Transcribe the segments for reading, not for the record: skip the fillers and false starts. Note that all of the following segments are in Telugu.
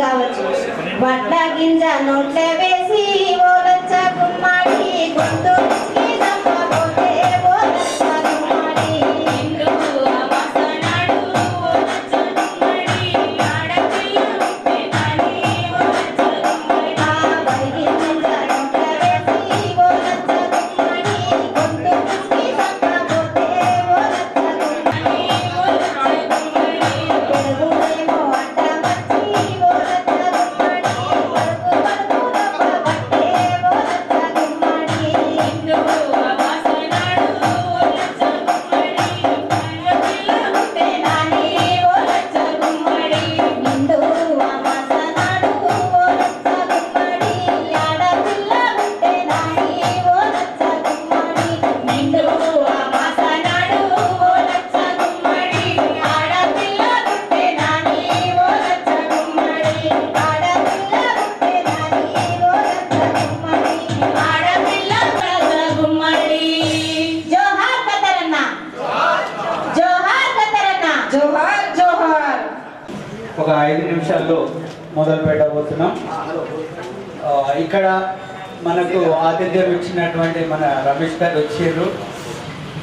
కావచ్చు. వడ్ల గింజ నోట్లే వేసి ఓలచ్చ గుమ్మడి గొంతు ఒక 5 నిమిషాల్లో మొదలు పెట్టబోతున్నాం. ఇక్కడ మనకు ఆతిథ్యం ఇచ్చినటువంటి మన రమేష్ గారు వచ్చారు,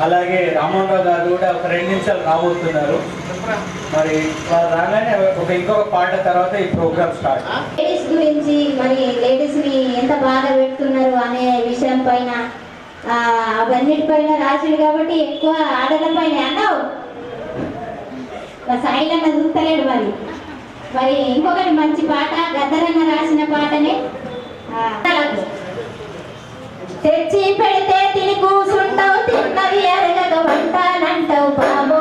అలాగే రామోహన్ గారు కూడా ఒక 2 నిమిషాలు రాబోతున్నారు. మరి వారు రాగానే ఇంకొక పాట తర్వాత ఈ ప్రోగ్రామ్ స్టార్ట్. లేడీస్ గురించి మరి లేడీస్ ని ఎంత బాగా పెడుతున్నారు అనే విషయం పైన అవన్నిటిపైన రాసిండు కాబట్టి ఎక్కువ ఆడల పైన అన్నావు సాయిలన్న చూస్తలేడు. మరి ఇంకొకటి మంచి పాట గద్దరన్న రాసిన పాటనే తెచ్చి పెడితే తిని కూసుంటావు, తిన్నది అరగక వంటానంటావు బాబో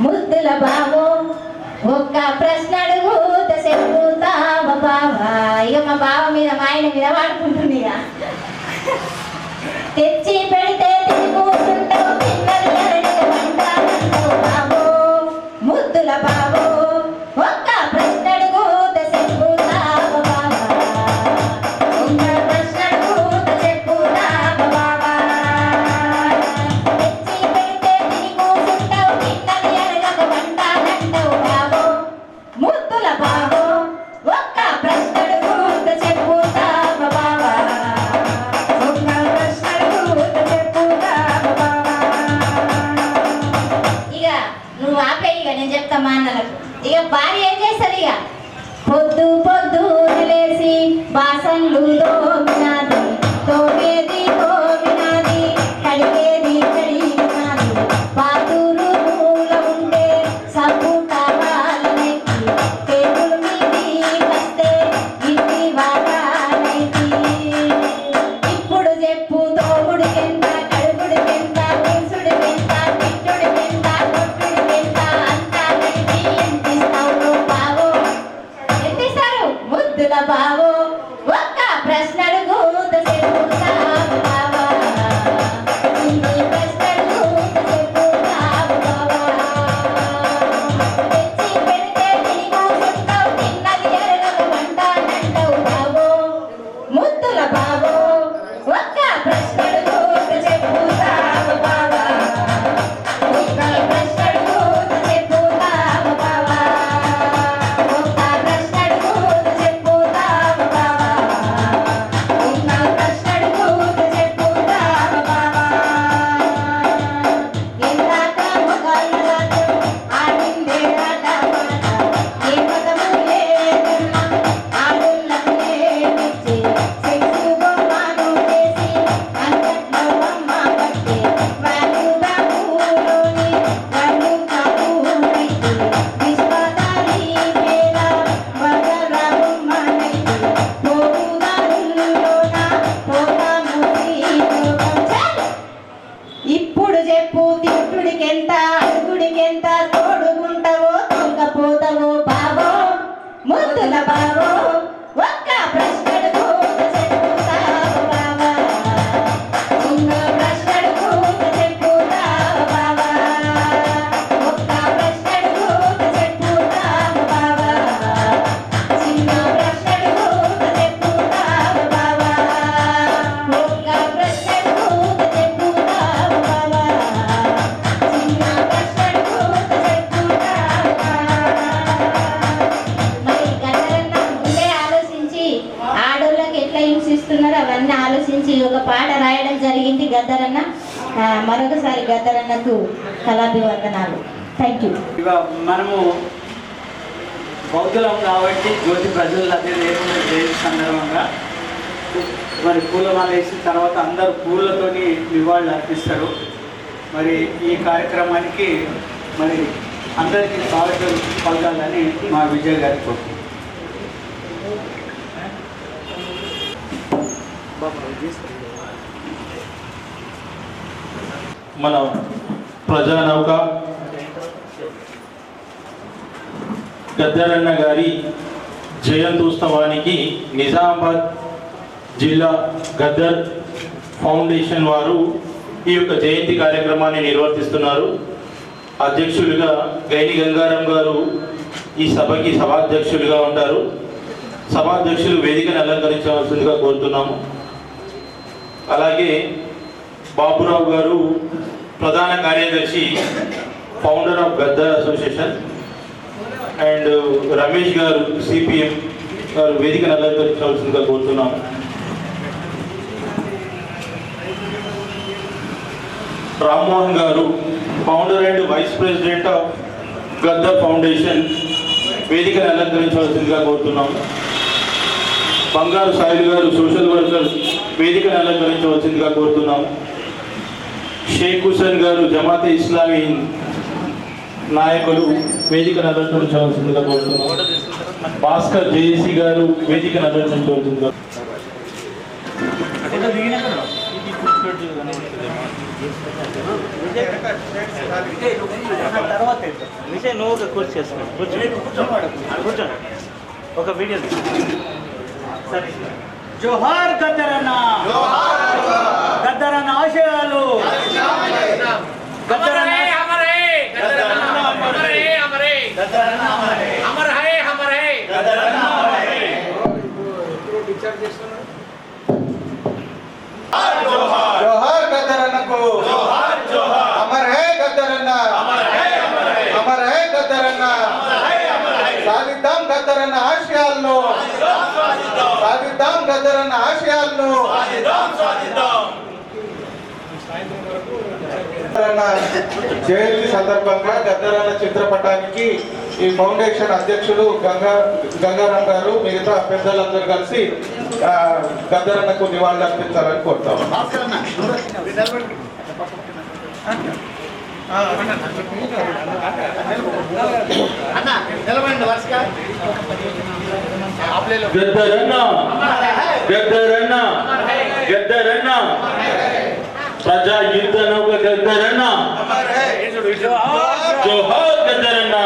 ముద్దుల బాబో, ఒక్క ప్రశ్న అడుగు చెప్పుతావా బావా. ఇక మా బావ మీద మా ఆయన మీద వాడుకుంటుంది. ఇక తెచ్చి పెడితే తిని కూసుంటావు, తిన్నది అరగక వంటానంటావు బాబో ముద్దుల బాబో, ఒక్క ప్రశ్న అడుగు చెప్పుతావా బావా, ఒక్క ప్రశ్న అడుగు చెప్పుతావా బావా. తెచ్చి పెడితే తిని కూసుంటావు, తిన్నది అరగక వంటానంటావు బాబో ముద్దుల బాబో, ఒక్క ప్రశ్న అడుగు చెప్పుతావా బావా, ఒక్క ప్రశ్న అడుగు చెప్పుతావా బావా. ఇక నువ్వు ఆపే, ఇక నేను చెప్తా మా అన్నలకు. ఇక భార్య ఏం చేస్తుంది? ఇక పొద్దు పొద్దు లేసి బాసన్లు తోమినాది, తోమేది తోమినాది, కడిగేది కడిగినాది, పాతూరు మూల ఉండే సబ్బు కావాలనైతి, టేబుల్ మీది వస్తే ఇంటి వాడాలైతి. ఇప్పుడు చెప్పు తోముడికెంత, కడుగుడికెంత, కూసుడికెంత, తిట్టుడికెంత, కొట్టుడికెంత, అంతా కలిపి ఎంతిస్తావు బావో, ఎంతిస్తారు ముద్దుల బావో, ఒక్క ప్రశ్న అడుగు చెప్పుతావు బావా, ఇన్ని ప్రశ్న అడుగు చెప్పుతావు బావా. తెచ్చి పెడితే తిని కూసుంటావు, తిన్నది ఎరగక వంటానంటావు బావో ముద్దుల బావో, ఒక్క ప్రశ్న అడుగు చెప్పుతావు బావా, ఇన్ని ప్రశ్న అడుగు చెప్పుతావు బావా, ఒక్క ప్రశ్న అడుగు చెప్పుతావు ఆలోచించి ఒక పాట రాయడం జరిగింది గద్దరన్న. మరొకసారి గద్దరన్నకు కళాభివందనాలు. Thank you. ఇక మనము బౌద్ధులం కాబట్టి జ్యోతి ప్రజలు అదే జయంతి సందర్భంగా మరి పూలమాల వేసిన తర్వాత అందరూ పూలతోని నివాళులు అర్పిస్తారు. మరి ఈ కార్యక్రమానికి మరి అందరికీ స్వాగతం పలకాలని మా విజయ్ గారి కోరిక. మన ప్రజానౌక గద్దరన్న గారి జయంత్యుత్సవానికి నిజామాబాద్ జిల్లా గద్దర్ ఫౌండేషన్ వారు ఈ యొక్క జయంతి కార్యక్రమాన్ని నిర్వర్తిస్తున్నారు. అధ్యక్షులుగా గైని గంగారాం గారు ఈ సభకి సభాధ్యక్షులుగా ఉంటారు. సభాధ్యక్షులు వేదికను అలంకరించవలసిందిగా కోరుతున్నాము. అలాగే బాబురావు గారు ప్రధాన కార్యదర్శి, founder of Gaddar association, and Ramesh గారు సిపిఎం గారు వేదికను అలంకరించవలసిందిగా కోరుతున్నాము. రామ్మోహన్ గారు founder and vice president of Gaddar foundation వేదికను అలంకరించవలసిందిగా కోరుతున్నాము. బంగారు సాయిల్ గారు సోషల్ వర్కర్ వేదికను అలంకరించవలసిందిగా కోరుతున్నాము. షేక్ హుసేన్ గారు జమాతే ఇస్లామీ నాయకులు వేదికను అలంకరించవలసిందిగా కోరుతున్నాము. భాస్కర్ జేఏసీ గారు వేదికను అలంకరించవలసిందిగా. విషయం నువ్వు కూర్చు చేసుకోండి. కూర్చోండి. ఒక వీడియో సరే. జోహార్ గద్దరన్న, గద్దరన్న ఆశయాలు, గద్దరన్న जोहार गद्दरन्न को अमर है गद्दरन्न अमर है गद्दरन्न साधिद्दाम गद्दरन्न आशयाలను साधिद्दाम गद्दरन्न आशयाలను జయంతి సందర్భంగా గద్దరన్న చిత్రపటానికి ఈ ఫౌండేషన్ అధ్యక్షుడు గంగారాం గారు మిగతా పెద్దలందరూ కలిసి గద్దరన్నకు నివాళులు అర్పించాలని కోరుతాము. గద్దరన్న గద్దరన్న గద్దరన్న ప్రజా యుద్ధ నౌక గద్దరన్న జోహార్ గద్దరన్న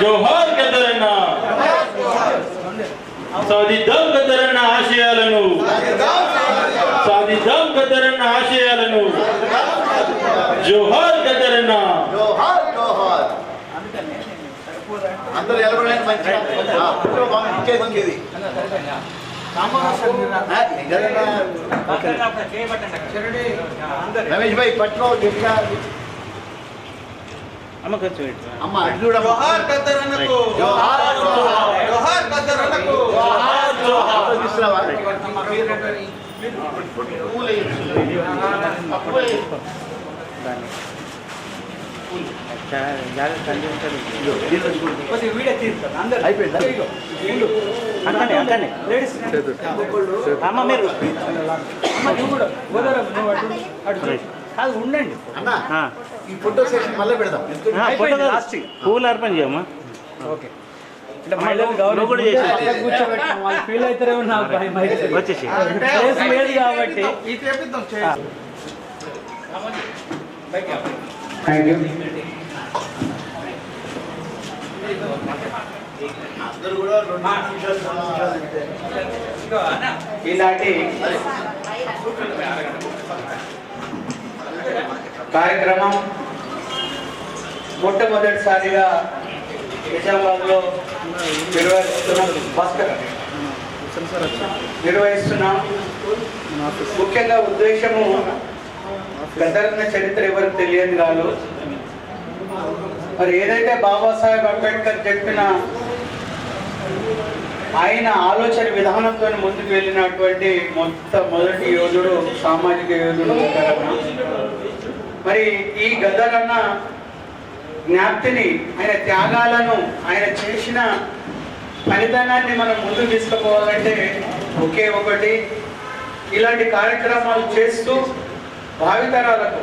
జోహార్ గద్దరన్న సాధిద్దాం గద్దరన్న ఆశయాలను సాధిద్దాం గద్దరన్న ఆశయాలను జోహార్ గద్దరన్న అందరూ ఎలబడలేదు మంచిగా రమేష్ భాయ్ పట్ల అమ్మ కొంచెం అమ్మ అర్జుడు జోహార్ గద్దరన్నకు జోహార్ జోహార్ గద్దరన్నకు జోహార్ జోహార్ తీసుకురావా అమ్మ మీరు కాదు ఉండండి అన్న ఈ ఫోటో సెషన్ మళ్ళీ పెడదాం. పూలు అర్పణ చేయమ్మా. ఓకే. ఫీల్ అవుతారేమో నాకు వచ్చేసి లేదు కాబట్టి థ్యాంక్ యూ. అందరూ కూడా ఈనాటి కార్యక్రమం మొట్టమొదటిసారిగా నిజామాబాద్లో నిర్వహిస్తున్నాం. ముఖ్యంగా ఉద్దేశము గద్దరన్న చరిత్ర ఎవరికి తెలియదు కాదు. మరి ఏదైతే బాబాసాహెబ్ అంబేద్కర్ చెప్పిన ఆయన ఆలోచన విధానంతో ముందుకు వెళ్ళినటువంటి మొదటి యోధుడు, సామాజిక యోధుడు గద్దరన్న. మరి ఈ గద్దరన్న జ్ఞాప్తిని, ఆయన త్యాగాలను, ఆయన చేసిన ఫలితాన్ని మనం ముందుకు తీసుకుపోవాలంటే ఒకే ఒకటి, ఇలాంటి కార్యక్రమాలు చేస్తూ భావితరాలకు,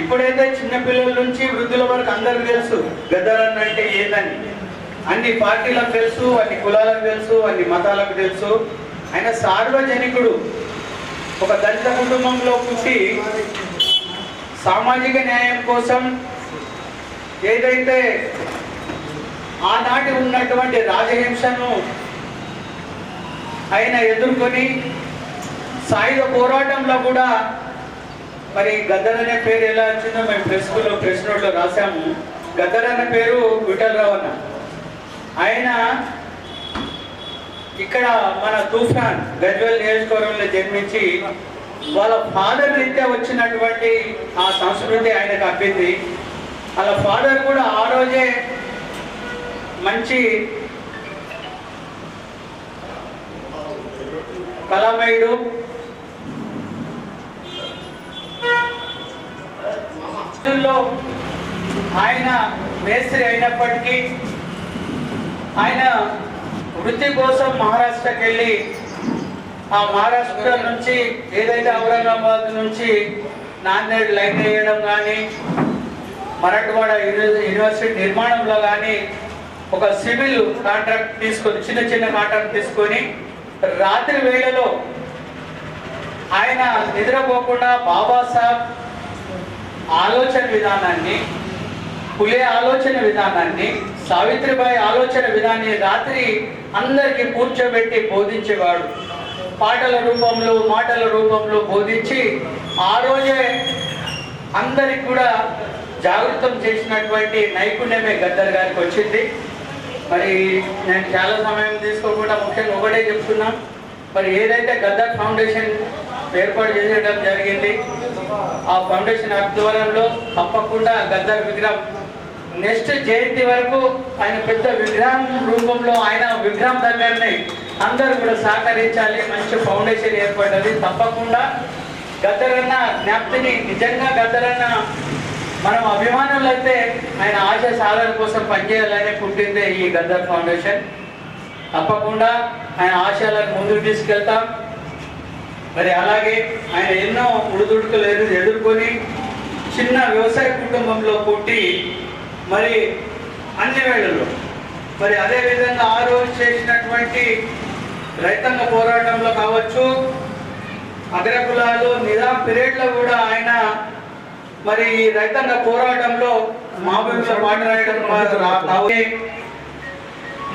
ఇప్పుడైతే చిన్నపిల్లల నుంచి వృద్ధుల వరకు అందరికీ తెలుసు గద్దరన్న అంటే ఏందని. అన్ని పార్టీలకు తెలుసు, అన్ని కులాలకు తెలుసు, అన్ని మతాలకు తెలుసు. ఆయన సార్వజనికుడు. ఒక దళిత కుటుంబంలో పుట్టి సామాజిక న్యాయం కోసం ఏదైతే ఆనాటి ఉన్నటువంటి రాజహింసను ఆయన ఎదుర్కొని సాయుధ పోరాటంలో కూడా, మరి గద్దర్ అనే పేరు ఎలా వచ్చిందో మేము ప్రెస్ నోట్లో రాసాము. గద్దర్ అనే పేరు విఠలరావు అన్న. ఆయన ఇక్కడ మన తూఫాన్ గజ్వేల్ నియోజకవర్గంలో జన్మించి వాళ్ళ ఫాదర్ రీత్యా వచ్చినటువంటి ఆ సంస్కృతి ఆయనకు అబ్బింది. వాళ్ళ ఫాదర్ కూడా ఆ రోజే మంచి కళామయుడు. ఆయన మేస్త్రి అయినప్పటికీ ఆయన వృత్తి కోసం మహారాష్ట్రకి వెళ్ళి, ఆ మహారాష్ట్ర నుంచి ఏదైతే ఔరంగాబాద్ నుంచి నాందేడ్ లైన్ వేయడం కానీ, మరాఠవాడ యూనివర్సిటీ నిర్మాణంలో కానీ ఒక సివిల్ కాంట్రాక్ట్ తీసుకొని, చిన్న చిన్న కాంట్రాక్ట్ తీసుకొని రాత్రి వేళలో ఆయన నిద్రపోకుండా బాబాసాహెబ్ ఆలోచన విధానాన్ని, పులే ఆలోచన విధానాన్ని, సావిత్రిబాయి ఆలోచన విధానాన్ని రాత్రి అందరికీ కూర్చోబెట్టి బోధించేవాడు. పాటల రూపంలో, మాటల రూపంలో బోధించి ఆ రోజే అందరికి కూడా జాగృతం చేసినటువంటి నైపుణ్యమే గద్దర్ గారికి వచ్చింది. మరి నేను చాలా సమయం తీసుకోకుండా ముఖ్యంగా ఒకటే చెప్తున్నా, మరి ఏదైతే గద్దర్ ఫౌండేషన్ ఏర్పాటు చేయడం జరిగింది, ఆ ఫౌండేషన్ ఆధ్వర్యంలో తప్పకుండా గద్దర్ విగ్రహం నెక్స్ట్ జయంతి వరకు ఆయన పెద్ద విగ్రహం రూపంలో, ఆయన విగ్రహం దగ్గరనే అందరూ కూడా సహకరించాలి. మంచి ఫౌండేషన్ ఏర్పడ్డది. తప్పకుండా గద్దరన్న జ్ఞాప్తిని, నిజంగా గద్దరన్న మనం అభిమానులు అయితే ఆయన ఆశ సాధన కోసం పనిచేయాలని పుట్టిందే ఈ గద్దర్ ఫౌండేషన్. తప్పకుండా ఆయన ఆశయాలను ముందుకు తీసుకెళ్తాం. మరి అలాగే ఆయన ఎన్నో ఉడుదుడుకులు ఎదుర్కొని చిన్న వ్యవసాయ కుటుంబంలో పుట్టి మరి అన్ని వేళల్లో, మరి అదేవిధంగా ఆ రోజు చేసినటువంటి రైతాంగ పోరాటంలో కావచ్చు, అగ్రకులాలు నిజాం పీరియడ్లో కూడా ఆయన మరి రైతాంగ పోరాటంలో మాబూబులో పాట రాయడం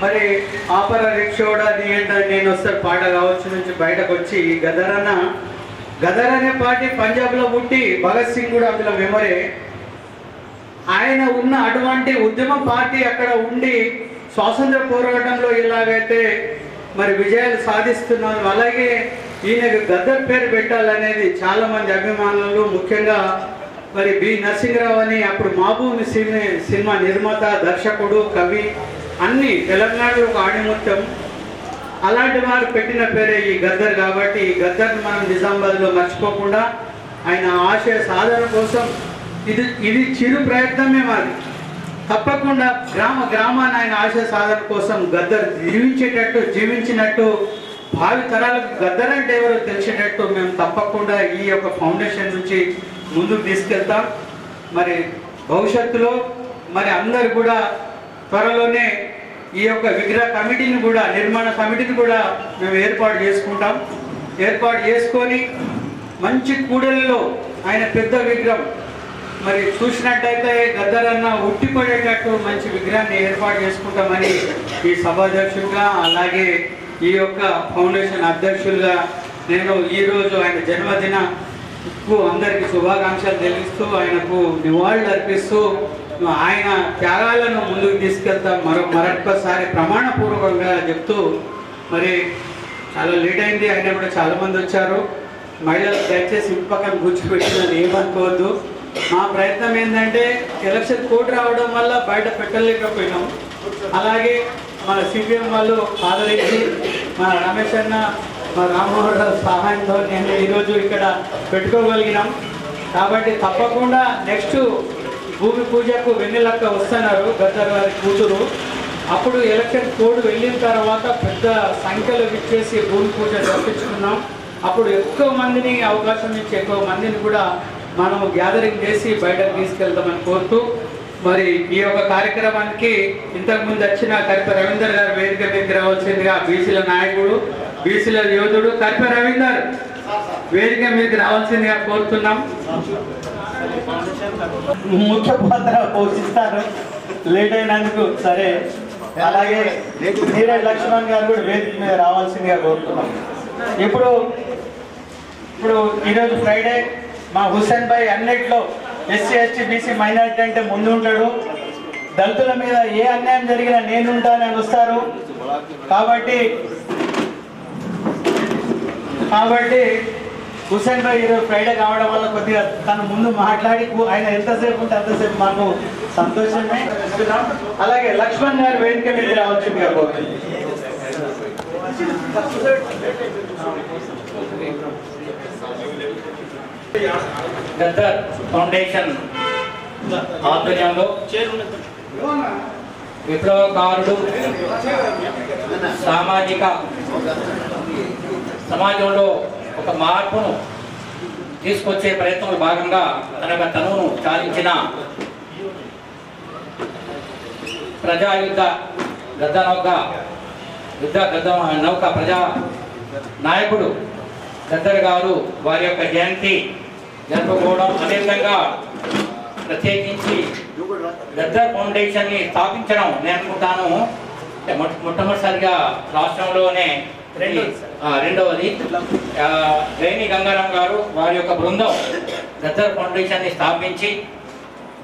మరి ఆపర రిక్షోడా నీ ఏంటని నేను వస్తారు పాట కావచ్చు నుంచి బయటకు వచ్చి గదర్ అనే పార్టీ పంజాబ్లో పుట్టి భగత్ సింగ్ కూడా అందులో మెమరీ. ఆయన ఉన్న అటువంటి ఉద్యమ పార్టీ అక్కడ ఉండి స్వాతంత్ర పోరాటంలో ఎలాగైతే మరి విజయాలు సాధిస్తున్నారు, అలాగే ఈయనకు గద్దర్ పేరు పెట్టాలనేది చాలా మంది అభిమానులు, ముఖ్యంగా మరి బి నరసింహరావు అని అప్పుడు మాబూబు సినిమా నిర్మాత, దర్శకుడు, కవి, అన్ని తెలంగాణలో ఒక ఆణిముత్యం, అలాంటి వారు పెట్టిన పేరే ఈ గద్దర్. కాబట్టి ఈ గద్దర్ని మనం నిజామాబాద్లో మర్చిపోకుండా ఆయన ఆశయ సాధన కోసం ఇది చిరు ప్రయత్నమే మాది. తప్పకుండా గ్రామాన ఆయన ఆశయ సాధన కోసం గద్దర్ జీవించినట్టు భావి తరాలకు గద్దర్ అంటే ఎవరో తెలిసేటట్టు మేము తప్పకుండా ఈ యొక్క ఫౌండేషన్ నుంచి ముందుకు తీసుకెళ్తాం. మరి భవిష్యత్తులో మరి అందరు కూడా త్వరలోనే ఈ యొక్క విగ్రహ కమిటీని కూడా, నిర్మాణ కమిటీని కూడా మేము ఏర్పాటు చేసుకుంటాం. ఏర్పాటు చేసుకొని మంచి కూడలిలో ఆయన పెద్ద విగ్రహం మరి చూసినట్టయితే గద్దర్ అన్న ఉట్టిపడేటట్టు మంచి విగ్రహాన్ని ఏర్పాటు చేసుకుంటామని ఈ సభాధ్యక్షులుగా, అలాగే ఈ యొక్క ఫౌండేషన్ అధ్యక్షులుగా నేను ఈరోజు ఆయన జన్మదినకు అందరికీ శుభాకాంక్షలు తెలియస్తూ, ఆయనకు నివాళులు అర్పిస్తూ, ఆయన త్యాగాలను ముందుకు తీసుకెళ్తాం మరొకసారి ప్రమాణపూర్వకంగా చెప్తూ. మరి చాలా లేట్ అయింది, అయినా కూడా చాలామంది వచ్చారు. మహిళలు దయచేసి ఇంటి పక్కన కూర్చోబెట్టినది ఏమనుకోవద్దు. మా ప్రయత్నం ఏంటంటే ఎలక్షన్ కోడ్ రావడం వల్ల బయట పెట్టలేకపోయినాం. అలాగే మన సిపిఎం వాళ్ళు ఆదరించి మన రమేష్ అన్న మన రామ్మోహన్ రావు సహాయంతో నేను ఈరోజు ఇక్కడ పెట్టుకోగలిగినాం. కాబట్టి తప్పకుండా నెక్స్ట్ భూమి పూజకు వెన్నెలక్క వస్తున్నారు, గద్దర్ గారి కూతురు. అప్పుడు ఎలక్షన్ కోడ్ వెళ్ళిన తర్వాత పెద్ద సంఖ్యలో ఇచ్చేసి భూమి పూజ జరిపించుకున్నాం. అప్పుడు ఎక్కువ మందిని అవకాశం ఇచ్చి ఎక్కువ మందిని కూడా మనము గ్యాదరింగ్ చేసి బయటకు తీసుకెళ్తామని కోరుతూ, మరి ఈ యొక్క కార్యక్రమానికి ఇంతకుముందు వచ్చిన కరిప రవీందర్ గారు వేదిక మీదకి రావాల్సిందిగా బీసీల నాయకుడు, బీసీల యోధుడు కరిప రవీందర్ వేదిక మీదకి రావాల్సిందిగా కోరుతున్నాం. ముఖ్య పాత్ర పోషిస్తారు, లేట్ అయినందుకు. సరే, అలాగే నీరజ్ లక్ష్మణ్ గారు కూడా వేదిక మీద రావాల్సిందిగా కోరుతున్నాం. ఇప్పుడు ఈరోజు ఫ్రైడే మా హుస్సేన్ భాయ్ అన్నిట్లో ఎస్సీ ఎస్టీ బీసీ మైనారిటీ అంటే ముందు ఉంటాడు. దళితుల మీద ఏ అన్యాయం జరిగినా నేనుంటానని వస్తారు. కాబట్టి హుస్సేన్ భాయ్ ఈరోజు ఫ్రైడే కావడం వల్ల కొద్దిగా తను ముందు మాట్లాడి ఆయన ఎంతసేపు ఉంటే అంతసేపు మాకు సంతోషమే. అలాగే లక్ష్మణ్ గారు వేదిక మీద రావాల్సిందిగా కోరుతున్నాను. గద్దర్ ఫౌండేషన్ ఆధ్వర్యంలో విప్లవకారుడు, సమాజంలో ఒక మార్పును తీసుకొచ్చే ప్రయత్నంలో భాగంగా తన యొక్క తనువును చాలించిన ప్రజాయుద్ధ గద్ద నౌక ప్రజా నాయకుడు గద్దర్ గారు వారి యొక్క జయంతి జరుపుకోవడం, అదేవిధంగా ప్రత్యేకించి గద్దర్ ఫౌండేషన్ని స్థాపించడం నేను అనుకుంటాను మొట్టమొదటిసారిగా రాష్ట్రంలోనే రెండవది. రేణి గంగారాం గారు వారి యొక్క బృందం గద్దర్ ఫౌండేషన్ని స్థాపించి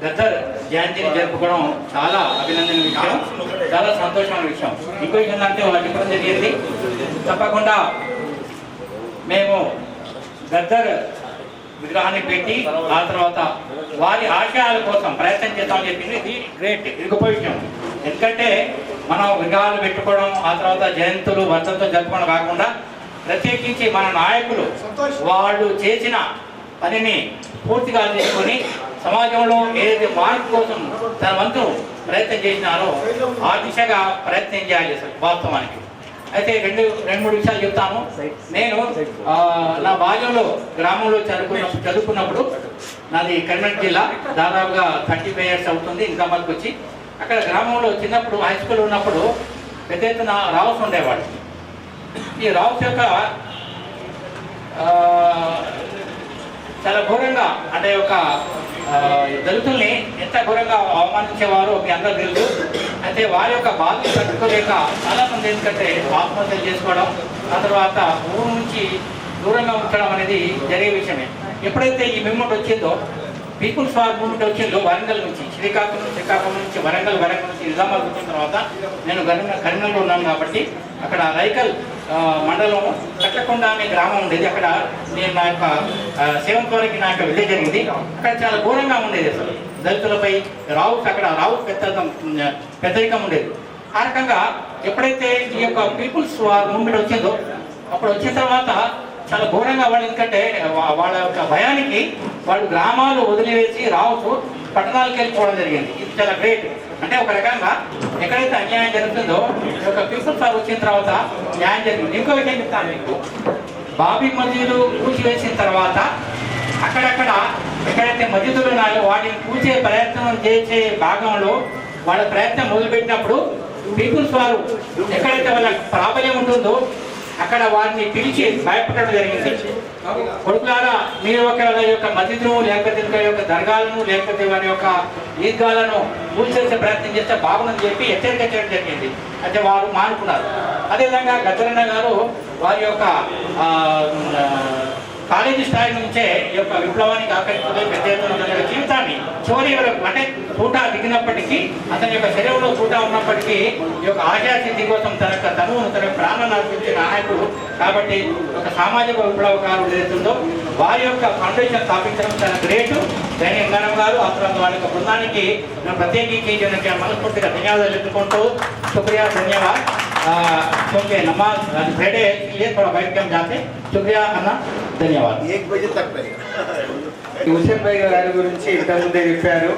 గద్దర్ జయంతిని జరుపుకోవడం చాలా అభినందన విషయం, చాలా సంతోషమైన విషయం. ఇంకో విషయం అంటే వాళ్ళు చెప్పడం జరిగింది, తప్పకుండా మేము గద్దర్ విగ్రహాన్ని పెట్టి ఆ తర్వాత వారి ఆశయాల కోసం ప్రయత్నం చేద్దామని చెప్పింది. ఇది గ్రేట్, ఇది గొప్ప విషయం. ఎందుకంటే మనం విగ్రహాలు పెట్టుకోవడం ఆ తర్వాత జయంతులు వర్షంతో జరుపుకోవడం కాకుండా ప్రత్యేకించి మన నాయకులు వాళ్ళు చేసిన పనిని పూర్తిగా తీసుకొని సమాజంలో ఏదైతే మార్పు కోసం తన వంతు ప్రయత్నం చేసినారో ఆ దిశగా ప్రయత్నం చేయాలి వాస్తవానికి. అయితే రెండు మూడు విషయాలు చెప్తాను. నేను నా బాల్యంలో గ్రామంలో చదువుకున్నప్పుడు నాది కరీంనగర్ జిల్లా, దాదాపుగా 35 years అవుతుంది నిజామాబాద్కి వచ్చి. అక్కడ గ్రామంలో చిన్నప్పుడు హై స్కూల్ ఉన్నప్పుడు పెద్ద ఎత్తున రావుస్ ఉండేవాడు. ఈ రావుస్ యొక్క చాలా ఘోరంగా అంటే ఒక దళితుల్ని ఎంత ఘోరంగా అవమానించేవారో మీ అందరూ తెలుసు. అయితే వారి యొక్క బాధ్యత తట్టుకోలేక చాలామంది ఎందుకంటే ఆత్మహత్యలు చేసుకోవడం, ఆ తర్వాత ఊరు నుంచి దూరంగా ఉంచడం అనేది జరిగే విషయమే. ఎప్పుడైతే ఈ మూమెంట్ వచ్చిందో, పీపుల్స్ వార్ మూమెంట్ వచ్చిందో, వరంగల్ నుంచి శ్రీకాకుళం నుంచి వరంగల్ నుంచి నిజామాబాద్ వచ్చిన తర్వాత నేను కరీంనగర్లో ఉన్నాను కాబట్టి అక్కడ రైకల్ మండలం కట్టకొండ అనే గ్రామం ఉండేది. అక్కడ నేను నా యొక్క 7th వరకు నా యొక్క విద్య జరిగింది. అక్కడ చాలా ఘోరంగా ఉండేది అసలు దళితులపై అక్కడ రావు పెద్దరికం ఉండేది. ఆ రకంగా ఎప్పుడైతే ఈ యొక్క పీపుల్స్ వార్ మూమెంట్ వచ్చిందో అప్పుడు వచ్చిన తర్వాత చాలా ఘోరంగా వాళ్ళు, ఎందుకంటే వాళ్ళ యొక్క భయానికి వాళ్ళు గ్రామాలు వదిలివేసి రావుతూ పట్టణాలకు వెళ్ళిపోవడం జరిగింది. ఇది చాలా గ్రేట్. అంటే ఒక రకంగా ఎక్కడైతే అన్యాయం జరుగుతుందో ఈ యొక్క పీపుల్స్ వార్ వచ్చిన తర్వాత న్యాయం జరిగింది. ఇంకో విషయం చెప్తాను మీకు, బాబీ మసీదులు కూల్చివేసిన తర్వాత అక్కడక్కడ ఎక్కడైతే మసీదులు ఉన్నాయో వాటిని కూల్చే ప్రయత్నం చేసే భాగంలో వాళ్ళ ప్రయత్నం మొదలుపెట్టినప్పుడు పీపుల్స్ వారు ఎక్కడైతే వాళ్ళ ప్రాబల్యం ఉంటుందో అక్కడ వారిని పిలిచి భయపెట్టడం జరిగింది. కొడుకులారా, మీరు వారి యొక్క మసీదును లేకపోతే యొక్క దర్గాలను లేకపోతే వారి యొక్క ఈద్గాలను కూల్చేసే ప్రయత్నం చేస్తే బాగుందని చెప్పి హెచ్చరిక చేయడం జరిగింది. అయితే వారు మానుకున్నారు. అదేవిధంగా గద్దరన్న గారు వారి యొక్క కాలేజీ స్థాయి నుంచే ఈ యొక్క విప్లవానికి ఆకర్షితులై పెద్ద ఎత్తున తన యొక్క జీవితాన్ని చివరి వరకు అంటే తూటా దిగినప్పటికీ అతని యొక్క శరీరంలో తూటా ఉన్నప్పటికీ ఈ యొక్క ఆశాసిద్ధి కోసం తన యొక్క తనువును తన ప్రాణాన్ని అర్పించిన నాయకుడు. కాబట్టి ఒక సామాజిక విప్లవకారుడు ఏదైతుందో వారి యొక్క ఫౌండేషన్ స్థాపించడం చాలా గ్రేటు. గంగారాం గారు ఆ తర్వాత వారి యొక్క బృందానికి నేను ప్రత్యేకించి మనస్ఫూర్తిగా ధన్యవాదాలు ఎత్తుకుంటూ शुक्रिया धन्यवाद। क्योंकि नमाज फ्राइडे इसलिए थोड़ा बैठ के हम जाते। शुक्रिया अन्ना, धन्यवाद। 1 बजे तक హుసేన్ భాయ్ గారి గురించి ఇంతకుముందే చెప్పారు.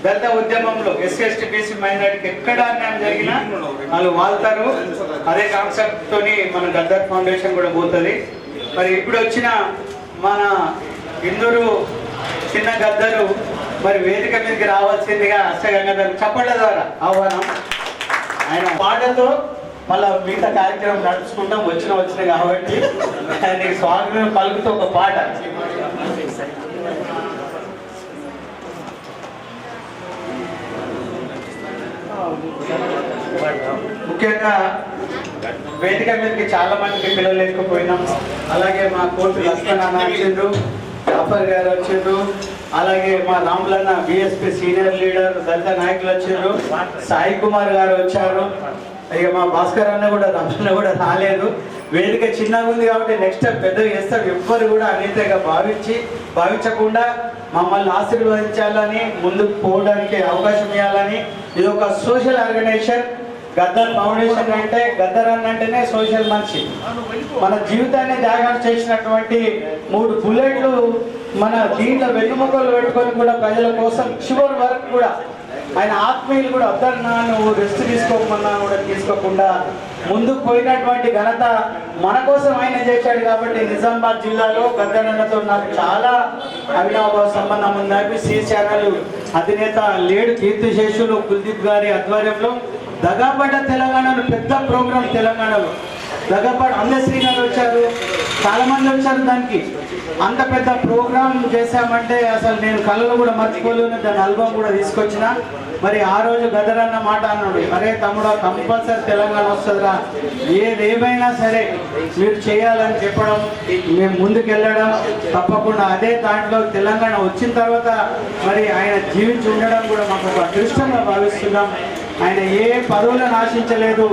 దళిత ఉద్యమంలో ఎస్సీ ఎస్టీ బీసీ మైనారిటీకి ఎక్కడ అన్యాయం జరిగినా వాళ్ళు వాళ్తారు. అదే కాన్సెప్ట్ తోని మన గద్దర్ ఫౌండేషన్ కూడా పోతుంది. మరి ఇప్పుడు వచ్చిన మన ఇందూరు చిన్న గద్దరు మరి వేదిక మీదకి రావాల్సిందిగా అష్టగంగాధర్ చప్పట్ల ద్వారా ఆహ్వానం. ఆయన పాటతో మళ్ళా మిగతా కార్యక్రమం నడుచుకుంటాం వచ్చిన కాబట్టి ఆయనకి స్వాగతం పలుకుతూ ఒక పాట. ముఖ్యంగా వేదిక మీదకి చాలా మందికి పిల్లలు లేకపోయినాం. అలాగే మా కోర్టు లక్ష్మణ్ అన్న వచ్చిండ్రు, జాఫర్ గారు వచ్చిండ్రు, అలాగే మా రాములన్న బిఎస్పీ సీనియర్ లీడర్ దళిత నాయకులు వచ్చిండ్రు, సాయి కుమార్ గారు వచ్చారు. ఇక మా భాస్కర్ అన్న కూడా రమణ కూడా రాలేదు. వేదిక చిన్నగా ఉంది కాబట్టి నెక్స్ట్ టైం పెద్దగా చేస్తాడు. ఎవ్వరు కూడా అనితగా భావించకుండా మమ్మల్ని ఆశీర్వదించాలని ముందుకు పోవడానికి అవకాశం ఇవ్వాలని. ఇది ఒక సోషల్ ఆర్గనైజేషన్. గద్దర్ ఫౌండేషన్ అంటే గద్దర్ అంటేనే సోషల్ మనిషి. మన జీవితాన్ని త్యాగం చేసినటువంటి 3 బుల్లెట్లు మన దీంట్లో వెన్నుముకలు పెట్టుకొని కూడా ప్రజల కోసం చివరి వరకు కూడా ఆయన ఆత్మీయులు కూడా వద్దన్నా నువ్వు రెస్ట్ తీసుకోమన్నా కూడా తీసుకోకుండా ముందుకు పోయినటువంటి ఘనత మన కోసం ఆయన చేశాడు. కాబట్టి నిజామాబాద్ జిల్లాలో గద్దరన్నతో నాకు చాలా అవినాభావ సంబంధం ఉంది. సి ఛానల్ అధినేత లేడు కీర్తిశేషులు కుల్దీప్ గారి ఆధ్వర్యంలో దగాపడ్డ తెలంగాణలో పెద్ద ప్రోగ్రాం తెలంగాణలో దగాపడ్డ అందశ్రీ గారు వచ్చారు, చాలా మంది వచ్చారు. దానికి అంత పెద్ద ప్రోగ్రాం చేశామంటే అసలు నేను కళలో కూడా మర్చిపోలేను. దాని ఆల్బమ్ కూడా తీసుకొచ్చిన. మరి ఆ రోజు గద్దరన్న మాట అన్నాడు, అరే తమ్ముడు కంపల్సరీ తెలంగాణ వస్తుందిరా, ఏదేమైనా సరే మీరు చేయాలని చెప్పడం, మేము ముందుకెళ్ళడం తప్పకుండా. అదే దాంట్లో తెలంగాణ వచ్చిన తర్వాత మరి ఆయన జీవించి ఉండడం కూడా మాకు ఒక అదృష్టంగా భావిస్తున్నాం. ఆయన ఏ పదవులను ఆశించలేదు,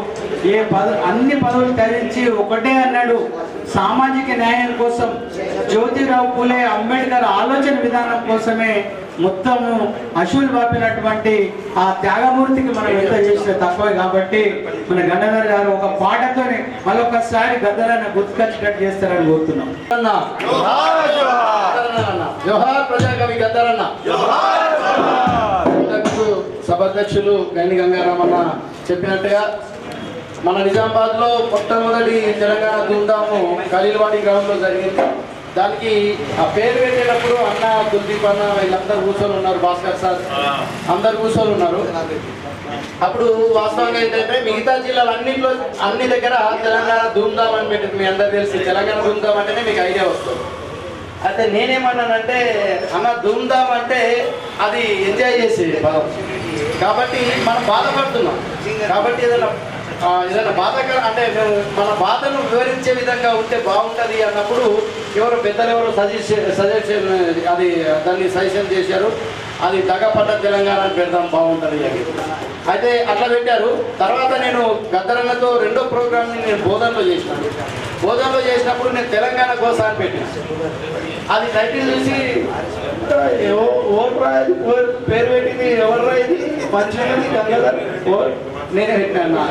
అన్ని పదవులు ధరించి ఒకటే అన్నాడు, సామాజిక న్యాయం కోసం, జ్యోతిరావు పూలే అంబేద్కర్ ఆలోచన విధానం కోసమే మొత్తము అశువులు బాపినటువంటి ఆ త్యాగమూర్తికి మనం ఎంత చేసిన తక్కువే. కాబట్టి మన గంగాధర్ గారు ఒక పాటతోనే మరొకసారి గద్దరన్న గుర్తుకొచ్చేటట్టు చేస్తారని కోరుతున్నాం. జోహార్ ప్రజాకవి గద్దరన్న. సభాధ్యక్షులు గైని గంగారామన్న చెప్పినట్టుగా మన నిజామాబాద్లో మొట్టమొదటి తెలంగాణ ధూమ్ధాము ఖలీల్వాడి గ్రౌండ్లో జరిగింది. దానికి ఆ పేరు పెట్టేటప్పుడు అన్న కుల్దీప్ అన్న వీళ్ళందరూ కూర్చొని ఉన్నారు, భాస్కర్ సార్ అందరు కూర్చొని ఉన్నారు. అప్పుడు వాస్తవంగా ఏంటంటే మిగతా జిల్లాలు అన్ని దగ్గర తెలంగాణ ధూమ్ధామ్ అని పెట్టింది. మీ అందరు తెలిసి తెలంగాణ ధూమ్ధామ్ అంటేనే మీకు ఐడియా వస్తుంది. అయితే నేనేమన్నానంటే అన్న ధూమ్ధామ్ అంటే అది ఎంజాయ్ చేసేది కాబట్టి మనం బాధపడుతున్నాం. కాబట్టి ఏదైనా బాధకర అంటే మేము మన బాధను వివరించే విధంగా ఉంటే బాగుంటుంది అన్నప్పుడు పెద్దలు ఎవరు సజెషన్ అది దాన్ని సజెషన్ చేశారు. అది దగపడ్డ తెలంగాణ అని పెడదాం బాగుంటుంది అని. అయితే అట్లా పెట్టారు. తర్వాత నేను గద్దరన్నతో రెండో ప్రోగ్రామ్ని నేను బోధనలో చేసినాను. బోధనలో చేసినప్పుడు నేను తెలంగాణ కోస అని పెట్టాను. అది టైటిల్ చూసి పేరు పెట్టింది ఎవరు రాయింది మంచిగా గంగాధర్ నేనే పెట్టినా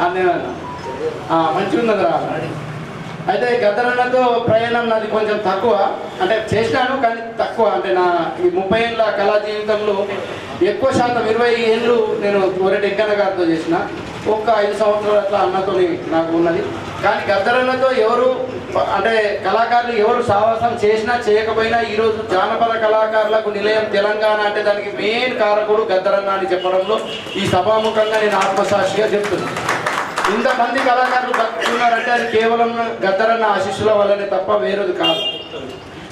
అన్న మంచిగా ఉన్నదిరా. అయితే గద్దరన్నతో ప్రయాణం నాది కొంచెం తక్కువ, అంటే చేసినాను కానీ తక్కువ. అంటే నా ఈ 30 ఏళ్ళ కళా జీవితంలో ఎక్కువ శాతం 20 ఏళ్ళు నేను కోరెటి ఎక్కన్న గారితో చేసిన. ఒక 5 సంవత్సరాలు అట్లా అన్నతో నాకు ఉన్నది. కానీ గద్దరన్నతో ఎవరు అంటే కళాకారులు ఎవరు సావాసం చేసినా చేయకపోయినా ఈరోజు జానపద కళాకారులకు నిలయం తెలంగాణ అంటే దానికి మెయిన్ కారకుడు గద్దరన్న అని చెప్పడంలో ఈ సభాముఖంగా నేను ఆత్మసాక్షిగా చెప్తున్నాను. ఇంతమంది కళాకారులు బతుకున్నారంటే అది కేవలం గద్దరన్న ఆశీస్సుల వల్లనే తప్ప వేరేది కాదు.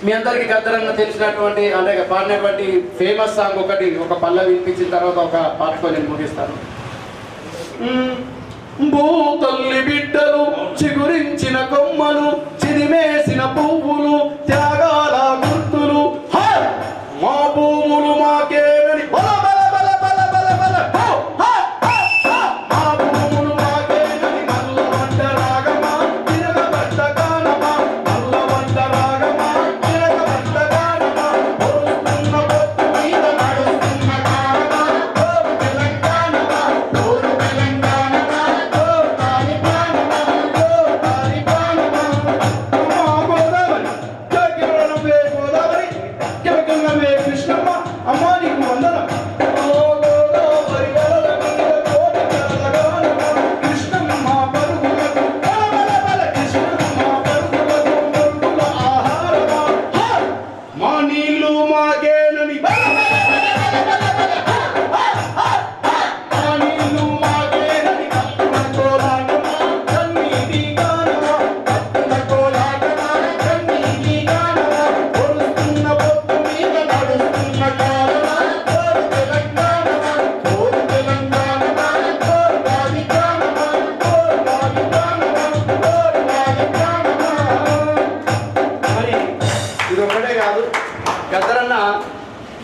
మీ అందరికీ గద్దరన్న తెలిసినటువంటి అంటే పాడినటువంటి ఫేమస్ సాంగ్ ఒక పల్లవి వినిపించిన తర్వాత ఒక పాటతో నేను ముగిస్తాను. భూతల్లి బిడ్డలు చిగురించిన కొమ్మలు చిదిమేసిన పువ్వులు త్యాగా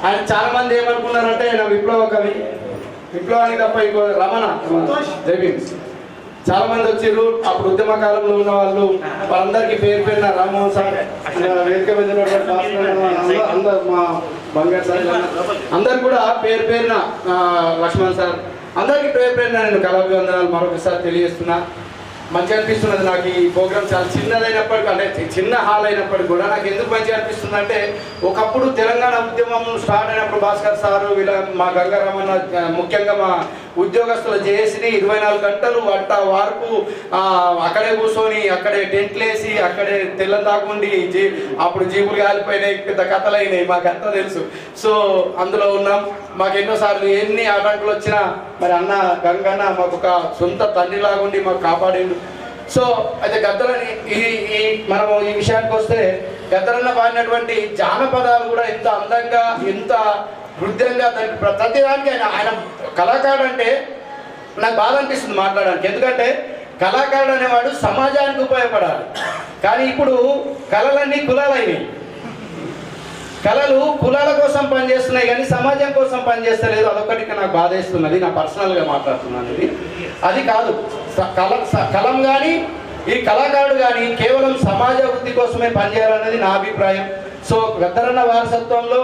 ఆయన చాలా మంది ఏమనుకున్నారంటే ఆయన విప్లవ కవి, విప్లవానికి తప్ప ఇంకో రమణ జైబీన్స్ చాలా మంది వచ్చారు. అప్పుడు ఉద్యమ కాలంలో ఉన్న వాళ్ళు వాళ్ళందరికీ పేరు పేరున రామ్మోహన్ సార్, వేదిక మీద అందరు మా బంగారు సార్ అందరు కూడా పేరు పేరున లక్ష్మణ్ సార్ అందరికీ పేరు పేరున నేను కళాభివందనాలు మరొకసారి తెలియజేస్తున్నా. మంచిగా అనిపిస్తున్నది నాకు ఈ ప్రోగ్రామ్. చాలా చిన్నదైనప్పటికీ అంటే చిన్న హాల్ అయినప్పటికీ కూడా నాకు ఎందుకు మంచిగా అనిపిస్తుంది అంటే ఒకప్పుడు తెలంగాణ ఉద్యమం స్టార్ట్ అయినప్పుడు భాస్కర్ సారు వీళ్ళ మా గంగారామన్న ముఖ్యంగా మా ఉద్యోగస్తుల జేఏసీని 24 గంటలు వంట వార్పు అక్కడే కూర్చొని అక్కడే టెంట్లు వేసి అక్కడే తెల్లం దాకుండి అప్పుడు జీపులు కాలిపోయినాయి, పెద్ద కథలు అయినాయి, మాకంతా తెలుసు. సో అందులో ఉన్నాం. మాకు ఎన్నోసార్లు ఎన్ని ఆటంకులు వచ్చినా మరి అన్న గంగన్న మాకు ఒక సొంత తండ్రిలాగుండి మాకు కాపాడిండు. సో అయితే గద్దరని ఈ మనము ఈ విషయానికి వస్తే గద్దరన్న పాడినటువంటి జానపదాలు కూడా ఎంత అందంగా ఎంత హృదయంగా ప్రతిదానికి ఆయన కళాకారుడు అంటే నాకు బాధ అనిపిస్తుంది మాట్లాడడానికి. ఎందుకంటే కళాకారుడు అనేవాడు సమాజానికి ఉపయోగపడాలి. కానీ ఇప్పుడు కళలన్నీ కులాలైనవి. కళలు కులాల కోసం పనిచేస్తున్నాయి కానీ సమాజం కోసం పనిచేస్తలేదు. అదొక్కటికి నాకు బాధేస్తున్నది. నా పర్సనల్గా మాట్లాడుతున్నాను. ఇది అది కాదు. కలం కానీ ఈ కళాకారుడు కానీ కేవలం సమాజ వృద్ధి కోసమే పనిచేయాలనేది నా అభిప్రాయం. సో గద్దరన్న వారసత్వంలో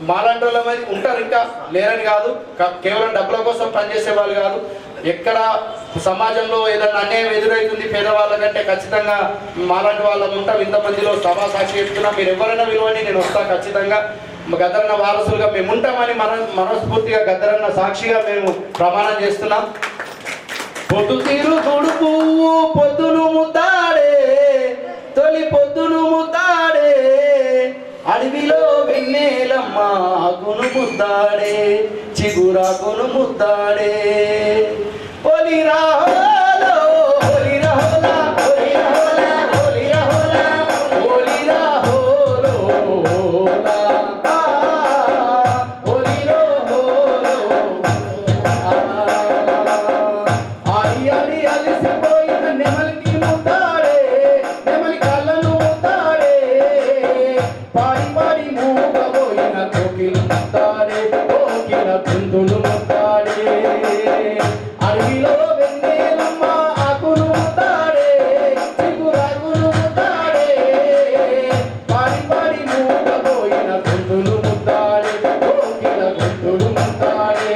మాలాంటి వాళ్ళ మీద ఉంటారు, ఇంకా లేరని కాదు. కేవలం డబ్బుల కోసం పనిచేసే వాళ్ళు కాదు. ఎక్కడ సమాజంలో ఏదైనా అన్యాయం ఎదురవుతుంది పేదవాళ్ళ కంటే ఖచ్చితంగా మాలాంటి వాళ్ళం ఉంటాం. ఇంతమందిలో సభా సాక్షి చెప్తున్నాం. మీరు ఎవరైనా విలువని నేను వస్తాను ఖచ్చితంగా. గద్దరన్న వారసులుగా మేము ఉంటామని మనస్ఫూర్తిగా గద్దరన్న సాక్షిగా మేము ప్రమాణం చేస్తున్నాం. పొద్దు తీరు తుడుపు పొద్దును ముద్దాడే తొలి పొద్దును ముద్దాడే అడవిలో వెన్నెలమ్మ ఆకును ముద్దాడే చిగురాకును ముద్దాడే ఒలి రాహోలో ఒలి రాహోలా ఒలి రాహోలా ఒలి రాహోలా ఒలి రాహోలో ఒలి రాహోలో అయ్యాలి అలిసిపోయిన నెమలికి ముద్దాడే నెమలి కళ్ళను ముద్దాడే పాడి పాడి మూగబోయిన కోకిల ముద్దాడే కోకిల తుందులు ముద్దాడే అడవిలో వెన్నెలమ్మ ఆకును ముద్దాడే చిగురాకును ముద్దాడే పాడి పాడి మూగబోయిన తుందులు ముద్దాడే కోకిల తుందులు ముద్దాడే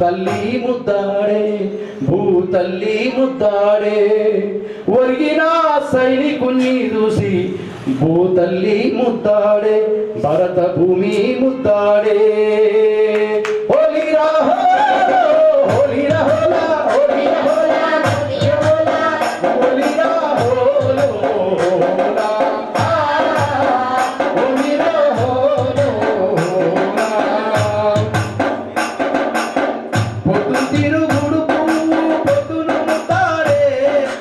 తల్లి ముద్దాడే భూతల్లి ముద్దాడే ఒరిగిన సైనికుని చూసి భూతల్లి ముద్దాడే భరత భూమి ముద్దాడే హోలీ రాహోలో హోలీ రాహోలా హోలీ రాహోలా హోలీ రాహోలో హోలీ రాహోలో పొద్దు తిరుగుడు పువ్వు పొద్దును ముద్దాడే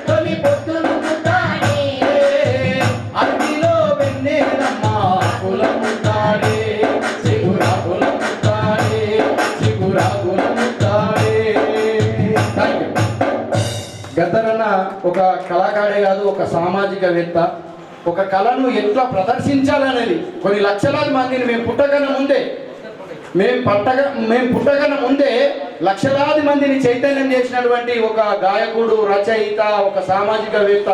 తొలి పొద్దును ముద్దాడే అడవిలో వెన్నెలమ్మ ఆకుల ముద్దాడే చిగురాకుల ముద్దాడే చిగురాకుల ముద్దాడే. గద్దరన్న ఒక కళాకారే కాదు, ఒక సామాజికవేత్త. ఒక కళను ఎట్లా ప్రదర్శించాలనేది కొన్ని లక్షలాది మందిని మేము పుట్టకన ముందే లక్షలాది మందిని చైతన్యం చేసినటువంటి ఒక గాయకుడు, రచయిత, ఒక సామాజికవేత్త.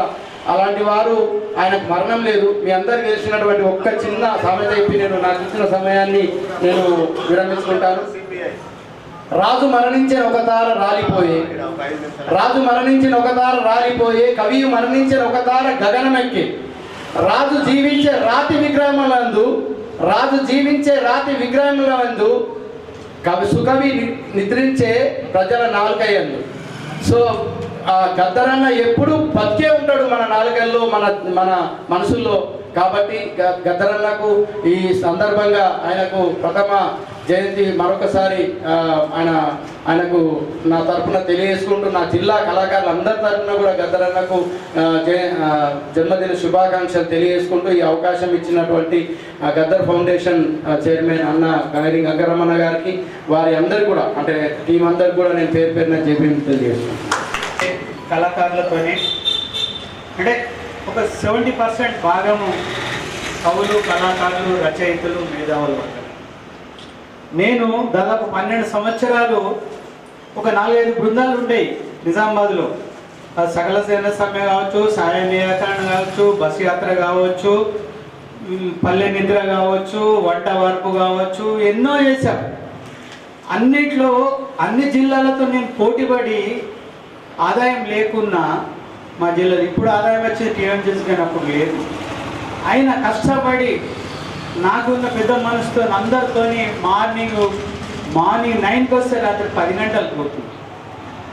అలాంటి వారు ఆయనకు మరణం లేదు. మీ అందరికీ తెలిసినటువంటి ఒక్క చిన్న సామెత చెప్పి నేను నాకు ఇచ్చిన సమయాన్ని నేను విరమించుకుంటాను. రాజు మరణించిన ఒక తార రాలిపోయే, రాజు మరణించిన ఒక తార రాలిపోయే, కవి మరణించిన ఒక తార గగనమెక్కి, రాజు జీవించే రాతి విగ్రహములందు సుకవి నిద్రించే ప్రజల నాలుకయందు. సో గద్దరన్న ఎప్పుడు బతికే ఉంటాడు మన నాలుకల్లో, మన మనసుల్లో. కాబట్టి గద్దరన్నకు ఈ సందర్భంగా ఆయనకు ప్రథమ జయంతి మరొకసారి ఆయనకు నా తరఫున తెలియజేసుకుంటూ నా జిల్లా కళాకారులు అందరి తరఫున కూడా గద్దరన్నకు జన్మదిన శుభాకాంక్షలు తెలియజేసుకుంటూ ఈ అవకాశం ఇచ్చినటువంటి గద్దర్ ఫౌండేషన్ చైర్మన్ అన్న గైరి గంగారమణ గారికి వారి అందరు కూడా అంటే టీం అందరికి కూడా నేను పేరు పేరున తెలియజేస్తున్నాను. కళాకారులతోనే అంటే ఒక 70% భాగము కవులు, కళాకారులు, రచయితలు, మేధావులు. నేను దాదాపు 12 సంవత్సరాలు ఒక 4-5 బృందాలు ఉండేవి నిజామాబాద్లో. సకల సేన సమ్మె కావచ్చు, సాయ నిరాకరణ కావచ్చు, బస్ యాత్ర కావచ్చు, పల్లె నిద్ర కావచ్చు, వంట వార్పు కావచ్చు, ఎన్నో చేశాం. అన్నిట్లో అన్ని జిల్లాలతో నేను పోటీపడి ఆదాయం లేకున్నా మా జిల్లాలో ఇప్పుడు ఆదాయం వచ్చి టీఎంజీస్ కానీ అప్పుడు లేదు. అయినా కష్టపడి నాకున్న పెద్ద మనసుతో అందరితోని మార్నింగ్ 9కి వస్తే రాత్రి 10 గంటలకు పోతుంది.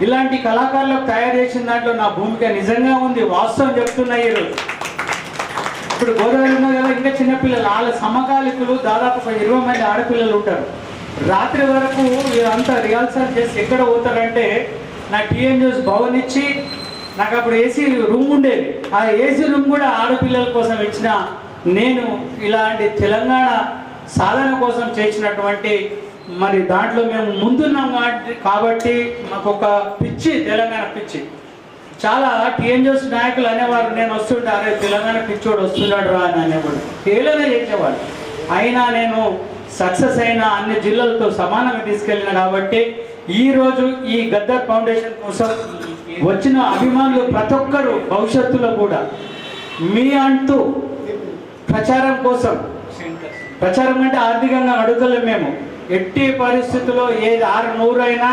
ఇలాంటి కళాకారులకు తయారు చేసిన దాంట్లో నా భూమిక నిజంగా ఉంది. వాస్తవం చెప్తున్నా ఈరోజు. ఇప్పుడు గోదావరి ఉన్న కదా ఇంకా చిన్నపిల్లలు వాళ్ళ సమకాలికులు దాదాపు ఒక 20 మంది ఆడపిల్లలు ఉంటారు. రాత్రి వరకు వీళ్ళంతా రిహార్సల్ చేసి ఎక్కడ పోతారంటే నా టీఎంజీస్ భవన్ ఇచ్చి నాకు అప్పుడు ఏసీ రూమ్ ఉండేది. ఆ ఏసీ రూమ్ కూడా ఆడపిల్లల కోసం ఇచ్చిన నేను ఇలాంటి తెలంగాణ సాధన కోసం చేసినటువంటి మరి దాంట్లో మేము ముందున్నాం కాబట్టి మాకు ఒక పిచ్చి, తెలంగాణ పిచ్చి. చాలా టీఎన్జిఓస్ నాయకులు అనేవారు, నేను వస్తుంటే అరే తెలంగాణ పిచ్చోడు వస్తున్నాడు రా అని అనేవాడు, ఏదైనా చేసేవాడు. అయినా నేను సక్సెస్ అయిన అన్ని జిల్లాలతో సమానంగా తీసుకెళ్ళిన కాబట్టి ఈరోజు ఈ గద్దర్ ఫౌండేషన్ కోసం వచ్చిన అభిమానులు ప్రతి ఒక్కరు భవిష్యత్తులో కూడా మీ అంటూ ప్రచారం కోసం, ప్రచారం అంటే ఆర్థికంగా అడుగుతలేము మేము, ఎట్టి పరిస్థితుల్లో ఏది 600 అయినా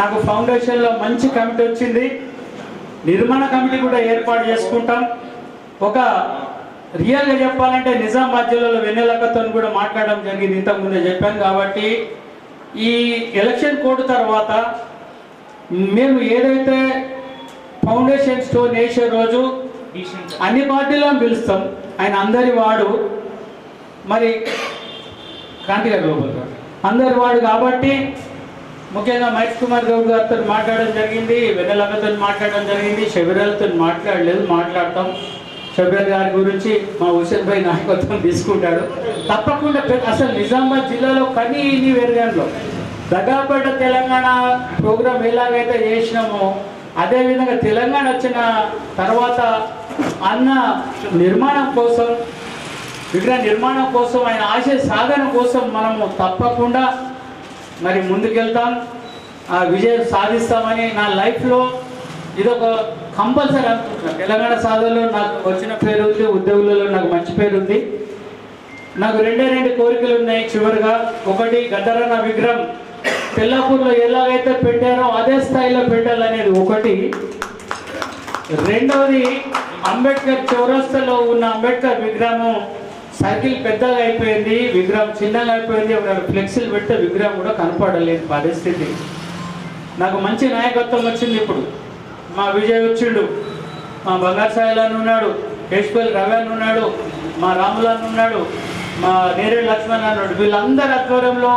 నాకు ఫౌండేషన్లో మంచి కమిటీ వచ్చింది, నిర్మాణ కమిటీ కూడా ఏర్పాటు చేసుకుంటాం. ఒక రియల్గా చెప్పాలంటే నిజామాబాద్ జిల్లాలో వెన్నెలక్కతో కూడా మాట్లాడడం జరిగింది, ఇంతకుముందే చెప్పాను. కాబట్టి ఈ ఎలక్షన్ కోడ్ తర్వాత మేము ఏదైతే ఫౌండేషన్ స్టోన్ వేసే రోజు అన్ని పార్టీలను పిలుస్తాం. ఆయన అందరి వాడు, మరి కాంతి గారు అందరి వాడు కాబట్టి ముఖ్యంగా మహేష్ కుమార్ గౌడ్ గారితో మాట్లాడడం జరిగింది, వెన్నెలక్కతో మాట్లాడడం జరిగింది, షబీరాలతో మాట్లాడలేదు, మాట్లాడతాం. షబీర్ గారి గురించి మా హుసేన్ భాయ్ నాయకత్వం తీసుకుంటాడు తప్పకుండా. అసలు నిజామాబాద్ జిల్లాలో కనీ ఇన్ని వెరగాన్లో దగాపడ్డ తెలంగాణ ప్రోగ్రాం ఎలాగైతే చేసినామో అదేవిధంగా తెలంగాణ వచ్చిన తర్వాత అన్న నిర్మాణం కోసం, విగ్రహ నిర్మాణం కోసం, ఆయన ఆశయ సాధన కోసం మనము తప్పకుండా మరి ముందుకెళ్తాం, ఆ విజయం సాధిస్తామని నా లైఫ్లో ఇదొక కంపల్సరీ అనుకుంటున్నాను. తెలంగాణ సాధనలో నాకు వచ్చిన పేరు ఉంది, ఉద్యోగులలో నాకు మంచి పేరు ఉంది. నాకు 2 కోరికలు ఉన్నాయి చివరిగా. ఒకటి, గద్దరన్న విగ్రహం తెల్లాపూర్లో ఎలాగైతే పెట్టారో అదే స్థాయిలో పెట్టాలనేది ఒకటి. రెండవది, అంబేద్కర్ చౌరస్తాలో ఉన్న అంబేద్కర్ విగ్రహం సర్కిల్ పెద్దగా అయిపోయింది, విగ్రహం చిన్నగా అయిపోయింది. ఒక ఫ్లెక్సీలు పెడితే విగ్రహం కూడా కనపడలేదు పరిస్థితి. నాకు మంచి నాయకత్వం వచ్చింది. ఇప్పుడు మా విజయ్ వచ్చిండు, మా బంగారు సాయిల్ అని ఉన్నాడు, కేశపల్లి రవి అని ఉన్నాడు, మా రాములు అని ఉన్నాడు, మా నేరేడు లక్ష్మణ్ అన్నాడు. వీళ్ళందరి ఆధ్వర్యంలో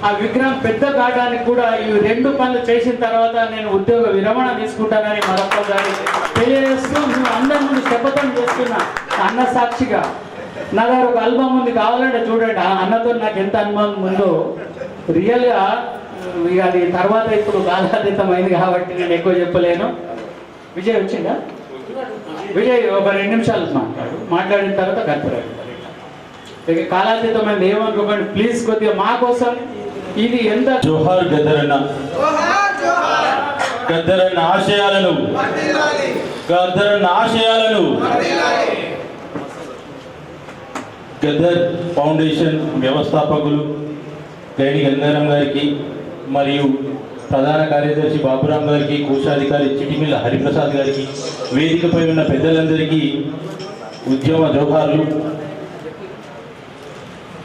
ఆ విగ్రహం పెద్ద కావడానికి కూడా ఈ 2 పనులు చేసిన తర్వాత నేను ఉద్యోగ విరమణ తీసుకుంటానని మరొకసారి తెలియజేస్తూ అందరి ముందు శపథం చేస్తున్నా అన్న సాక్షిగా. నా దగ్గర ఒక ఆల్బమ్ ఉంది, కావాలంటే చూడండి. అన్నతో నాకు ఎంత అనుభవం ఉందో రియల్గా. ఇక అది తర్వాత ఇప్పుడు కాలాతీతం అయింది కాబట్టి నేను ఎక్కువ చెప్పలేను. విజయ్ వచ్చిందా? విజయ్ ఒక 2 నిమిషాలు మాట్లాడిన తర్వాత కనపడాలి. ఇక కాలాతీతమైంది ఏమనుకోకండి ప్లీజ్. కొద్దిగా మా కోసం ఇది ఎంత జోహార్ గద్దరన్న, గద్దరన్న ఆశయాలను, గద్దరన్న ఆశయాలను గద్దర్ ఫౌండేషన్ వ్యవస్థాపకులు గైని గంగారాం గారికి మరియు ప్రధాన కార్యదర్శి బాబురాం గారికి, కోశాధికారి చిటిమిల్ల హరిప్రసాద్ గారికి, వేదికపై ఉన్న పెద్దలందరికీ ఉద్యమ జోహార్లు.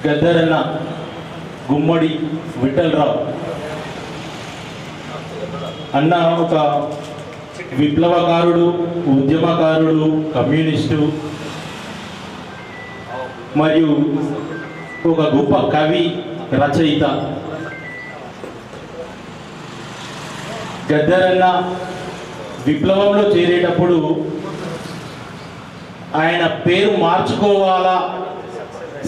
గద్దరన్న గుమ్మడి విఠలరావు అన్న ఒక విప్లవకారుడు, ఉద్యమకారుడు, కమ్యూనిస్టు. మరియు ఒక గొప్ప కవి, రచయిత. గద్దరన్న విప్లవంలో చేరేటప్పుడు ఆయన పేరు మార్చుకోవాలా,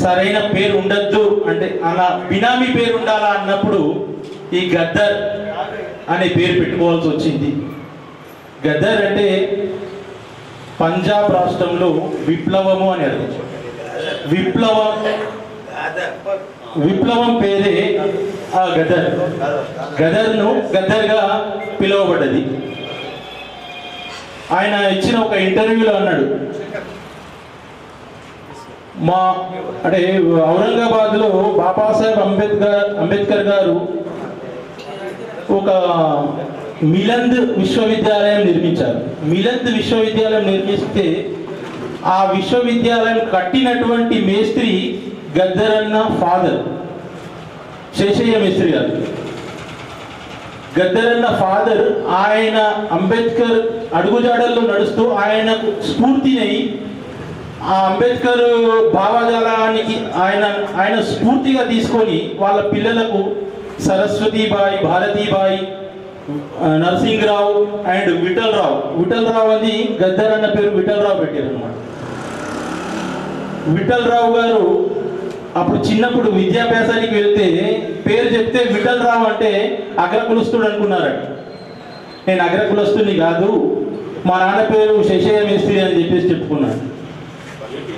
సరైన పేరు ఉండద్దు అంటే అలా బినామీ పేరు ఉండాలా అన్నప్పుడు ఈ గద్దర్ అనే పేరు పెట్టుకోవాల్సి వచ్చింది. గద్దర్ అంటే పంజాబ్ రాష్ట్రంలో విప్లవము అని అర్థం. విప్లవం పేరే ఆ గదర్. గదర్ను గద్దర్గా పిలువబడ్డది. ఆయన ఇచ్చిన ఒక ఇంటర్వ్యూలో అన్నాడు, అంటే ఔరంగాబాద్లో బాబాసాహెబ్ అంబేద్కర్ గారు ఒక మిలంద్ విశ్వవిద్యాలయం నిర్మించారు. మిలంద్ విశ్వవిద్యాలయం నిర్మిస్తే ఆ విశ్వవిద్యాలయం కట్టినటువంటి మేస్త్రి గద్దరన్న ఫాదర్ శేషయ్య మేస్త్రి గారు. గద్దరన్న ఫాదర్ ఆయన అంబేద్కర్ అడుగుజాడల్లో నడుస్తూ ఆయనకు స్ఫూర్తినై ఆ అంబేద్కర్ భావజాలానికి ఆయన స్ఫూర్తిగా తీసుకొని వాళ్ళ పిల్లలకు సరస్వతీబాయి, భారతీబాయి, నరసింహరావు అండ్ విఠలరావు అని గద్దర్ అన్న పేరు విఠలరావు పెట్టారు అనమాట. విఠలరావు గారు అప్పుడు చిన్నప్పుడు విద్యాభ్యాసానికి వెళ్తే పేరు చెప్తే విఠలరావు అంటే అగ్రకులస్తుడు అనుకున్నారట. నేను అగ్రకులస్తుని కాదు, మా నాన్న పేరు శశయ్య మేస్త్రి అని చెప్పేసి చెప్పుకున్నాను.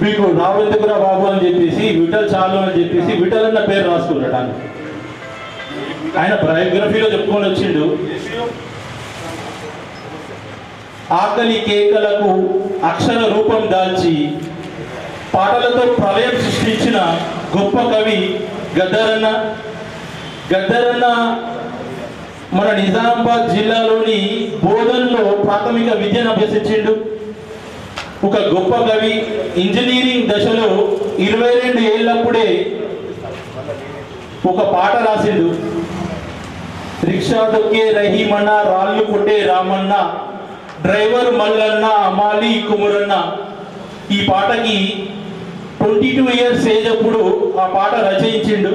మీకు రావు ఎందుకురా బాబు అని చెప్పేసి విఠల్ చాలు అని చెప్పేసి విఠల్ అన్న పేరు రాసుకున్నాడు. ఆయన బయోగ్రఫీలో చెప్పుకొని వచ్చిండు, ఆకలి కేకలకు అక్షర రూపం దాల్చి పాటలతో ప్రళయం సృష్టించిన గొప్ప కవి గద్దరన్న. గద్దరన్న మన నిజామాబాద్ జిల్లాలోని బోధన్లో ప్రాథమిక విద్యను అభ్యసించిండు. ఒక గొప్ప కవి. ఇంజనీరింగ్ దశలో 22 ఏళ్ళప్పుడే ఒక పాట రాసిండు. రిక్షా దొక్కే రహీమన్న, రాళ్ళు కొట్టే రామన్న, డ్రైవర్ మల్లన్న, అమాలి కుమరన్న. ఈ పాటకి 22 ఇయర్స్ ఏజ్ అప్పుడు ఆ పాట రచయించిండు.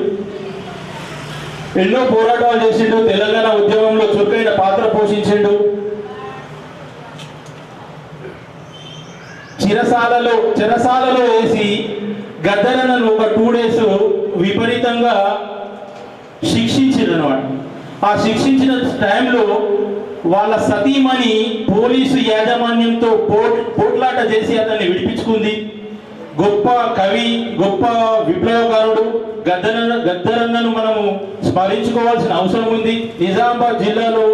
ఎన్నో పోరాటాలు చేసిండు. తెలంగాణ ఉద్యమంలో చురుకైన పాత్ర పోషించిండు. చెరసాలలో వేసి గద్దరన్నను ఒక 2 days విపరీతంగా శిక్షించిండు అన్నమాట. ఆ శిక్షించిన టైంలో వాళ్ళ సతీమణి పోలీసు యాజమాన్యంతో పోట్లాట చేసి అతన్ని విడిపించుకుంది. గొప్ప కవి, గొప్ప విప్లవకారుడు గద్దరన్నను మనము స్మరించుకోవాల్సిన అవసరం ఉంది. నిజామాబాద్ జిల్లాలో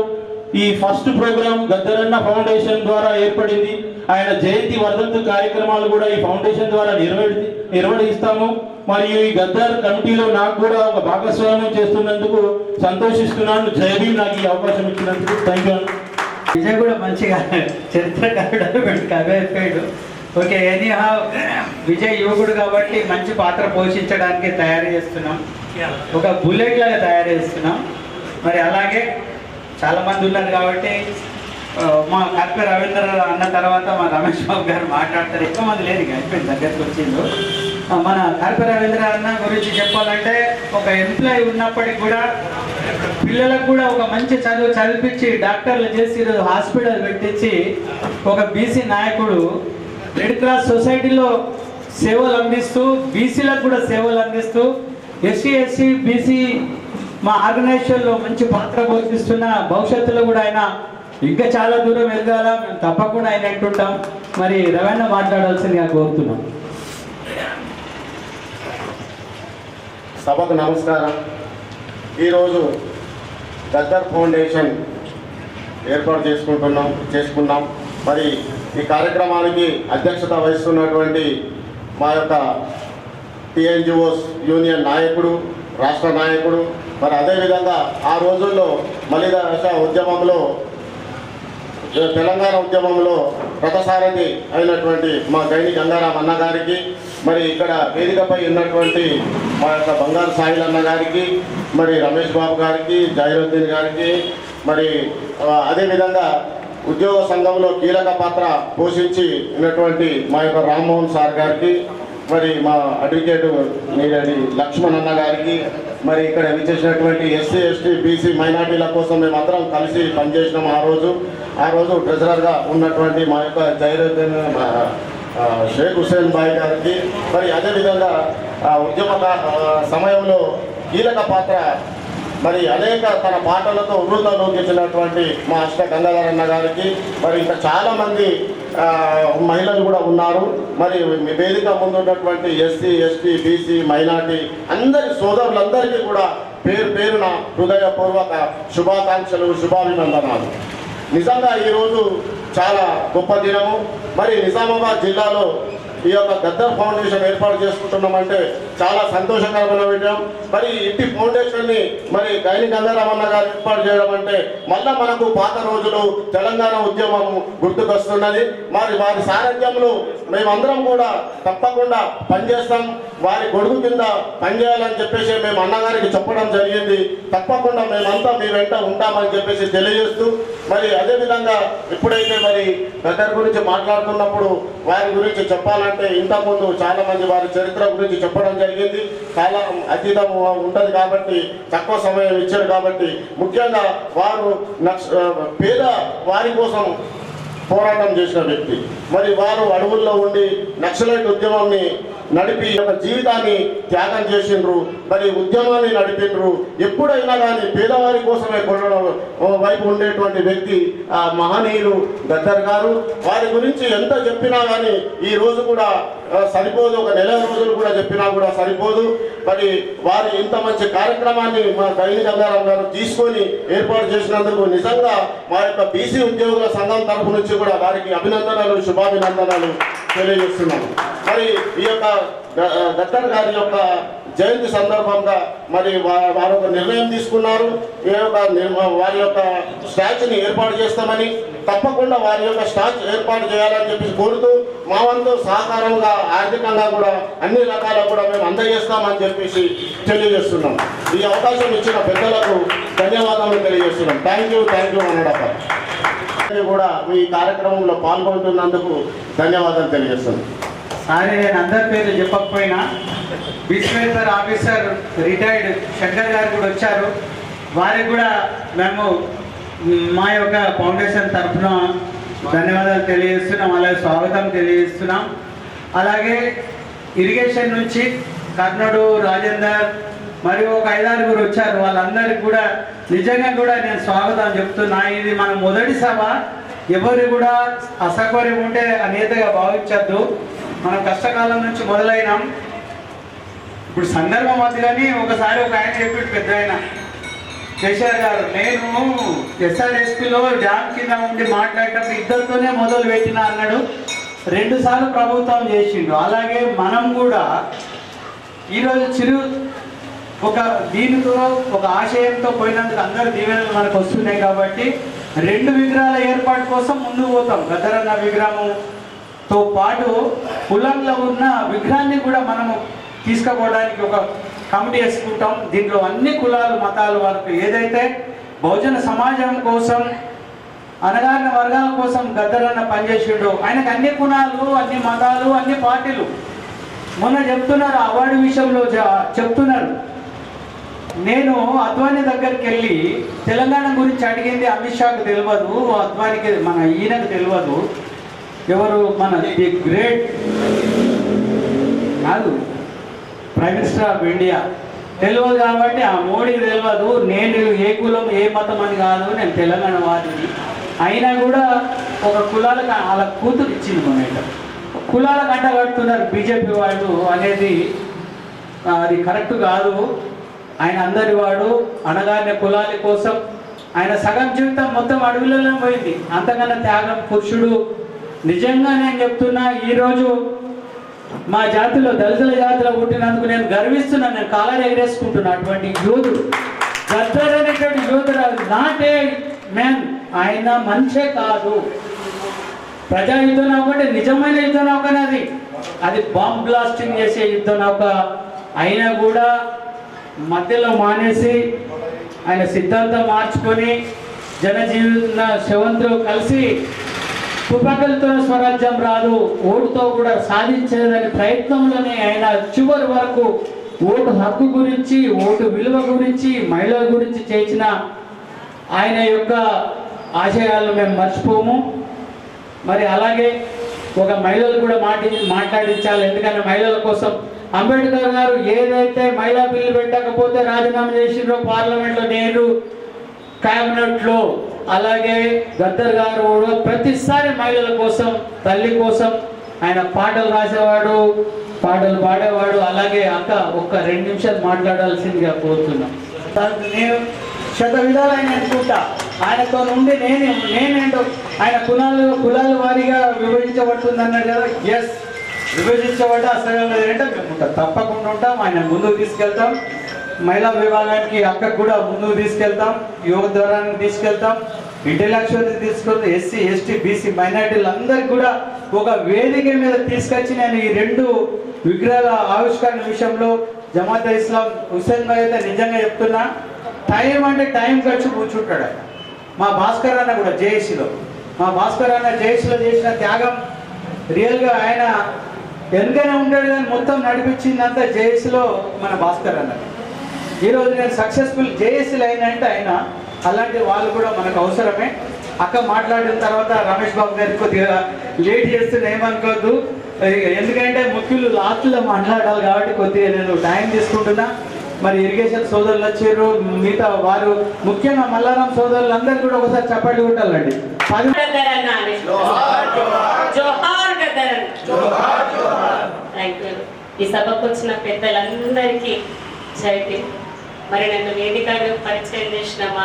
ఈ ఫస్ట్ ప్రోగ్రాం గద్దరన్న ఫౌండేషన్ ద్వారా ఏర్పడింది. ఆయన జయంతి వర్ధంతి కార్యక్రమాలు కూడా ఈ ఫౌండేషన్ ద్వారా నిర్వహిస్తాము. మరియు ఈ గద్దర్ కమిటీలో నాకు కూడా ఒక భాగస్వామ్యం చేస్తున్నందుకు సంతోషిస్తున్నాను. జై భీమ్, నాకు ఈ అవకాశం ఇచ్చినందుకు థ్యాంక్ యూ. విజయ్ కూడా మంచిగా చరిత్రకారుడు, కవి అయిపోయాడు. ఓకే, ఎనీహా విజయ్ యువకుడు కాబట్టి మంచి పాత్ర పోషించడానికి తయారు చేస్తున్నాం. ఒక బుల్లెట్ లాగా తయారు చేస్తున్నాం. మరి అలాగే చాలామంది ఉన్నారు కాబట్టి మా కార్పే రవీంద్ర అన్న తర్వాత మా రమేష్ బాబు గారు మాట్లాడతారు. ఎక్కువ మంది లేదు, ఇక అయిపోయింది, దగ్గరికి వచ్చిండు. మన కార్పే రవీంద్ర అన్న గురించి చెప్పాలంటే ఒక ఎంప్లాయీ ఉన్నప్పటికీ కూడా పిల్లలకు కూడా ఒక మంచి చదువు చదివించి డాక్టర్లు చేసి ఈరోజు హాస్పిటల్ పెట్టించి ఒక బీసీ నాయకుడు రెడ్ క్రాస్ సొసైటీలో సేవలు అందిస్తూ బీసీలకు కూడా సేవలు అందిస్తూ ఎస్సీ బీసీ మా ఆర్గనైజేషన్లో మంచి పాత్ర పోషిస్తున్న భవిష్యత్తులో కూడా ఆయన ఇంకా చాలా దూరం ఎదగాల, మేము తప్పకుండా ఆయన అంటుంటాం. మరి రవణ మాట్లాడాల్సిందిగా కోరుతున్నాం. సభకు నమస్కారం. ఈరోజు గద్దర్ ఫౌండేషన్ ఏర్పాటు చేసుకున్నాం. మరి ఈ కార్యక్రమానికి అధ్యక్షత వహిస్తున్నటువంటి మా యొక్క టీఎన్జిఓస్ యూనియన్ నాయకుడు, రాష్ట్ర నాయకుడు, మరి అదేవిధంగా ఆ రోజుల్లో మలిదశ ఉద్యమంలో, తెలంగాణ ఉద్యమంలో రథసారథి అయినటువంటి మా గైని గంగారాం అన్న గారికి, మరి ఇక్కడ వేదికపై ఉన్నటువంటి మా యొక్క బంగారు సాయిల్ అన్న గారికి, మరి రమేష్ బాబు గారికి, జైరుద్దీన్ గారికి, మరి అదేవిధంగా ఉద్యోగ సంఘంలో కీలక పాత్ర పోషించి ఉన్నటువంటి మా యొక్క రామ్మోహన్ సార్ గారికి, మరి మా అడ్వకేట్ నీరడి లక్ష్మణ్ అన్న గారికి, మరి ఇక్కడ విచ్చేసినటువంటి ఎస్సీ ఎస్టీ బీసీ మైనార్టీల కోసం మేమందరం కలిసి పనిచేసినాం. ఆ రోజు ట్రెజరర్గా ఉన్నటువంటి మా యొక్క జైరుద్దీన్ షేక్ హుస్సేన్ బాయ్ గారికి, మరి అదేవిధంగా ఉద్యమ సమయంలో కీలక పాత్ర మరి అనేక తన పాటలతో ఉర్రూతలోకించినటువంటి మా అష్ట గంగాధర్ అన్న గారికి, మరి ఇంకా చాలామంది మహిళలు కూడా ఉన్నారు. మరి వేదిక ముందు ఉన్నటువంటి ఎస్సీ ఎస్టీ బీసీ మైనార్టీ అందరి సోదరులందరికీ కూడా పేరు పేరున హృదయపూర్వక శుభాకాంక్షలు, శుభాభినందనాలు. నిజంగా ఈరోజు చాలా గొప్ప దినము. మరి నిజామాబాద్ జిల్లాలో ఈ యొక్క గద్దర్ ఫౌండేషన్ ఏర్పాటు చేసుకుంటున్నామంటే చాలా సంతోషకరమైన విషయం. మరి ఇంటి ఫౌండేషన్ని మరి గైని గంగారామన్న గారు ఏర్పాటు చేయడం అంటే మళ్ళా మనకు పాత రోజులు తెలంగాణ ఉద్యమం గుర్తుకొస్తున్నది. మరి వారి సారథ్యంలో మేమందరం కూడా తప్పకుండా పనిచేస్తాం. వారి గొడుగు కింద పనిచేయాలని చెప్పేసి మేము అన్నగారికి చెప్పడం జరిగింది. తప్పకుండా మేమంతా మీ వెంట ఉంటామని చెప్పేసి తెలియజేస్తూ, మరి అదేవిధంగా ఎప్పుడైతే మరి గద్దర్ గురించి మాట్లాడుతున్నప్పుడు వారి గురించి చెప్పాలంటే ఇంతకుముందు చాలా మంది వారి చరిత్ర గురించి చెప్పడం జరిగింది. చాలా అతీతం ఉంటుంది కాబట్టి తక్కువ సమయం ఇచ్చారు కాబట్టి, ముఖ్యంగా వారు పేద వారి కోసం పోరాటం చేసిన వ్యక్తి. మరి వారు అడవుల్లో ఉండి నక్సలైట్ ఉద్యమాన్ని నడిపి ఒక జీవితాన్ని త్యాగం చేసిండ్రు. మరి ఉద్యమాన్ని నడిపిండ్రు. ఎప్పుడైనా కానీ పేదవారి కోసమే కొనడం వైపు ఉండేటువంటి వ్యక్తి ఆ మహనీయులు గద్దర్ గారు. వారి గురించి ఎంత చెప్పినా కానీ ఈ రోజు కూడా సరిపోదు. ఒక నెల రోజులు కూడా చెప్పినా కూడా సరిపోదు. మరి వారి ఇంత మంచి కార్యక్రమాన్ని మా గైని గంగారాం గారు తీసుకొని ఏర్పాటు చేసినందుకు నిజంగా మా యొక్క బీసీ ఉద్యోగుల సంఘం తరఫు నుంచి కూడా వారికి అభినందనలు, శుభాభినందనలు తెలియజేస్తున్నాను. మరి ఈ యొక్క గద్దర్ గారి యొక్క జయంతి సందర్భంగా మరి వారు ఒక నిర్ణయం తీసుకున్నారు. వారి యొక్క స్టాచ్యూని ఏర్పాటు చేస్తామని, తప్పకుండా వారి యొక్క స్టాచ్యూ ఏర్పాటు చేయాలని చెప్పి కోరుతూ మా వంతు సహకారంగా ఆర్థికంగా కూడా అన్ని రకాల కూడా మేము అందజేస్తామని చెప్పేసి తెలియజేస్తున్నాం. ఈ అవకాశం ఇచ్చిన పెద్దలకు ధన్యవాదాలు తెలియజేస్తున్నాం. థ్యాంక్ యూ అన్నడప్ప కూడా ఈ కార్యక్రమంలో పాల్గొంటున్నందుకు ధన్యవాదాలు తెలియజేస్తున్నాం. సారీ, నేను అందరి పేర్లు చెప్పకపోయినా beach welfare officer retired Shankar గారు కూడా వచ్చారు. వారికి కూడా మేము మా యొక్క ఫౌండేషన్ తరఫున ధన్యవాదాలు తెలియజేస్తున్నాం, అలాగే స్వాగతం తెలియజేస్తున్నాం. అలాగే ఇరిగేషన్ నుంచి కర్ణుడు, రాజేందర్ మరియు ఒక 5-6 వచ్చారు. వాళ్ళందరికీ కూడా నిజంగా కూడా నేను స్వాగతం చెప్తున్నా. ఇది మన మొదటి సభ. ఎవరు కూడా అసౌకర్యం ఉంటే అనేతగా భావించద్దు. మనం కష్టకాలం నుంచి మొదలైనాం. ఇప్పుడు సందర్భం వద్దు కానీ ఒకసారి ఒక ఆయన చెప్పాడు, పెద్ద ఆయన కేసీఆర్ గారు, నేను ఎస్ఆర్ఎస్పీలో డ్యామ్ కింద ఉండి మాట్లాడేటప్పుడు ఇద్దరితోనే మొదలు పెట్టినా అన్నాడు. 2 సార్లు ప్రభుత్వం చేసిండు. అలాగే మనం కూడా ఈరోజు ఒక దీనితో ఒక ఆశయంతో పోయినందుకు అందరు దీవెనలు మనకు వస్తున్నాయి కాబట్టి 2 విగ్రహాల ఏర్పాటు కోసం ముందుకు పోతాం. గద్దరన్న విగ్రహంతో పాటు కులంలో ఉన్న విగ్రహాన్ని కూడా మనము తీసుకుపోవడానికి ఒక కమిటీ వేసుకుంటాం. దీంట్లో అన్ని కులాలు, మతాలు వారికి ఏదైతే బహుజన సమాజం కోసం, అనగారిన వర్గాల కోసం గద్దరన్న పనిచేసిండు. ఆయనకు అన్ని కులాలు, అన్ని మతాలు, అన్ని పార్టీలు మొన్న చెప్తున్నారు, అవార్డు విషయంలో చెప్తున్నారు. నేను అద్వానీ దగ్గరికి వెళ్ళి తెలంగాణ గురించి అడిగింది అమిత్ షాకు తెలియదు, అద్వానికి మన ఈయనకు తెలియదు. ఎవరు మన ది గ్రేట్ కాదు ప్రైమ్ మినిస్టర్ ఆఫ్ ఇండియా తెలియదు కాబట్టి ఆ మోడీకి తెలియదు. నేను ఏ కులం ఏ మతం అని కాదు, నేను తెలంగాణ వాదిని. అయినా కూడా ఒక కులాలకు అలా కూతురు ఇచ్చింది. మొన్న కులాలకు అంటగడుతున్నారు బీజేపీ వాళ్ళు అనేది అది కరెక్ట్ కాదు. ఆయన అందరి వాడు, అనగానే కులాల కోసం ఆయన సగం జీవితం మొత్తం అడవులలో పోయింది. అంతకన్నా త్యాగం పురుషుడు. నిజంగా నేను చెప్తున్నా, ఈరోజు మా జాతిలో దళితుల జాతిలో పుట్టినందుకు నేను గర్విస్తున్నాను. నేను కాలర్ ఎగరేసుకుంటున్నా. అటువంటి యోధుడు గద్దర్ అనేటువంటి యోధుడు నాట్ ఏ మ్యాన్. ఆయన మనిషే కాదు. ప్రజా యుద్ధ నౌక అంటే నిజమైన యుద్ధ నౌకనే అది బాంబ్ బ్లాస్టింగ్ చేసే యుద్ధ నౌక. అయినా కూడా మధ్యలో మానేసి ఆయన సిద్ధాంతం మార్చుకొని జనజీవన శవంతో కలిసి తుపాకులతో స్వరాజ్యం రాదు, ఓటుతో కూడా సాధించేదని ప్రయత్నంలోనే ఆయన చివరి వరకు ఓటు హక్కు గురించి, ఓటు విలువ గురించి, మహిళల గురించి చేసిన ఆయన యొక్క ఆశయాలను మేము మర్చిపోము. మరి అలాగే ఒక మహిళలు కూడా మాట్లాడించాలి. ఎందుకంటే మహిళల కోసం అంబేద్కర్ గారు ఏదైతే మహిళా బిల్లు పెట్టకపోతే రాజీనామా చేసిండ్రో పార్లమెంట్లో, నేను క్యాబినెట్లో, అలాగే గద్దర్ గారు కూడా ప్రతిసారి మహిళల కోసం, తల్లి కోసం ఆయన పాటలు రాసేవాడు, పాటలు పాడేవాడు. అలాగే అక్క ఒక్క 2 నిమిషాలు మాట్లాడాల్సిందిగా కోరుతున్నాం. నేను శత విధాలు ఆయన అనుకుంటా, ఆయనతో నుండి నేనేంటో ఆయన కులాల వారీగా విభజించబడుతుంది అన్నాడు కదా. ఎస్, విభజించబడ్డ అసలు ఏంటంటే మేము తప్పకుండా ఉంటాం, ఆయన ముందుకు తీసుకెళ్తాం. మహిళా విభాగానికి అక్కకు కూడా ముందుకు తీసుకెళ్తాం, యువ ద్వారానికి తీసుకెళ్తాం, ఇంటెలెక్చువల్ తీసుకెళ్తాం, ఎస్సీ ఎస్టీ బీసీ మైనార్టీలందరికీ కూడా ఒక వేదిక మీద తీసుకొచ్చి నేను ఈ 2 విగ్రహాల ఆవిష్కరణ విషయంలో జమాతే ఇస్లాం హుస్సేన్ భాయ్ అయితే నిజంగా చెప్తున్నా, టైం అంటే టైం ఖర్చు కూర్చుంటాడు ఆయన. మా భాస్కర్ అన్న కూడా జేఏసీలో, మా భాస్కర్ అన్న జేఏసీలో చేసిన త్యాగం రియల్గా ఆయన వెనుకనే ఉంటాడు కానీ మొత్తం నడిపించిందంతా జేఏసీలో మన భాస్కర్ అన్న. ఈరోజు నేను సక్సెస్ఫుల్ జేఏసీలు అయినంటే ఆయన అలాంటి వాళ్ళు కూడా మనకు అవసరమే. అక్క మాట్లాడిన తర్వాత రమేష్ బాబు గారికి కొద్దిగా లేట్ చేస్తున్నా, ఏమనుకోవద్దు. ఎందుకంటే ముఖ్యులు లాస్ట్లో మాట్లాడాలి కాబట్టి కొద్దిగా నేను టైం తీసుకుంటున్నా. మరి ఇరిగేషన్ సోదరులు వచ్చారు, మిగతా వారు ముఖ్యంగా మల్లారాం సోదరులు అందరూ కూడా ఒకసారి చప్పట్లు కొట్టాలండి. ఈ సభకు వచ్చిన పెద్దలందరికీ జైతి. మరి నన్ను వేదికగా పరిచయం చేసిన మా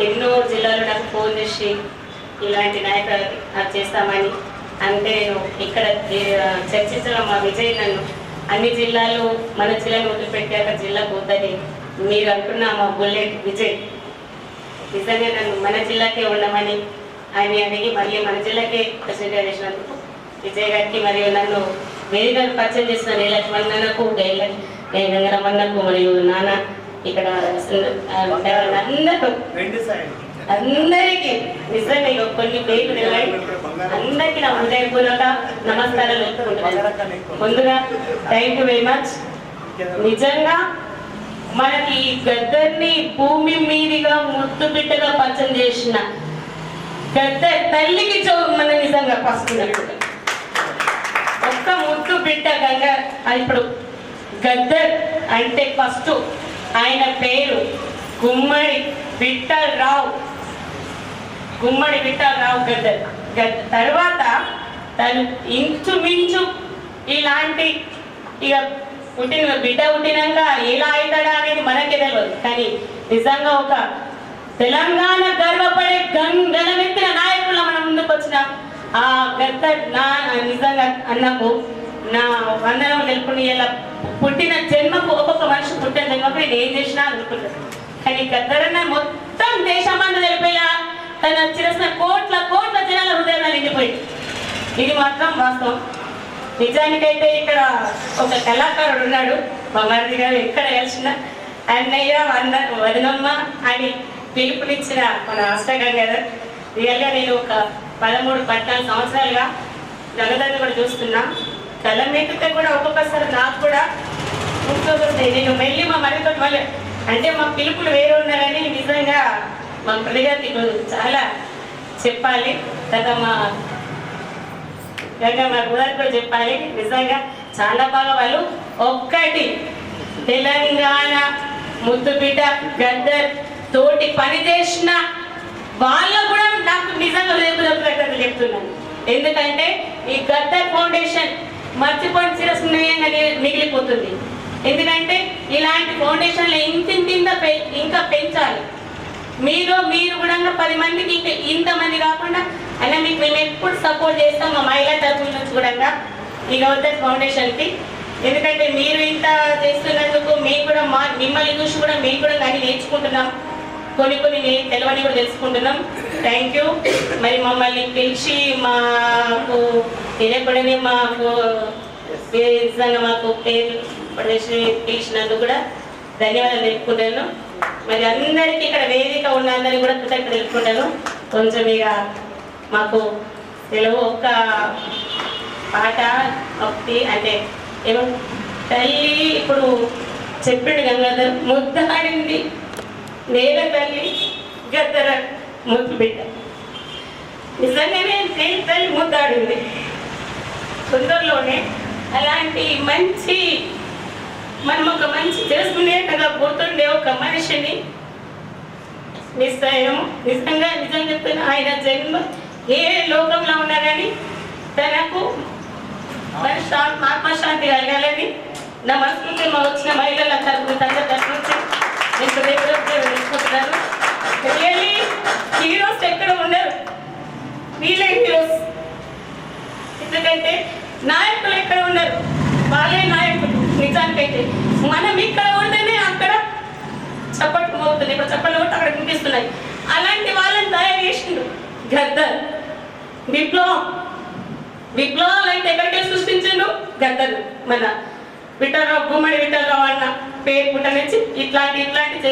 ఎన్నో జిల్లాలు నాకు ఫోన్ చేసి ఇలాంటి నాయకులు చేస్తామని అంటే నేను ఇక్కడ చర్చించడం మా విజయ్ నన్ను అన్ని జిల్లాలు మన జిల్లాను వదిలిపెట్టాక జిల్లా పోతుంది మీరు అంటున్న మా బుల్లెట్ విజయ్ నిజంగా నన్ను మన జిల్లాకే ఉండమని ఆయన అడిగి మళ్ళీ మన జిల్లాకే ప్రెసిడెంట్ చేసినందుకు విజయ్ గారికి మరియు నన్ను వేదికగా పరిచయం చేసిన నీలక్ష్మణకు గంగరమన్నకు మరియు నాన్న ఇక్కడ అందరికీ నిజంగా కొన్ని పేర్లు నిలబడి అందరికీ నా హృదయపూర్వక నమస్కారాలు చెప్పుకుంటున్నాను. ముందుగా థ్యాంక్ యూ వెరీ మచ్. నిజంగా మనకి గద్దర్ని భూమి మీదిగా ముద్దు బిడ్డగా పరిచయం చేసిన గద్దర్ తల్లికి మన నిజంగా పసుకున్నట్టు ఒక్క ముద్దు బిడ్డ గంగా. ఇప్పుడు గద్దర్ అంటే ఫస్ట్ ఆయన పేరు గుమ్మడి విఠల్ రావు గద్దర్. తర్వాత తను ఇంచుమించు ఇలాంటి ఇక బిడ్డ పుట్టినాక ఎలా అవుతాడా అనేది మనకే తెలియదు. కానీ నిజంగా ఒక తెలంగాణ గర్వపడే గణమెత్తిన నాయకుల మన ముందుకు వచ్చిన ఆ గద్దర్ నా నిజంగా అన్నకు నా వందనం తెలుపుని. ఇలా పుట్టిన జన్మకు ఒక్కొక్క మనిషి పుట్టిన జన్మకు నేను ఏం చేసినా అనుకుంటాను. కానీ గద్దరన్న మొత్తం దేశమంతా తెలిపేలా తను చిరసిన కోట్ల జనాల హృదయాలు నిండిపోయింది. ఇది మాత్రం వాస్తవం. నిజానికైతే ఇక్కడ ఒక కళాకారుడు ఉన్నాడు, మా మరిది గారు ఎక్కడ కలిసిన అన్నయ్య వదినమ్మ అని పిలుపునిచ్చిన మన అష్టగంగాధర్. రియల్గా నేను ఒక 13-14 సంవత్సరాలుగా గంగాధర్ని కూడా చూస్తున్నా. కళమెత్తితే కూడా ఒక్కొక్కసారి నాకు కూడా గుర్తొస్తాయి. నేను మళ్ళీ మా మరితో మళ్ళీ అంటే మా పిలుపులు వేరే ఉన్నారని నిజంగా మా ప్రజలకి చాలా చెప్పాలి కదా. మా కూడా చెప్పాలి. నిజంగా చాలా బాగా వాళ్ళు ఒక్కటి తెలంగాణ ముద్దు బిడ్డ గద్దర్ తోటి పని చేసిన వాళ్ళు కూడా నాకు నిజంగా రేపు చెప్తున్నాను. ఎందుకంటే ఈ గద్దర్ ఫౌండేషన్ మర్చిపోయిన శిరస్సుగా మిగిలిపోతుంది. ఎందుకంటే ఇలాంటి ఫౌండేషన్లు ఇంకా పెంచాలి. మీరు కూడా 10 మందికి ఇంకా ఇంతమంది కాకుండా అయినా మీకు మేము ఎప్పుడు సపోర్ట్ చేస్తాం మా మహిళా తరఫున నుంచి కూడా ఈ గద్దర్ ఫౌండేషన్కి. ఎందుకంటే మీరు ఇంత చేస్తున్నందుకు మేము కూడా మిమ్మల్ని చూసి కూడా మేము కూడా కానీ నేర్చుకుంటున్నాం, కొన్ని తెలియని కూడా తెలుసుకుంటున్నాం. Thank you. మరి మమ్మల్ని పిలిచి మాకు తెలియకూడని మాకు నిజంగా మాకు పేరు పిలిచినందుకు కూడా ధన్యవాదాలు తెలుపుకుంటాను. మరి అందరికీ ఇక్కడ వేదిక ఉన్న అందరికీ కూడా కృతజ్ఞత తెలుపుకుంటాను. కొంచెం ఇక మాకు తెలుగు ఒక్క పాట ఒకటి అంటే ఏమో తల్లి ఇప్పుడు చెప్పిండు గంగాధర్ ముద్దాడింది నేల తల్లి గద్దర ముద్దు బిడ్డ నిజంగానే నేను తల్లి ముద్దాడింది తొందరలోనే అలాంటి మంచి మనం ఒక మంచి చేసుకునేట్టుగా గుర్తుండే ఒక మనిషిని నిజంగా చెప్తున్నా ఆయన జన్మ ఏ లోకంలో ఉన్నా కానీ తనకు ఆత్మశాంతి కలగాలని నా మనసుకి వచ్చిన మహిళల తరఫు నుంచి నేను తెలుసుకుంటున్నాను. రియల్లీ హీరోస్ ఎక్కడ ఉండరు, వీళ్ళే హీరోస్. ఎందుకంటే నాయకులు ఎక్కడ ఉండరు, వాళ్ళే నాయకులు. నిజానికైతే మనం ఇక్కడ ఉంటేనే అక్కడ చప్పట్లు మోగుతుంది, ఇప్పుడు చప్పట్లు కొట్టి అక్కడ వినిపిస్తున్నాయి. అలాంటి వాళ్ళని తయారు చేసిండు గద్దర్. విప్లవాలు అయితే ఎక్కడికే సృష్టించిండు గద్దర్. మన విఠలరావు, గుమ్మడి విఠలరావు అన్న పేరు పుట్ట నుంచి ఇట్లాంటి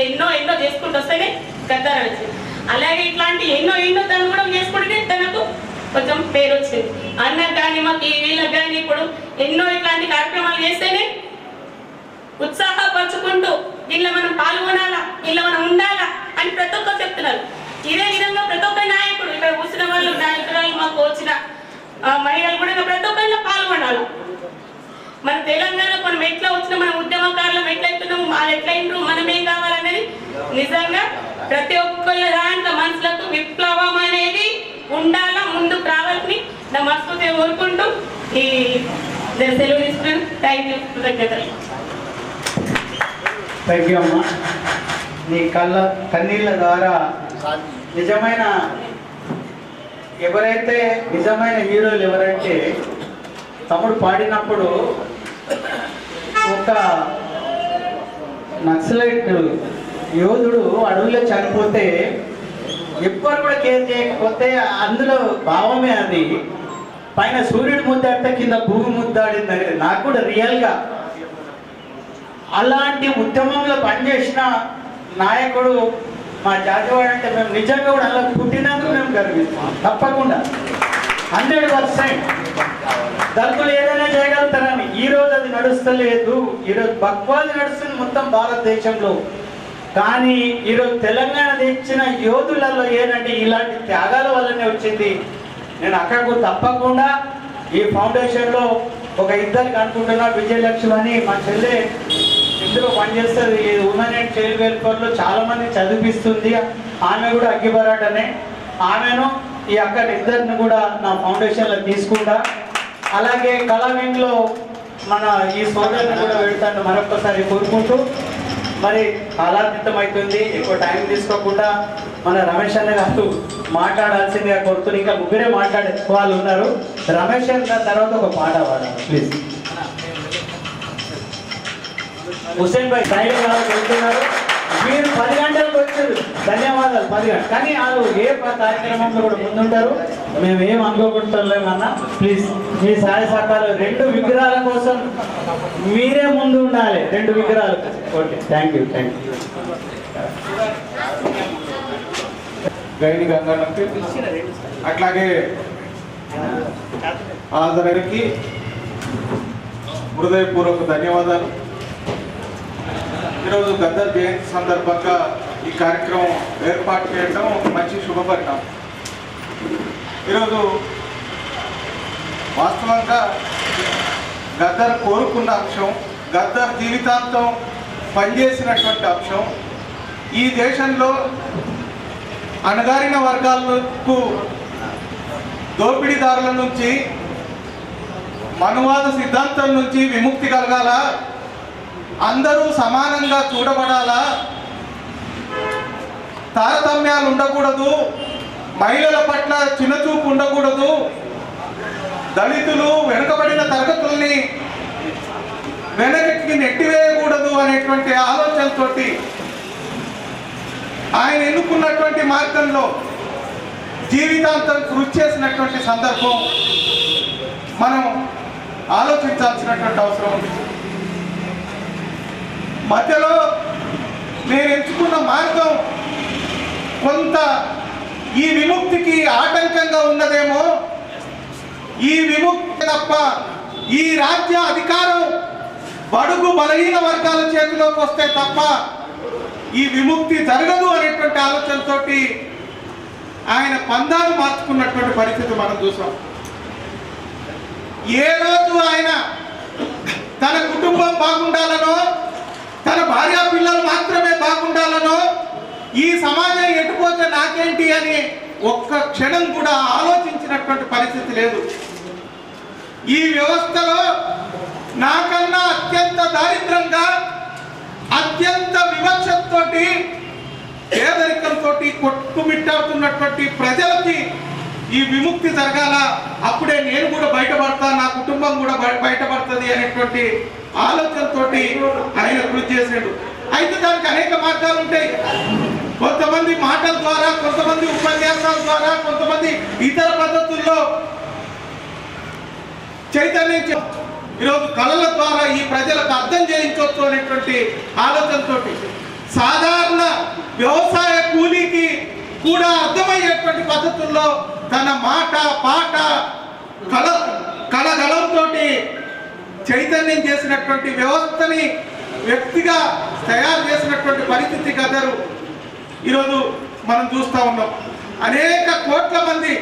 ఎన్నో చేసుకుంటూ వస్తేనే గద్దర్ వచ్చింది. అలాగే ఇట్లాంటి ఎన్నో తను కూడా చేసుకుంటే తనకు కొంచెం పేరు వచ్చింది. అన్నకు కానీ మాకు వీళ్ళకి కానీ ఇప్పుడు ఎన్నో ఇట్లాంటి కార్యక్రమాలు చేస్తేనే ఉత్సాహపరచుకుంటూ దీనిలో మనం పాల్గొనాలా, దీనిలో మనం ఉండాలా అని ప్రతి ఒక్కరు చెప్తున్నారు. ఇదే విధంగా ప్రతి ఒక్క నాయకుడు ఇక్కడ కూర్చున్న వాళ్ళు, నాయకురాలు, మాకు వచ్చిన మహిళలు కూడా ప్రతి ఒక్కరిలో పాల్గొనాలి. మన తెలంగాణకు మనం ఎట్లా వచ్చినా, మన ఉద్యమకారులం ఎట్లయితున్నాము, వాళ్ళు ఎట్లయినరు, మనం ఏం కావాలనేది నిజంగా ప్రతి ఒక్కళ్ళ దాంట్లో మనసులకు విప్లవం అనేది ఉండాలా, ముందుకు రావాలని నా మనసుతో కోరుకుంటూ ఈ సెలవు తీసుకున్నాను. థ్యాంక్ యూ, కృతజ్ఞతలు. థ్యాంక్ యూ అమ్మా. నీ కన్నీళ్ళ ద్వారా నిజమైన ఎవరైతే నిజమైన హీరోలు ఎవరంటే తమ్ముడు పాడినప్పుడు ఒక నక్సలైట్ యోధుడు అడవుల్లో చనిపోతే ఎవ్వరు కూడా కేర్ చేయకపోతే అందులో భావమే అది. పైన సూర్యుడు ముద్దాడితే కింద భూమి ముద్దాడింది అనేది నాకు కూడా రియల్గా అలాంటి ఉద్యమంలో పనిచేసిన నాయకుడు మా జాతివాడు అంటే మేము నిజంగా కూడా అలా పుట్టినందుకు మేము గర్విస్తాం. తప్పకుండా 100% దళితులు ఏదైనా చేయగలుగుతారని. ఈరోజు అది నడుస్తలేదు. ఈరోజు బక్వాది నడుస్తుంది మొత్తం భారతదేశంలో. కానీ ఈరోజు తెలంగాణ తెచ్చిన యోధులలో ఏంటంటే ఇలాంటి త్యాగాల వల్లనే వచ్చింది. నేను అక్కడకు తప్పకుండా ఈ ఫౌండేషన్లో ఒక ఇద్దరికి అనుకుంటున్నా. విజయలక్ష్మి అని మా చెల్లె ఇందులో పనిచేస్తుంది. ఉమెన్ అండ్ చైల్డ్ వెల్ఫేర్లో చాలామంది చదివిస్తుంది. ఆమె కూడా అగ్గిబరాటనే. ఆమెను ఈ అక్కడి ఇద్దరిని కూడా నా ఫౌండేషన్లో తీసుకుంటా. అలాగే కళావింగ్లో మన ఈ సోదరుని కూడా వెళ్తాను మరొకసారి కోరుకుంటూ. మరి కాలాతీతం అవుతుంది, ఎక్కువ టైం తీసుకోకుండా మన రమేష్ అన్న గారు మాట్లాడాల్సిందిగా కోరుతుంది. ఇంకా ముగ్గురే మాట్లాడే వాళ్ళు ఉన్నారు. రమేష్ అన్న తర్వాత ఒక పాట పాడాలి ప్లీజ్. హుసేన్ భాయ్ సైడ్ వెళ్తున్నారు. మీరు 10 గంటలకు వచ్చారు, ధన్యవాదాలు. 10 గంటలు కానీ వాళ్ళు ఏ కార్యక్రమంలో కూడా ముందుంటారు. మేము ఏం అనుకోకుంటున్నామన్నా. ప్లీజ్ మీ సహాయ సహకారాలు 2 విగ్రహాల కోసం మీరే ముందు ఉండాలి. 2 విగ్రహాలు. Okay, thank you. గైని గంగానకి అట్లాగే ఆదరణకి హృదయపూర్వక ధన్యవాదాలు. ఈరోజు గద్దర్ జయంతి సందర్భంగా ఈ కార్యక్రమం ఏర్పాటు చేయడం మంచి శుభపరిణామం. ఈరోజు వాస్తవంగా గద్దర్ కోరుకున్న అంశం, గద్దర్ జీవితాంతం పనిచేసినటువంటి అంశం, ఈ దేశంలో అణగారిన వర్గాలకు, దోపిడీదారుల నుంచి, మనువాద సిద్ధాంతం నుంచి విముక్తి కలగాల, అందరూ సమానంగా చూడబడాలా, తారతమ్యాలు ఉండకూడదు, మహిళల పట్ల చిన్నచూపు ఉండకూడదు, దళితులు వెనుకబడిన తరగతుల్ని వెనక్కి నెట్టివేయకూడదు అనేటువంటి ఆలోచనతోటి ఆయన ఎన్నుకున్నటువంటి మార్గంలో జీవితాంతం కృషి చేసినటువంటి సందర్భం మనం ఆలోచించాల్సినటువంటి అవసరం ఉంది. మధ్యలో నేను ఎంచుకున్న మార్గం కొంత ఈ విముక్తికి ఆటంకంగా ఉన్నదేమో, ఈ విముక్తి తప్ప ఈ రాజ్య అధికారం బడుగు బలహీన వర్గాల చేతిలోకి వస్తే తప్ప ఈ విముక్తి జరగదు అనేటువంటి ఆలోచనతోటి ఆయన పందాలు మార్చుకున్నటువంటి పరిస్థితి మనం చూసాం. ఏ రోజు ఆయన తన కుటుంబం బాగుండాలనో, తన భార్యా పిల్లలు మాత్రమే బాగుండాలనో, ఈ సమాజం ఎటుపోతే నాకేంటి అని ఒక్క క్షణం కూడా ఆలోచించినటువంటి పరిస్థితి లేదు. ఈ వ్యవస్థలో నాకన్నా అత్యంత దారిద్రంగా, అత్యంత వివక్షతోటి, పేదరికంతో కొట్టుమిట్టాడుతున్నటువంటి ప్రజలకి ఈ విముక్తి జరగాల, అప్పుడే నేను కూడా బయటపడతా, నా కుటుంబం కూడా బయటపడుతుంది అనేటువంటి ఆలోచనతోటి ఆయన కృషి చేసాడు. అయితే దానికి అనేక మార్గాలు ఉంటాయి. కొంతమంది మాటల ద్వారా, కొంతమంది ఉపన్యాసాల ద్వారా, కొంతమంది ఇతర పద్ధతుల్లో చైతన్యం, ఈరోజు కళల ద్వారా ఈ ప్రజలకు అర్థం చేయించవచ్చు అనేటువంటి ఆలోచనతో సాధారణ వ్యవసాయ కూలీకి కూడా అర్థమయ్యేటువంటి పద్ధతుల్లో తన మాట, పాట, కళగలంతో చైతన్యం చేసినటువంటి వ్యవస్థని వ్యక్తిగా తయారు చేసినటువంటి పరిస్థితి గదరు ఈరోజు మనం చూస్తూ ఉన్నాం. అనేక కోట్ల మంది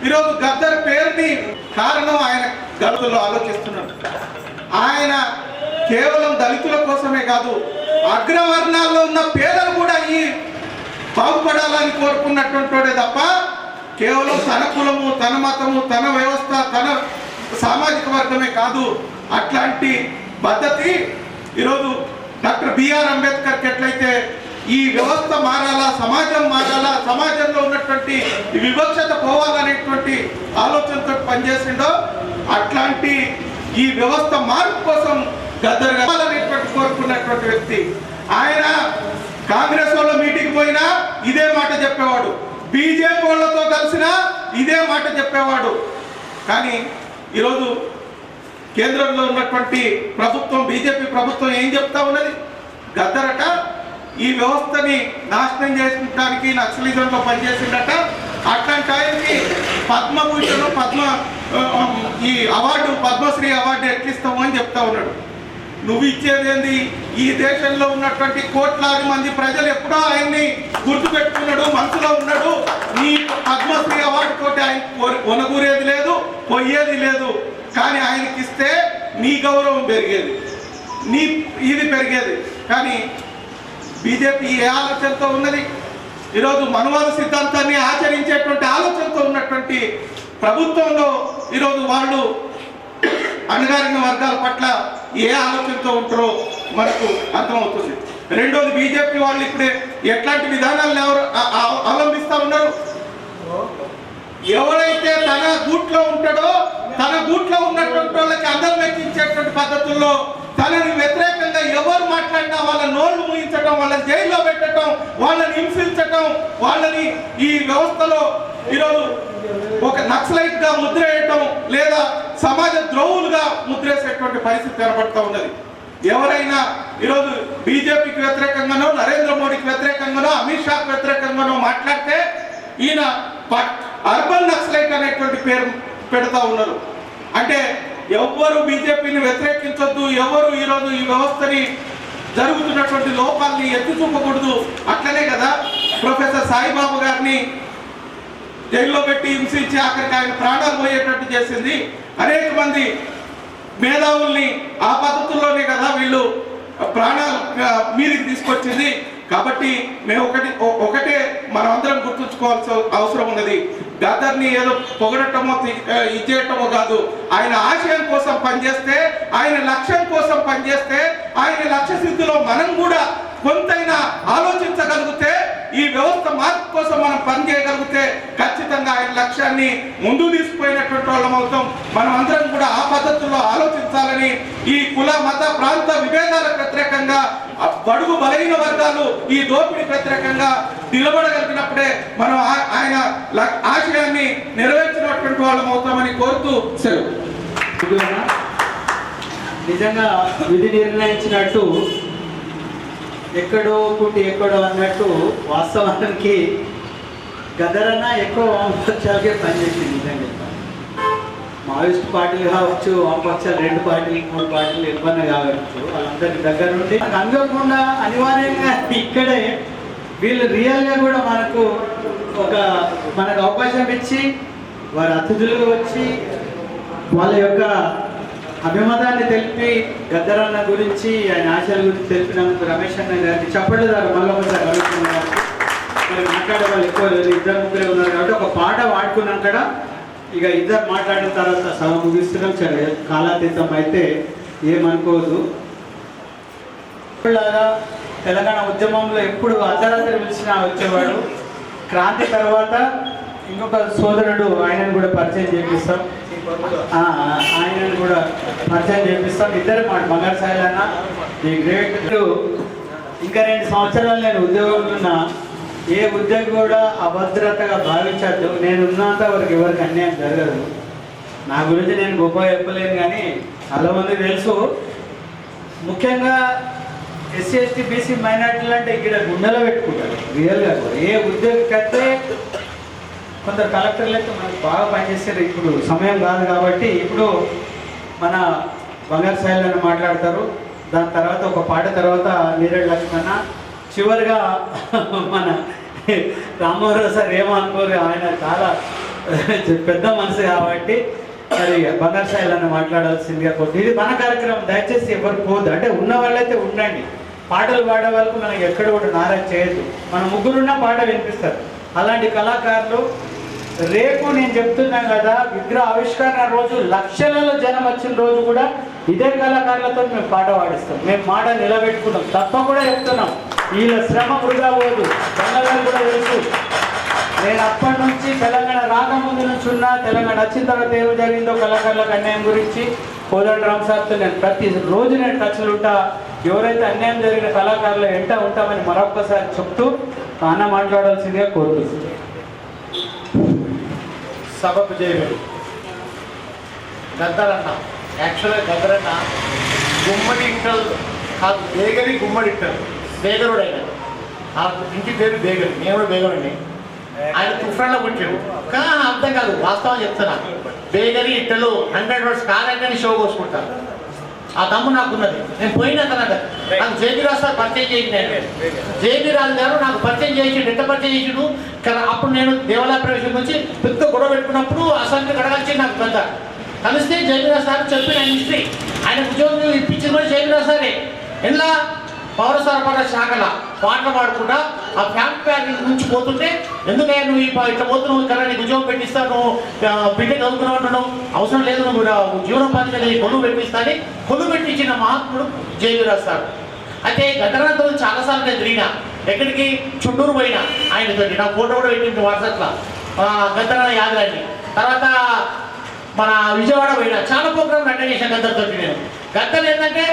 ఈరోజు గద్దర్ పేరుని కారణం ఆయన దళితుల్లో ఆలోచిస్తున్నాడు. ఆయన కేవలం దళితుల కోసమే కాదు, అగ్రవర్ణాల్లో ఉన్న పేదలు కూడా ఈ బాగుపడాలని కోరుకున్నటువంటి తప్ప కేవలం తన కులము, తన మతము, తన వ్యవస్థ, తన సామాజిక వర్గమే కాదు. అట్లాంటి పద్ధతి ఈరోజు డాక్టర్ బిఆర్ అంబేద్కర్కి ఎట్లయితే ఈ వ్యవస్థ మారాలా, సమాజం మారాలా, సమాజంలో ఉన్నటువంటి వివక్షత పోవాలనేటువంటి ఆలోచనతో పనిచేసిండో, అట్లాంటి ఈ వ్యవస్థ మార్పు కోసం గద్దర్ కావాలనేటువంటి కోరుకున్నటువంటి వ్యక్తి. ఆయన కాంగ్రెస్ వాళ్ళ మీటింగ్ పోయినా ఇదే మాట చెప్పేవాడు, బీజేపీ వాళ్ళతో కలిసినా ఇదే మాట చెప్పేవాడు. కానీ ఈరోజు కేంద్రంలో ఉన్నటువంటి ప్రభుత్వం, బీజేపీ ప్రభుత్వం ఏం చెప్తా ఉన్నది? గద్దరట ఈ వ్యవస్థని నాశనం చేసుకోవడానికి నక్సలిజంలో పనిచేసిందట. అట్లాంటి ఆయనకి పద్మభూషణ్, ఈ అవార్డు, పద్మశ్రీ అవార్డు ఎట్లిస్తాము అని చెప్తా ఉన్నాడు. నువ్వు ఇచ్చేదేంది? ఈ దేశంలో ఉన్నటువంటి కోట్లాది మంది ప్రజలు ఎప్పుడో ఆయన్ని గుర్తుపెట్టుకున్నాడు, మనసులో ఉన్నాడు. నీ పద్మశ్రీ అవార్డు తోటి ఆయన కొనగూరేది లేదు, పోయేది లేదు. కానీ ఆయనకి ఇస్తే నీ గౌరవం పెరిగేది, నీ ఇది పెరిగేది. కానీ బీజేపీ ఏ ఆలోచనతో ఉన్నది? ఈరోజు మనువాద సిద్ధాంతాన్ని ఆచరించేటువంటి ఆలోచనతో ఉన్నటువంటి ప్రభుత్వంలో ఈరోజు వాళ్ళు అణగారిన వర్గాల పట్ల ఏ ఆలోచనతో ఉంటారో మనకు అర్థమవుతుంది. రెండోది, బీజేపీ వాళ్ళు ఇప్పుడే ఎట్లాంటి విధానాలను అవలంబిస్తూ ఉన్నారు? ఎవరైతే తన గూట్లో ఉంటాడో, తన గూట్లో ఉన్నటువంటి వాళ్ళకి అందరం ఎక్కించేటువంటి పద్ధతుల్లో తనని వ్యతిరేకంగా ఎవరు మాట్లాడినా వాళ్ళ నోళ్లు మూయించడం, వాళ్ళని జైల్లో పెట్టడం, వాళ్ళని హింసించడం, వాళ్ళని ఈ వ్యవస్థలో ఈరోజు ఒక నక్సలైట్ గా ముద్ర వేయటం, లేదా సమాజ ద్రోహులుగా ముద్రేసేటువంటి పరిస్థితి కనబడుతూ ఉన్నది. ఎవరైనా ఈరోజు బీజేపీకి వ్యతిరేకంగానో, నరేంద్ర మోడీకి వ్యతిరేకంగానో, అమిత్ షాకి వ్యతిరేకంగానో మాట్లాడితే ఈయన అర్బన్ నక్సలైట్ అనేటువంటి పేరు పెడతా ఉన్నారు. అంటే ఎవ్వరు బీజేపీని వ్యతిరేకించొద్దు, ఎవరు ఈరోజు ఈ వ్యవస్థని జరుగుతున్నటువంటి లోపాలని ఎత్తి చూపకూడదు. అట్లనే కదా ప్రొఫెసర్ సాయిబాబు గారిని జైల్లో పెట్టి హింసించి ఆఖరికి ఆయన ప్రాణాలు పోయేటట్టు చేసింది. అనేక మంది మేధావుల్ని ఆ పద్ధతుల్లోనే కదా వీళ్ళు ప్రాణాలు మీదికి తీసుకొచ్చింది. కాబట్టి మేము ఒకటే మనం అందరం గుర్తుంచుకోవాల్సిన అవసరం ఉన్నది. గద్దర్ని ఏదో పొగడటమో ఇచ్చేయటమో కాదు, ఆయన ఆశయం కోసం పనిచేస్తే, ఆయన లక్ష్యం కోసం పనిచేస్తే, ఆయన లక్ష్య సిద్ధిలో మనం కూడా కొంతైనా ఆలోచించగలిగితే, ఈ వ్యవస్థ మార్పు కోసం మనం పనిచేయగలిగితే ఖచ్చితంగా ఆయన లక్ష్యాన్ని ముందుకు తీసుకుపోయినటువంటి వాళ్ళం అవుతాం. మనం అందరం కూడా ఆ పద్ధతుల్లో ఆలోచించాలని, ఈ కుల మత ప్రాంత విభేదాలకు వ్యతిరేకంగా, బడుగు బలహీన వర్గాలు ఈ దోపిడీకి వ్యతిరేకంగా నిలబడగలిగినప్పుడే మనం ఆయన ఆశయాన్ని నెరవేర్చినటువంటి వాళ్ళం అవుతామని కోరుతూ సెలవు. నిజంగా విధి నిర్ణయించినట్టు ఎక్కడో పుట్టి ఎక్కడో అన్నట్టు మావోయిస్ట్ పార్టీలు కావచ్చు, వామపక్షాలు 2 పార్టీలు 3 పార్టీలు ఇబ్బంది కావచ్చు, వాళ్ళందరి దగ్గర నుండి అనుకోకుండా అనివార్యంగా ఇక్కడే వీళ్ళు రియల్గా కూడా మనకు అవకాశం ఇచ్చి వారి అతిథులుగా వచ్చి వాళ్ళ యొక్క అభిమతాన్ని తెలిపి గద్దరన్న గురించి ఆయన ఆశయాల గురించి తెలిపినందుకు రమేష్ అన్న గారికి చెప్పలేదు. మళ్ళీ ఒకసారి రమేష్ అన్న గారికి మరి మాట్లాడే వాళ్ళు ఎక్కువ లేదు, 2-3 ఉన్నారు కాబట్టి ఒక పాట పాడుకున్నాం కదా. ఇక ఇద్దరు మాట్లాడిన తర్వాత సభ ముగిస్తున్నాం. సరే, కాలాతీతం అయితే ఏమనుకోదు. ఇప్పుడులాగా తెలంగాణ ఉద్యమంలో ఎప్పుడు అర్ధరాత్రి పిలిచినా వచ్చేవాడు. క్రాంతి తర్వాత ఇంకొక సోదరుడు, ఆయనను కూడా పరిచయం చేపిస్తాం. ఆయనను కూడా పరిచయం చేపిస్తాం. ఇద్దరు మాట బంగారు సాయిల్ అన్న ఈ గ్రేట్. ఇంకా 2 సంవత్సరాలు నేను ఉద్యోగంలో ఉన్నా. ఏ ఉద్యోగి కూడా అభద్రతగా భావించద్దు. నేను ఉన్నంత వరకు ఎవరికి అన్యాయం జరగదు. నా గురించి నేను గొప్ప చెప్పలేను, కానీ చాలా మంది తెలుసు. ముఖ్యంగా ఎస్సీ ఎస్టీ బీసీ మైనార్టీలు అంటే ఇక్కడ గుండెలో పెట్టుకుంటారు రియల్గా. ఏ ఉద్యోగికి అయితే కొందరు కలెక్టర్లు అయితే మనకు బాగా పనిచేస్తారు. ఇప్పుడు సమయం కాదు కాబట్టి ఇప్పుడు మన బంగారు సాయిలను మాట్లాడతారు. దాని తర్వాత ఒక పాట తర్వాత నీరజ్ లక్ష్మణ, చివరిగా మన రామారావు సార్ ఏమనుకోరు, ఆయన చాలా పెద్ద మనసు కాబట్టి మరి బంగారు సాయిలను మాట్లాడాల్సిందిగా కొద్ది. ఇది మన కార్యక్రమం, దయచేసి ఎవరు పోదు. అంటే ఉన్న వాళ్ళైతే ఉండండి. పాటలు పాడే వాళ్ళకు మనకి ఎక్కడ కూడా నారాజ్ చేయొద్దు. మన ముగ్గురున్న పాట వినిపిస్తారు. అలాంటి కళాకారులు రేపు నేను చెప్తున్నాను కదా, విగ్రహ ఆవిష్కరణ రోజు లక్షలలో జనం వచ్చిన రోజు కూడా ఇదే కళాకారులతో మేము పాట పాడిస్తాం. మేము మాట నిలబెట్టుకుంటాం. తప్ప కూడా చెప్తున్నాం, వీళ్ళ శ్రమ వృధా పోదు. బంగారు కూడా తెలుసు. నేను అప్పటి నుంచి తెలంగాణ రాకముందు నుంచి ఉన్నా, తెలంగాణ వచ్చిన తర్వాత ఏమి జరిగిందో కళాకారులకు అన్యాయం గురించి కోదండరామ్ సార్తో నేను ప్రతి రోజు నేను టచ్లు ఉంటా. ఎవరైతే అన్యాయం జరిగిన కళాకారులు వెంట ఉంటామని మరొక్కసారి చెప్తూ అన్న మాట్లాడాల్సిందిగా కోరుతుంది. సభకు చేయలేదు గద్దరన్న. యాక్చువల్గా గద్దరన్న గుమ్మడి ఇట్టలు కాదు, బేగరి గుమ్మడి ఇట్టలు. బేగరుడు అయినా ఆ ఇంటి పేరు బేగరి, నేను కూడా బేగరుడిని. ఆయన తుఫ్రాన్లో పుట్టాడు. కానీ అర్థం కాదు, వాస్తవం చెప్తున్నా. బేగరి ఇట్టలు 100 వర్డ్స్ కాదని షో కోసుకుంటాను. ఆ దమ్ము నాకున్నది. నేను పోయినా తర్వాత నాకు జేబీ రాజు సార్ పరిచయం చేసిండు. జేబీ రాజు గారు నాకు పరిచయం చేసిండు. ఎంత పరిచయం చేసిండు కదా. అప్పుడు నేను దేవాలయ ప్రవేశం నుంచి పెద్ద గొడవ పెట్టుకున్నప్పుడు అసలు గడగలిచి నాకు పెద్ద కలిస్తే జేబీ రాజు సార్ చెప్పిన హిస్టరీ. ఆయన ఉద్యోగం ఇప్పించింది కూడా జేబీ రాజు సారే. ఎలా పౌర సరఫరా శాఖల పాటలు పాడుకుంటా ఆ ఫ్యాక్ట్ ప్యాకింగ్ నుంచి పోతుంటే, ఎందుకయ్యా నువ్వు ఇట్లా పోతున్నావు కదా, నీకు ఉద్యోగం పెట్టిస్తా, నువ్వు బిడ్డ చదువుకున్నావు అంటున్నావు, అవసరం లేదు, నువ్వు జీవనోపాధి మీద కొలువు పెట్టిస్తా అని కొలువు పెట్టించిన మహాత్ముడు జేబీ రాజు సార్. అయితే గద్దరన్నతో చాలాసార్లు నేను తిరిగినా. ఎక్కడికి? చుట్టూరు పోయినా ఆయనతో. నా ఫోటో కూడా పెట్టింది వాట్సాప్లో, గద్దరన్న యాదరాన్ని. తర్వాత మన విజయవాడ పోయినా. చాలా ప్రోగ్రాంలు అటెండ్ చేశాను గద్దరితో నేను. గద్దరు ఏంటంటే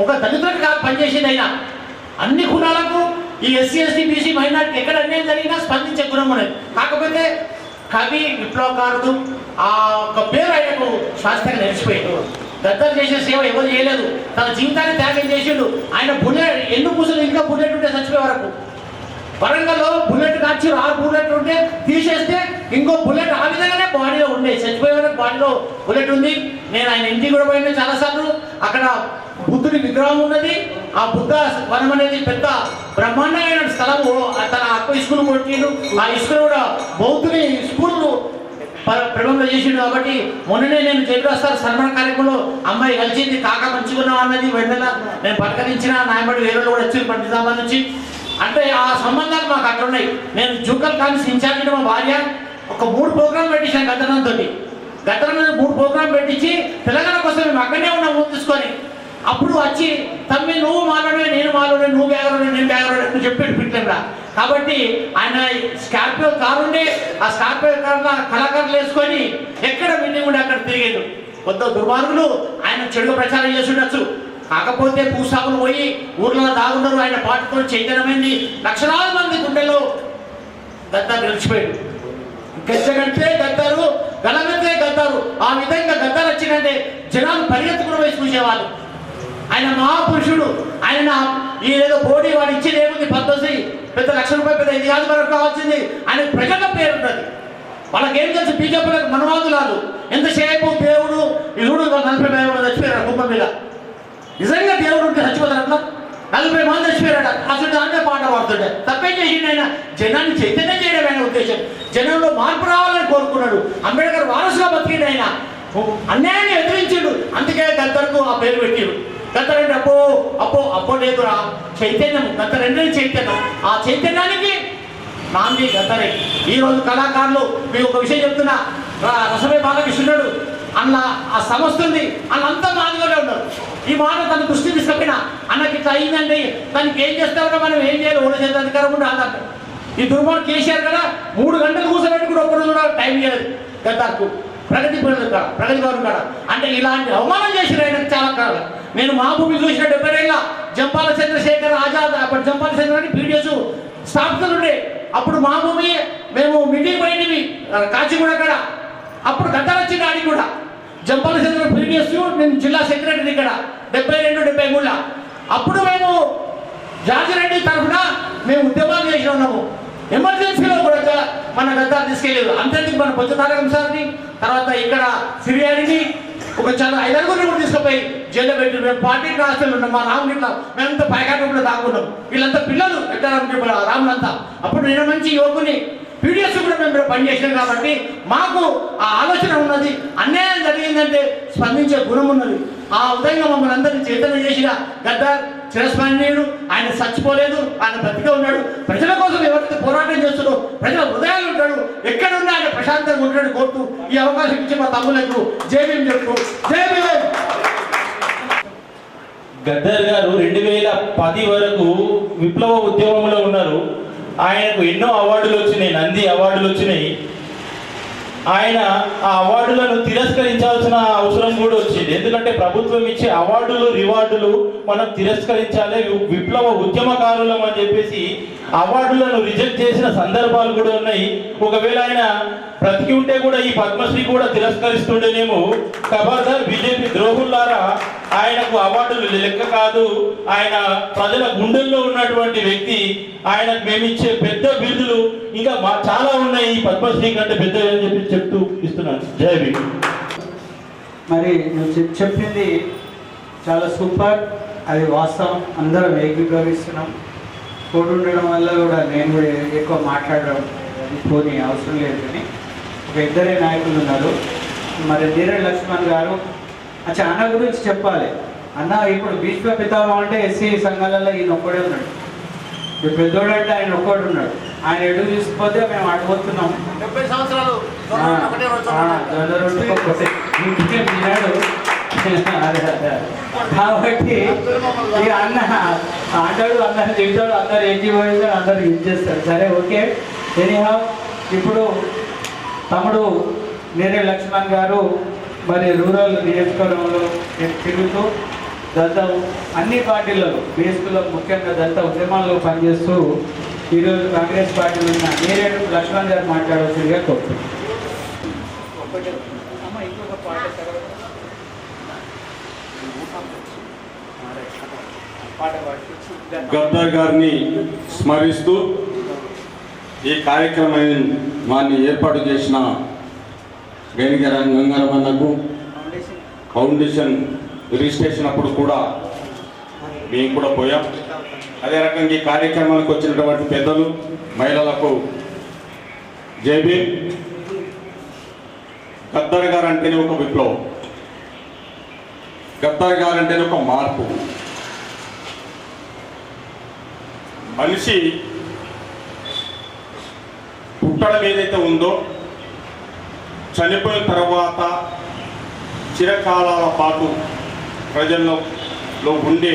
ఒక దళితులకు కాదు పనిచేసింది. అయినా అన్ని కులాలకు, ఈ ఎస్సీ ఎస్టీ బీసీ మైనార్టీ ఎక్కడ అన్యాయం జరిగినా స్పందించే గుణం ఉన్నది. కాకపోతే కవి విప్లవకారుడు ఆ ఒక పేరు ఆయనకు శాస్త్రంగా నిలిచిపోయాడు. గద్దరు చేసే సేవ ఎవరు చేయలేదు. తన జీవితాన్ని త్యాగం చేసిండు. ఆయన బుల్లెట్ ఎన్ను పూసలు ఇంకా బుల్లెట్ ఉంటే చచ్చిపోయే వరకు. వరంగల్లో బుల్లెట్ కాల్చి 6 బుల్లెట్లు ఉంటే తీసేస్తే ఇంకో బుల్లెట్ ఆ విధంగానే బాడీలో ఉండే. చచ్చిపోయే వరకు బాడీలో బుల్లెట్ ఉంది. నేను ఆయన ఇంటికి కూడా పోయినా చాలాసార్లు. అక్కడ బుద్ధుడి విగ్రహం ఉన్నది. ఆ బుద్ధ వనం అనేది పెద్ద బ్రహ్మాండమైన స్థలము. తన అక్క స్కూల్ కొట్టిండు. ఆ స్కూల్ కూడా బౌద్ధుని స్కూల్ ప్రభావంలో చేసిండు. కాబట్టి మొన్ననే నేను జయప్రసాద్ సన్మాన కార్యక్రమంలో అమ్మాయి కలిసింది. కాక మంచిగున్నాం అన్నది. వెంటనే నేను పలకరించిన. నాయబడి వేరే కూడా వచ్చి నిజామాబాద్ నుంచి. అంటే ఆ సంబంధాలు మాకు అక్కడ ఉన్నాయి. నేను జూకల్ కాన్స్ ఇన్ఛార్జ్ మా భార్య ఒక 3 ప్రోగ్రాం పెట్టించాను గద్దరన్నతో. గద్దరన్న 3 ప్రోగ్రాం పెట్టించి తెలంగాణ కోసం మేము అక్కడనే ఉన్నాం ఊరు తీసుకొని. అప్పుడు వచ్చి తమ్మి నువ్వు మాట్లాడే, నేను మాట్లాడే, నువ్వు బ్యాగరోడే, నేను బ్యాగరోడే అని చెప్పాడు పిట్లంగా. కాబట్టి ఆయన స్కార్పియో కారు ఉండే. ఆ స్కార్పియో కారులో కళాకారులు వేసుకొని ఎక్కడ మీటింగ్ ఉండే అక్కడ తిరిగాడు. కొత్త దుర్మార్గులు ఆయన చెడుగా ప్రచారం చేసి ఉండొచ్చు. కాకపోతే భూస్వాములు పోయి ఊర్లలో దాగున్నారు. ఆయన పాటతో చైతన్యమైంది. లక్షలాది మంది గుండెలో గద్దరు నిలిచిపోయాడు. గెచ్చగంటే గద్దరు, గలగంటే గద్దరు. ఆ విధంగా గద్దరు వచ్చిందంటే జనాలు పరిగెత్తుకుని పోయి చూసేవాళ్ళు. ఆయన మహాపురుషుడు. ఆయన ఏదో బోడీ వాడు ఇచ్చేది ఏముంది? 10 పెద్ద ₹1,00,000 పెద్ద ఇది కాదు మనకు కావాల్సింది. ఆయన ప్రజల పేరు ఉంటుంది. వాళ్ళకేం తెలుసు? బీజేపీలకు మనవాదులాలు ఎంతసేపు దేవుడు ఇరుడు 40 మంది చచ్చిపోయారు కుంభం మీద. నిజంగా దేవుడు ఉంటే చచ్చిపోతారు అట్లా? 40 మంది చచ్చిపోయారట. అసలు దాంట్లో పాట పాడుతుంటే తప్పేం చేసిండు ఆయన? జనాన్ని చైతన్యం చేయడం ఆయన ఉద్దేశం. జనంలో మార్పు రావాలని కోరుకున్నాడు. అంబేద్కర్ వారసుగా బతికిండు ఆయన. అన్యాయాన్ని ఎదిరించాడు. అందుకే గద్దర్కు ఆ పేరు పెట్టాడు. గద్దర్ అంటే అప్పో లేదురా, చైతన్యం. గద్దర్ అంటే చైతన్యం. ఆ చైతన్యానికి నాంది గద్దరే. ఈరోజు కళాకారులు మీకు ఒక విషయం చెప్తున్నా. రసమే బాలకృష్ణుడు అన్న ఆ సంస్థ ఉంది, అన్నంతా మాదిగానే ఉన్నారు. ఈ మాట తన దృష్టి తీసుకపోయినా అన్నకి ఇట్లా అయిందంటే దానికి ఏం చేస్తామో మనం ఏం చేయాలి? ఓడ చేత అధికారం ఉంటే ఆధార్. ఈ దుర్మార్గం కేసీఆర్ కదా 3 గంటలు కూర్చోబెట్టి కూడా ఒక్కరు కూడా టైం ఇవ్వలేదు గద్దార్కు. ప్రగతి భవన్ కాడ అంటే ఇలాంటి అవమానం చేసిన ఆయనకు చాలా కాలం. నేను మా భూమి చూసిన 70 ఏళ్ళ జంపాల చంద్రశేఖర్ ఆజాద్, అప్పుడు జంపాల చంద్ర పీడిఎస్ స్థాపితులు ఉండే. అప్పుడు మా భూమి మేము మీటింగ్ పోయినవి కాచిగూడ కాడ. అప్పుడు గద్దర్ వచ్చింది ఆడికి కూడా. జంపాల చంద్ర పీడిఎస్, నేను జిల్లా సెక్రటరీ ఇక్కడ 72-73. అప్పుడు మేము జాజిరెడ్డి తరఫున మేము ఉద్యమాలు చేసి ఉన్నాము. ఎమర్జెన్సీలో కూడా మన గద్దారు తీసుకెళ్ళలేదు. అంతేందుకు మన బొజ్జతారకం సార్ని, తర్వాత ఇక్కడ సిరియాడిని, ఒక చాలా 5 కూడా తీసుకుపోయి జైల్లో పెట్టి మేము పార్టీకి రాష్ట్రాలు ఉన్నాం. మా రాములు ఇట్లా మేమంతా పైకాట కూడా దాక్కున్నాం. వీళ్ళంతా పిల్లలు రాములంతా. అప్పుడు నేను మంచి యువకుని పీడిఎస్ కూడా మేము పనిచేసినాం కాబట్టి మాకు ఆ ఆలోచన ఉన్నది. అన్యాయం జరిగిందంటే స్పందించే గుణం ఉన్నది. ఆ విధంగా మమ్మల్ని అందరినీ చైతన్యం చేసిన గద్దర్ చిరస్మరణీయుడు. ఆయన చచ్చిపోలేదు, ఆయన బ్రతికే ఉన్నాడు. ప్రజల కోసం ఎవరైతే పోరాటం చేస్తున్నారో ప్రజల హృదయాలు ఉంటాడు. ఎక్కడున్నా ఆయన ప్రశాంతంగా ఉంటాడు కోరుతూ ఈ అవకాశం ఇచ్చి మా తమ్ములకు జై భీమ్ చెప్తూ జై భీమ్. గద్దర్ గారు 2010 వరకు విప్లవ ఉద్యమంలో ఉన్నారు. ఆయనకు ఎన్నో అవార్డులు వచ్చినాయి, నంది అవార్డులు వచ్చినాయి. ఆయన ఆ అవార్డులను తిరస్కరించాల్సిన అవసరం కూడా వచ్చింది. ఎందుకంటే ప్రభుత్వం ఇచ్చే అవార్డులు రివార్డులు మనం తిరస్కరించాలి, విప్లవ ఉద్యమకారులం అని చెప్పేసి అవార్డులను రిజెక్ట్ చేసిన సందర్భాలు కూడా ఉన్నాయి. ఒకవేళ ఆయన బ్రతికి ఉంటే కూడా ఈ పద్మశ్రీ కూడా తిరస్కరిస్తుండేనేమో. ఖబర్దార్ బీజేపీ ద్రోహుల్లారా, ఆయనకు అవార్డులు లెక్క కాదు. ఆయన ప్రజల గుండెల్లో ఉన్నటువంటి వ్యక్తి. ఆయనకు మేమిచ్చే పెద్ద బిరుదులు ఇంకా చాలా ఉన్నాయి, ఈ పద్మశ్రీ కంటే పెద్దవి అని చెప్పి చెప్తూ ఇస్తున్నాను. జై భీమ్. మరి నువ్వు చెప్పింది చాలా సూపర్, అది వాస్తవం. అందరం ఏకీభవిస్తున్నాం. తోడు ఉండడం వల్ల కూడా నేను కూడా ఎక్కువ మాట్లాడడం పోనీ అవసరం లేదు. కానీ ఒక 2 నాయకులు ఉన్నారు. మరి నీరెడ్డి లక్ష్మణ్ గారు అన్న గురించి చెప్పాలి. అన్న ఇప్పుడు భీష్మ పితామహ అంటే ఎస్సీ సంఘాలలో ఈయన ఒక్కడే ఉన్నాడు. ఇప్పుడు పెద్దోడు అంటే ఆయన ఒక్కడు ఉన్నాడు. ఆయన ఎటు తీసుకుపోతే మేము అడిగిపోతున్నాం. 70 సంవత్సరాలు కాబట్టి ఇక అన్న అంటాడు, అందరు తింటాడు, అందరు ఏకీభవిస్తాడు, అందరు యూజ్ చేస్తాడు. సరే, ఓకే. ఎనీహౌ ఇప్పుడు తమ్ముడు నీరెడ్డి లక్ష్మణ్ గారు మరి రూరల్ నియోజకవర్గంలో తిరుగుతూ దళిత అన్ని పార్టీలలో బీఎస్పీలో ముఖ్యంగా దళిత ఉద్యమాల్లో పనిచేస్తూ ఈరోజు కాంగ్రెస్ పార్టీలో ఉన్న నీరెడ్డి లక్ష్మణ్ గారు మాట్లాడవలసిందిగా కోరుతున్నాను. గద్దర్ గారిని స్మరిస్తూ ఈ కార్యక్రమాన్ని ఏర్పాటు చేసిన గంగారమన్నకు ఫౌండేషన్ రిజిస్ట్రేషన్ అప్పుడు కూడా మేము కూడా పోయాం. అదే రకంగా ఈ కార్యక్రమానికి వచ్చినటువంటి పెద్దలు, మహిళలకు జై భీమ్. గద్దర్ గారు అంటేనే ఒక విప్లవం, గద్దర్ గారు అంటేనే ఒక మార్పు. మనిషి పుట్టడం ఏదైతే ఉందో చనిపోయిన తర్వాత చిరకాలాల పాటు ప్రజల్లో ఉండే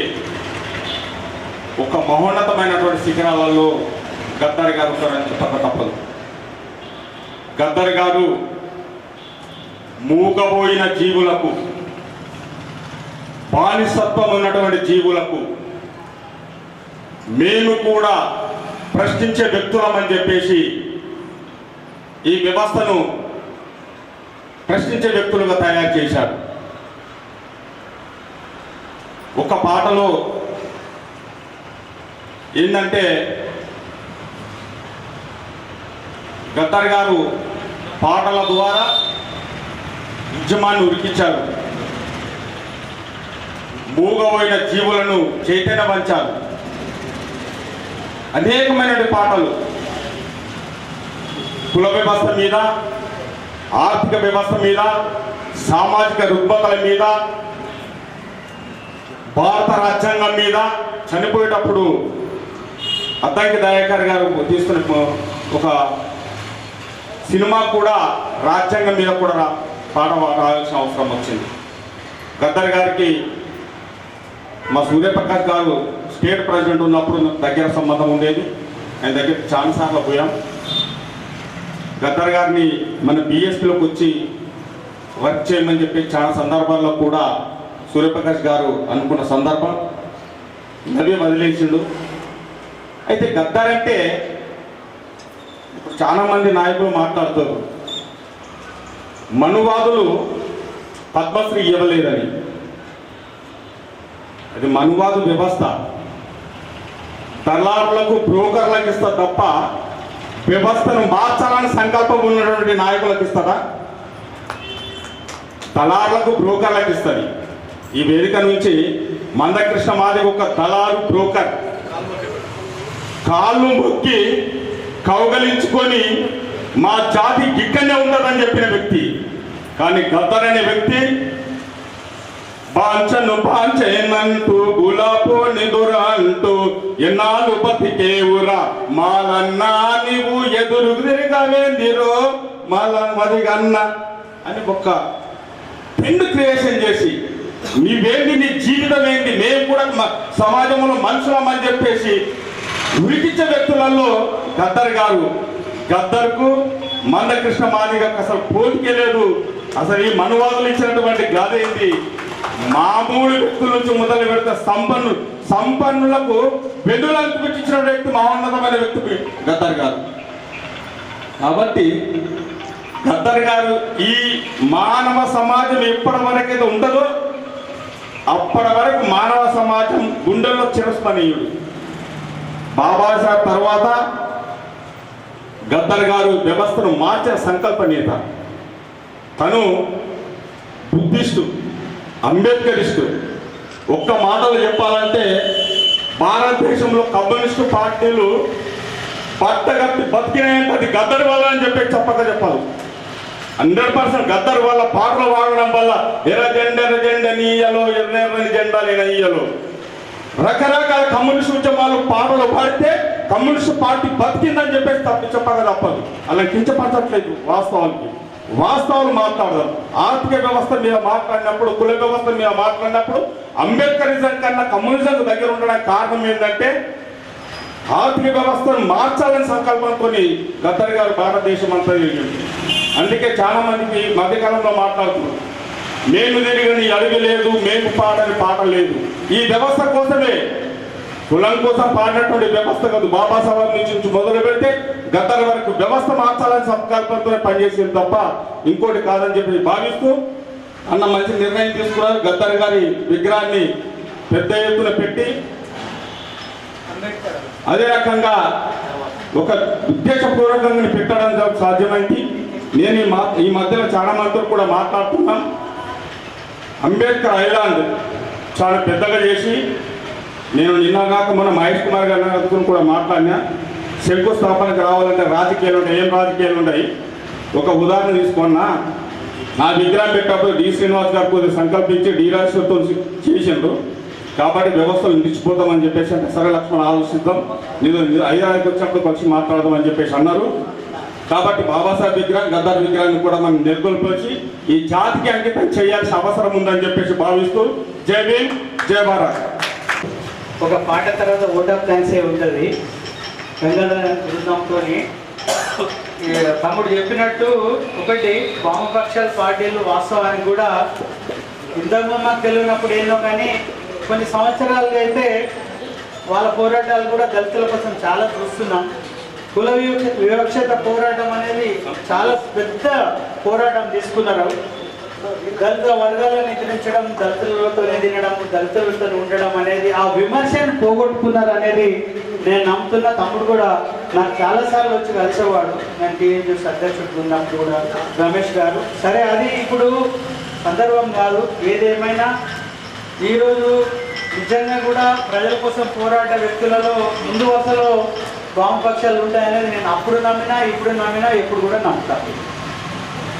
ఒక మహోన్నతమైనటువంటి శిఖరాలలో గద్దర్ గారు ఉంటారని చెప్పక తప్పదు. గద్దర్ గారు మూగబోయిన జీవులకు, బానిసత్వం ఉన్నటువంటి జీవులకు మేము కూడా ప్రశ్నించే వ్యక్తులమని చెప్పేసి ఈ వ్యవస్థను ప్రశ్నించే వ్యక్తులుగా తయారు చేశారు. ఒక పాటలో ఏంటంటే గద్దర్ గారు పాటల ద్వారా ఉద్యమాన్ని ఉరికించారు. మూగపోయిన జీవులను చైతన్యవంచారు. అనేకమైన పాటలు కుల వ్యవస్థ మీద, ఆర్థిక వ్యవస్థ మీద, సామాజిక రుగ్మతల మీద, భారత రాజ్యాంగం మీద, చనిపోయేటప్పుడు అద్దంకి దయాకర్ గారు తీసుకున్న ఒక సినిమా కూడా రాజ్యాంగం మీద కూడా పాట రాయాల్సిన అవసరం వచ్చింది. గద్దర్ గారికి మా సూర్యప్రకాష్ గారు స్టేట్ ప్రెసిడెంట్ ఉన్నప్పుడు దగ్గర సంబంధం ఉండేది. ఆయన దగ్గర చాలాసార్లు పోయాం. గద్దర్ గారిని మన బిఎస్పీలోకి వచ్చి వర్క్ చేయమని చెప్పి చాలా సందర్భాల్లో కూడా సూర్యప్రకాష్ గారు అనుకున్న సందర్భం నవ్వి వదిలేసిండు. అయితే గద్దర్ అంటే ఇప్పుడు చాలామంది నాయకులు మాట్లాడుతారు, మనువాదులు పద్మశ్రీ ఇవ్వలేదని. అది మనువాదు వ్యవస్థ. దళారులకు బ్రోకర్లకు ఇస్తా తప్ప వ్యవస్థను మార్చాలని సంకల్పం ఉన్నటువంటి నాయకులకు ఇస్తారా? దళారులకు బ్రోకర్లకు ఇస్తుంది. ఈ వేదిక నుంచి మందకృష్ణ మాదిగ ఒక దళారు బ్రోకర్, కాళ్ళు మొక్కి కౌగలించుకొని మా జాతి గిక్కనే ఉండదని చెప్పిన వ్యక్తి. కానీ గద్దర్ అనే వ్యక్తి బాంచను బాంచేనంటూ గులాబో నిదురా అంటూ ఎన్నాళ్ళు బతికేవురా మాలన్నా నీవు ఎదురు తిరగవేందిరో మదిగన్న అని ఒక పెన్ను క్రియేషన్ చేసి నీవేంటి, నీ జీవితం ఏంటి, మేము కూడా సమాజంలో మనుషులమని చెప్పేసి ఉరికించే వ్యక్తులలో గద్దర్ గారు. గద్దర్కు మందకృష్ణ మాదిగకు అసలు పోటీకే లేదు. అసలు ఈ మనువాదులు ఇచ్చినటువంటి గాథ ఏంటి? మామూలు వ్యక్తుల నుంచి మొదలు పెడితే సంపన్నులకు వెదులను పెట్టించిన వ్యక్తి, మహోన్నతమైన వ్యక్తి గద్దర్ గారు. కాబట్టి గద్దర్ గారు ఈ మానవ సమాజం ఎప్పటి వరకైతే ఉండదో అప్పటి వరకు మానవ సమాజం గుండెల్లో చిరస్మరణీయుడు. బాబాసాహెబ్ తర్వాత గద్దర్ గారు వ్యవస్థను మార్చిన సంకల్పనేత. తను బుద్ధిస్టు, అంబేద్కరిస్టు. ఒక్క మాటలు చెప్పాలంటే భారతదేశంలో కమ్యూనిస్టు పార్టీలు పట్టగట్టి బతికినాయంటే అది గద్దర్ వల్ల అని చెప్పక చెప్పాలి. 100% గద్దర్ వల్ల పాటలు వాడడం వల్ల ఎర్ర జెండా నీయలో, ఎర్రని జెండా నీయలో రకరకాల కమ్యూనిస్ట్ ఉద్యమాలు పాటలు పాడితే కమ్యూనిస్ట్ పార్టీ బతికిందని చెప్పేసి చెప్పక తప్పదు. అలా కించపరచట్లేదు. వాస్తవాలు మాట్లాడదాం. ఆర్థిక వ్యవస్థ మీద మాట్లాడినప్పుడు, కుల వ్యవస్థ మీద మాట్లాడినప్పుడు అంబేద్కరిజం కన్నా కమ్యూనిజం దగ్గర ఉండడానికి కారణం ఏంటంటే ఆర్థిక వ్యవస్థను మార్చాలని సంకల్పంతో గద్దర్ గారు భారతదేశం అంతా తిరిగింది. అందుకే చాలా మందికి మధ్యకాలంలో మాట్లాడుతున్నారు, మేము తిరిగని అడుగు లేదు, మేము పాడని పాట లేదు. ఈ వ్యవస్థ కోసమే, కులం కోసం పాడినటువంటి వ్యవస్థ కాదు. బాబాసాహెబ్ నుంచి మొదలు పెడితే గద్దర్ వరకు వ్యవస్థ మార్చాలని సంకల్పంతో పనిచేసింది తప్ప ఇంకోటి కాదని చెప్పి భావిస్తూ అన్న మంచి నిర్ణయం తీసుకున్నారు. గద్దర్ గారి విగ్రహాన్ని పెద్ద ఎత్తున పెట్టి అదే రకంగా ఒక ఉద్దేశపూర్వకంగా పెట్టడం సాధ్యమైంది. నేను ఈ మధ్యలో చాలా మందితో కూడా మాట్లాడుతున్నాం. అంబేద్కర్ ఐలాండ్ చాలా పెద్దగా చేసి, నేను నిన్నగాక మన మహేష్ కుమార్ గారితో కూడా మాట్లాడినా, శంకుస్థాపనకు రావాలంటే రాజకీయాలు ఉంటాయి. ఏం రాజకీయాలు ఉన్నాయి? ఒక ఉదాహరణ తీసుకున్నా, నా విగ్రహం పెట్టినప్పుడు డి శ్రీనివాస్ గారు కొద్దిగా సంకల్పించి డీరాశ్వతో చేసిండ్రు. కాబట్టి వ్యవస్థలు నిలిచిపోతామని చెప్పేసి అంటే సరే లక్ష్మణ్ ఆలోచిద్దాం, నేను 5 వచ్చినప్పుడు కలిసి మాట్లాడదామని చెప్పేసి అన్నారు. కాబట్టి బాబాసాహెబ్ విగ్రహం, గద్దర్ విగ్రహాన్ని కూడా మనం నెలకొల్పి ఈ జాతికి అంకితం చేయాల్సిన అవసరం ఉందని చెప్పేసి భావిస్తూ జై భీమ్, జై భారత్. ఒక పాట తర్వాత ఓట్ ఆఫ్ థ్యాంక్స్ ఉంటుంది. గంగాధర బృందంతో తమ్ముడు చెప్పినట్టు ఒకటి, వామపక్షాల పార్టీలు వాస్తవానికి కూడా ఇంతకుముందు మాకు తెలియనప్పుడు ఏందో, కానీ కొన్ని సంవత్సరాలుగా అయితే వాళ్ళ పోరాటాలు కూడా దళితుల కోసం చాలా చూస్తున్నాం. కుల వివక్షత పోరాటం అనేది చాలా పెద్ద పోరాటం తీసుకున్నారు. దళిత వర్గాలను ఎదిరించడం, దళితులతో తినడం, దళితులతో ఉండడం అనేది, ఆ విమర్శను పోగొట్టుకున్నారు అనేది నేను నమ్ముతున్న తమ్ముడు కూడా నాకు చాలాసార్లు వచ్చి కలిసేవాడు. నేను టీఎన్యూస్ అధ్యక్షుడు ఉన్నప్పుడు కూడా రమేష్ గారు. సరే, అది ఇప్పుడు సందర్భం కాదు. ఏదేమైనా ఈరోజు నిజంగా కూడా ప్రజల కోసం పోరాడే వ్యక్తులలో ముందు వరుసలో వామపక్షాలు ఉంటాయనేది నేను అప్పుడు నమ్మినా, ఇప్పుడు నమ్మినా, ఎప్పుడు కూడా నమ్ముతాను.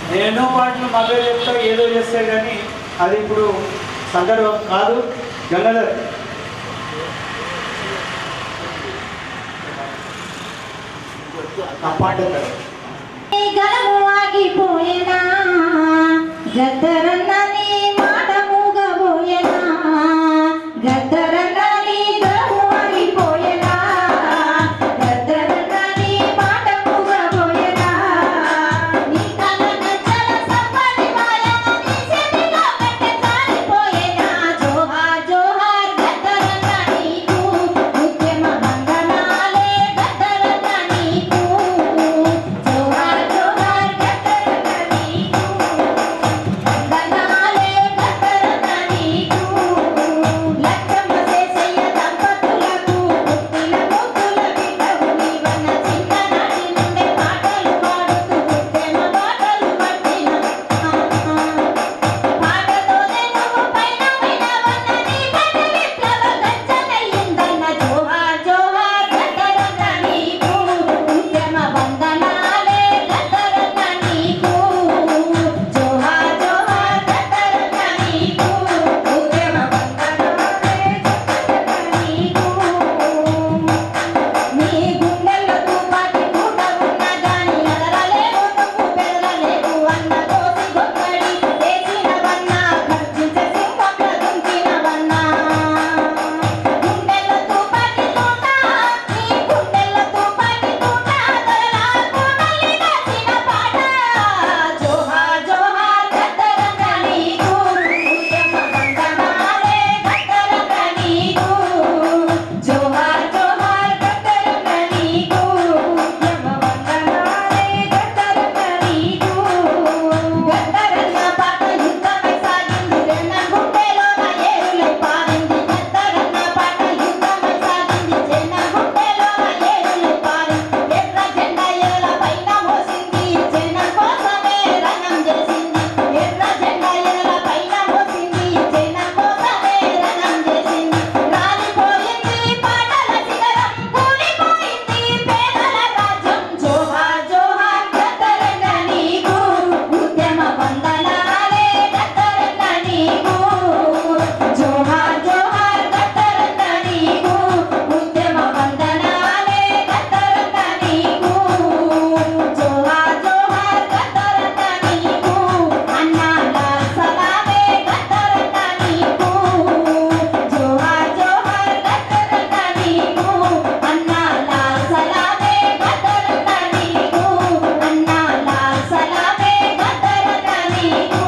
నేను ఎన్నో పాటలు మద్దతు చెప్తా, ఏదో చేస్తే కానీ అది ఇప్పుడు సందర్భం కాదు. గంగాధర్ ఆ పాట గలము ఆగిపోయేనా గద్దరన్న నీ మాట మూగబోయేనా గద్దరన్న నీ గలము ఆగిపోయేనా గద్దరన్న నీ మాట మూగబోయేనా నీ కలన చల సంపడి మాయన నీ చేతిలో పెట్టె కాలిపోయేనా జోహార్ జోహార్ గద్దరన్న నీకు ఉద్యమ వందనాలే గద్దరన్న నీకు జోహార్ జోహార్ గద్దరన్న నీకు వందనాలే గద్దరన్న నీకు లచ్చమ్మ చేసయ్య దంపతులకు పుట్టిన ముద్దుల బిడ్డవు నీవన్న చిన్ననాటి నుండే పాటలు పాడుతూ ఉద్యమ బాటలు పట్టిన పాటతోనే నువ్వు పైన వినవన్న నీ కథ విప్లవ గర్జనయ్యిందన్న జోహార్ జోహార్ గద్దరన్న నీకు ఉద్యమ వందనాలే గద్దరన్న నీకు జోహార్ జోహార్ గద్దరన్న నీకు ఉద్యమ వందనాలే గద్దరన్న నీకు నీ గుండెల్లో తుపాకి పూట ఉన్న గాని అదరలేవు నువ్వు బెదరలేవు అన్న కోసి గొప్పడి వేసినవన్నా ఖర్చించే సింహంలో దుంకినవన్నా గుండెల్లో తుపాకి తోట నీ గుండెల్లో తుపాకి తోట దొరలా కోటల్ని దాచిన పాట జోహార్ జోహార్ గద్దరన్న నీకు ఉద్యమ వందనాలే గద్దరన్న నీకు జోహార్ జోహార్ గద్దరన్న నీకు ఉద్యమ వందనాలే గద్దరన్న నీకు గద్దరన్న పాట యుద్ధమై సాగింది రెన్న గుండెలోన ఏరులై పారింది గద్దరన్న పాట యుద్ధమై సాగింది రెన్న గుండెలోన ఏరులై పారింది ఎర్ర జెండా ఏల పైన మోసింది జన కోసమే రణం చేసింది ఎర్ర జెండా ఏల పైన మోసింది జన కోసమే రణం చేసింది రాలిపోయింది పాటల శిఖరం కూలిపోయింది పేదల రాజ్యం జోహార్ జోహార్ గద్దరన్న నీకు ఉద్యమ వందనాలే గద్దరన్న నీకు జోహార్ జోహార్ గద్దరన్న నీకు ఉద్యమ వందనాలే గద్దరన్న నీకు జోహార్ జోహార్ గద్దరన్న నీకు అన్నాల సలామే గద్దరన్న నీకు జోహార్ జోహార్ గద్దరన్న నీకు అన్నాల సలామే గద్దరన్న నీకు అన్నాల సలామే గద్దరన్న నీకు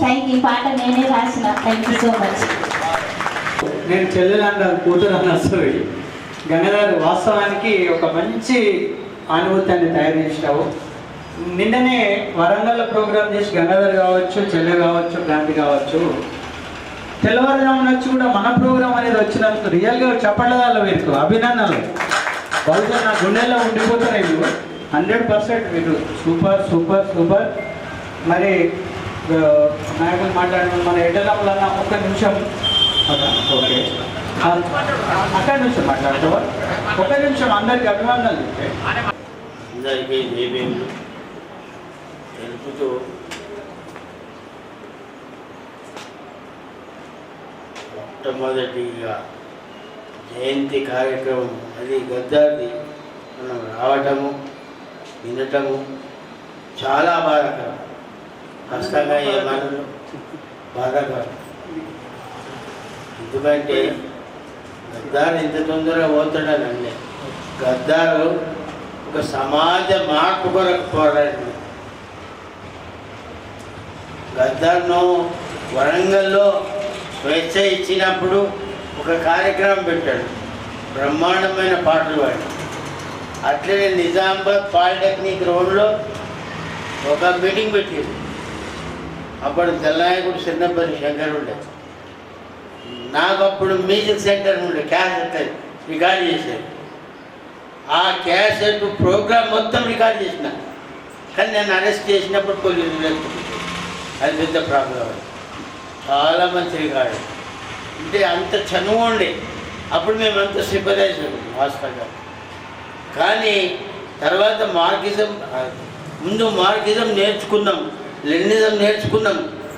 థ్యాంక్ యూ. పాట నేనే రాసిన. Thank you so much. నేను చెల్లెలన్న కూతురు అన్న అసలు గంగాధర్ వాస్తవానికి ఒక మంచి అనుభూతాన్ని తయారు చేసినావు. నిన్ననే వరంగల్లో ప్రోగ్రామ్ చేసి గంగాధర్ కావచ్చు, చెల్లె కావచ్చు, క్రాంతి కావచ్చు, తెల్లవారుజామున వచ్చి కూడా మన ప్రోగ్రామ్ అనేది వచ్చినందుకు రియల్గా చెప్పట్లేదాలో వీరికి అభినందనలు. బహుశా నా గుండెల్లో ఉండిపోతున్నాయి. మీరు 100% మీరు సూపర్ సూపర్ సూపర్. మరి నాయకులు మాట్లాడిన మన ఎడ్డలమ్మలన్న ఒక్క నిమిషం. ఓకే, అక్కడ నుంచి మాట్లాడుతావా? ఒక్క నిమిషం. అందరికి అభినందనలు చెప్తే అందరికీ జైభీములు తెలుపుతూ మొట్టమొదటిగా జయంతి కార్యక్రమం అది గద్దాది మనం రావటము వినటము చాలా బాధాకరం. కష్టంగా ఏమన్నా బాధాకరం. ఎందుకంటే గద్దారు ఇంత తొందరగా పోతాడనండి. గద్దారు ఒక సమాజ మార్పు కొరకు పోరాడింది. గద్దార్ను వరంగల్లో స్వేచ్ఛ ఇచ్చినప్పుడు ఒక కార్యక్రమం పెట్టాడు, బ్రహ్మాండమైన పాటలు పాడి. అట్లనే నిజామాబాద్ పాలిటెక్నిక్ రోడ్లో ఒక మీటింగ్ పెట్టింది. అప్పుడు తెల్లనాయకుడు చిన్నపల్లి శంకర్ ఉండే, నాకు అప్పుడు మ్యూజిక్ సెంటర్ ఉండే, క్యాసెట్ రికార్డ్ చేశారు. ఆ క్యాసెట్ ప్రోగ్రామ్ మొత్తం రికార్డ్ చేసిన, కానీ నేను అరెస్ట్ చేసినప్పుడు పోలీసులు లేకపోతే అది పెద్ద ప్రాబ్లం. చాలా మంచి రికార్డు, అంటే అంత చనువు ఉండే. అప్పుడు మేము అంత సింపథైజ్ హాస్పిటల్. కానీ తర్వాత ముందు మార్కిజం నేర్చుకున్నాం, లెనినిజం నేర్చుకున్నాం.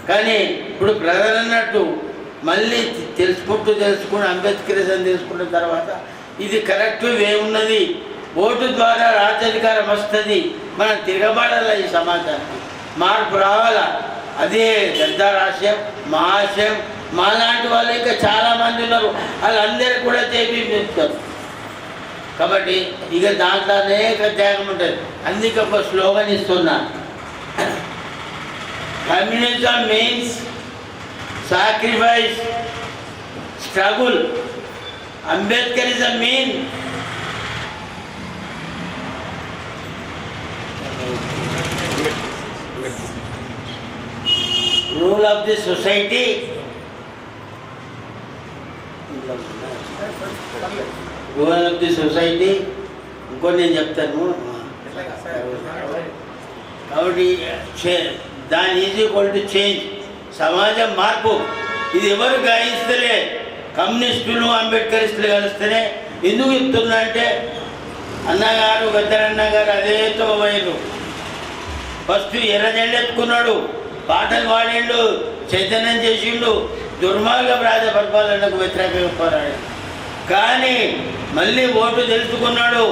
కానీ ఇప్పుడు బ్రదర్ అన్నట్టు మళ్ళీ తెలుసుకుని అంబేద్కరిజం తెలుసుకున్న తర్వాత ఇది కరెక్ట్ వే ఉన్నది, ఓటు ద్వారా రాజ్యాధికారం వస్తుంది, మనం తిరగబడాల, ఈ సమాజానికి మార్పు రావాలా. అదే గద్దార్ ఆశయం, మా ఆశయం. మాలాంటి వాళ్ళు ఇంకా చాలామంది ఉన్నారు, వాళ్ళందరూ కూడా చేపిస్తారు. కాబట్టి ఇక దాంట్లో అనేక త్యాగం ఉంటుంది. అందుకే ఒక స్లోగన్ ఇస్తున్నా, communism means sacrifice, struggle. Ambedkarism mean rule of the society. Rule of the society ఇంకోటి నేను చెప్తాను. కాబట్టి దాని ఈజ్ ఈక్వల్ టు చేంజ్, సమాజం మార్పు. ఇది ఎవరు గ్రహిస్తలే, కమ్యూనిస్టులు అంబేద్కరిస్టులు కలిస్తేనే. ఎందుకు చెప్తున్నా అంటే అన్నగారు గద్దర్ అన్నగారు అదే తోవైరు. ఫస్ట్ ఎర్ర జెండా ఎత్తుకున్నాడు, పాటలు పాడిండు, చైతన్యం చేసిండు, దుర్మార్గ రాజ పరిపాలనకు వ్యతిరేకంగా పోరాడు. కానీ మళ్ళీ ఓటు తెలుసుకున్నాడు,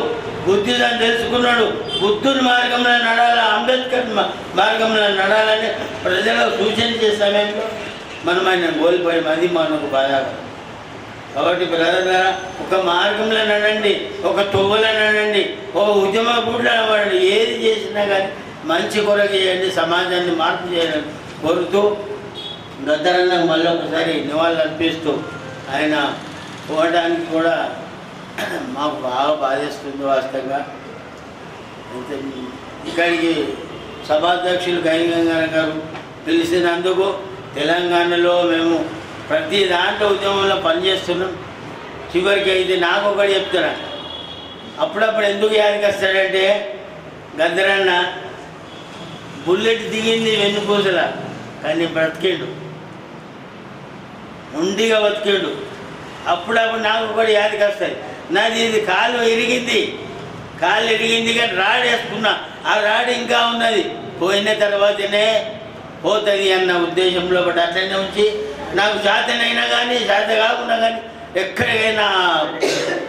బుద్ధిజం తెలుసుకున్నాడు. బుద్ధుని మార్గంలో నడాలా, అంబేద్కర్ మార్గంలో నడాలని ప్రజలకు సూచించే సమయంలో మనం ఆయన కోల్పోయాం. అది మనకు బాధ. కాబట్టి ప్రజల ఒక మార్గంలో నడండి, ఒక తొవ్వలో నడండి, ఒక ఉద్యమ బూట్లో నడండి. ఏది చేసినా కానీ మంచి కొరకు చేయండి, సమాజాన్ని మార్పు చేయాలని కోరుతూ గద్దరన్నకు మళ్ళీ ఒకసారి నివాళులు అర్పిస్తూ ఆయన పోవడానికి కూడా మాకు బాగా బాధేస్తుంది వాస్తవంగా. ఇక్కడికి సభాధ్యక్షులు గైని గంగారాం గారు పిలిచినందుకు తెలంగాణలో మేము ప్రతి దాంట్లో ఉద్యమంలో పనిచేస్తున్నాం. చివరికి ఇది నాకు ఒకటి చెప్తున్నా, అప్పుడప్పుడు ఎందుకు యాదికి వస్తాడంటే గద్దరన్న బుల్లెట్ దిగింది వెన్నుపూసల, కానీ బ్రతికిండు, ఉండిగా బతికిండు. అప్పుడప్పుడు నాకు ఒకటి యాదికి వస్తాయి. నాది ఇది కాలు ఇరిగింది కానీ రాడ్ వేసుకున్నా, ఆ రాడ్ ఇంకా ఉన్నది, పోయిన తర్వాతనే పోతుంది అన్న ఉద్దేశంలో బట్టి అట్లనే ఉంచి నాకు చేతనైనా కానీ చేత కాకుండా కానీ ఎక్కడికైనా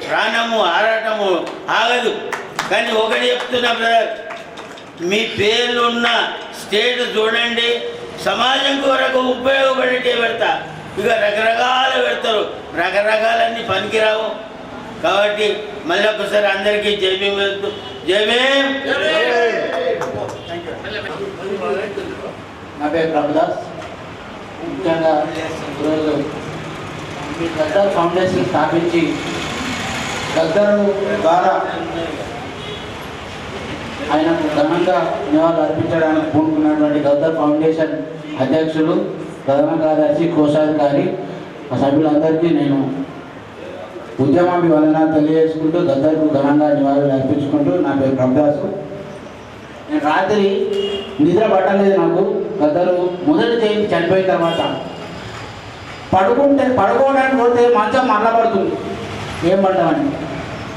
ప్రాణము ఆరాటము ఆగదు. కానీ ఒకటి చెప్తున్నా బ్రదర్, మీ పేర్లున్న స్టేట్ చూడండి, సమాజం కొరకు ఉపయోగపడేటే పెడతా. ఇక రకరకాలు పెడతారు, రకరకాలన్నీ పనికిరావు. కాబట్టి మళ్ళీ ఒకసారి అందరికీ జై భీమ్ వెళ్తూ జై భీమ్. నా పేరు ప్రభుదాస్. ముఖ్యంగా ఈరోజు ఈ గద్దర్ ఫౌండేషన్ స్థాపించి గద్దరు ద్వారా ఆయనకు ఘనంగా నివాళులు అర్పించడానికి పూనుకున్నటువంటి గద్దర్ ఫౌండేషన్ అధ్యక్షులు, ప్రధాన కార్యదర్శి, కోశాధికారి సభ్యులందరికీ నేను ఉద్యమాభివందనాలు తెలియజేసుకుంటూ గద్దర్కు ఘనంగా నివాళులు అర్పించుకుంటూ నా పేరు ప్రభుదాసు. నేను రాత్రి నిద్ర పట్టలేదు. నాకు గద్దరు మొదటి జయంతి చనిపోయిన తర్వాత పడుకోవడానికి పోతే మంచం మరలబడుతుంది. ఏం పడ్డామని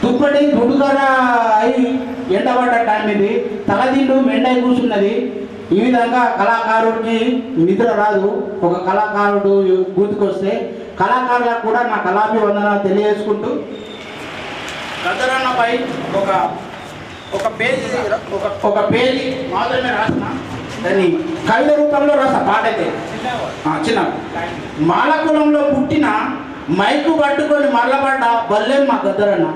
దుప్పటి దుడుకర అయి ఎండబడ్డ టైం ఇది, తలదిండు మెండై కూర్చున్నది. ఈ విధంగా కళాకారుడికి నిద్ర రాదు. ఒక కళాకారుడు గుర్తుకొస్తే కళాకారులకు కూడా నా కళాభివందనాలు తెలియజేసుకుంటూ గద్దరన్నపై ఒక పేజీ మాత్రమే రాసిన, దాన్ని కవిత రూపంలో రాసా. పాట అయితే చిన్న మాలకులంలో పుట్టిన మైకు పట్టుకొని మరలబడ్డ బల్లెం మా గద్దరన్న.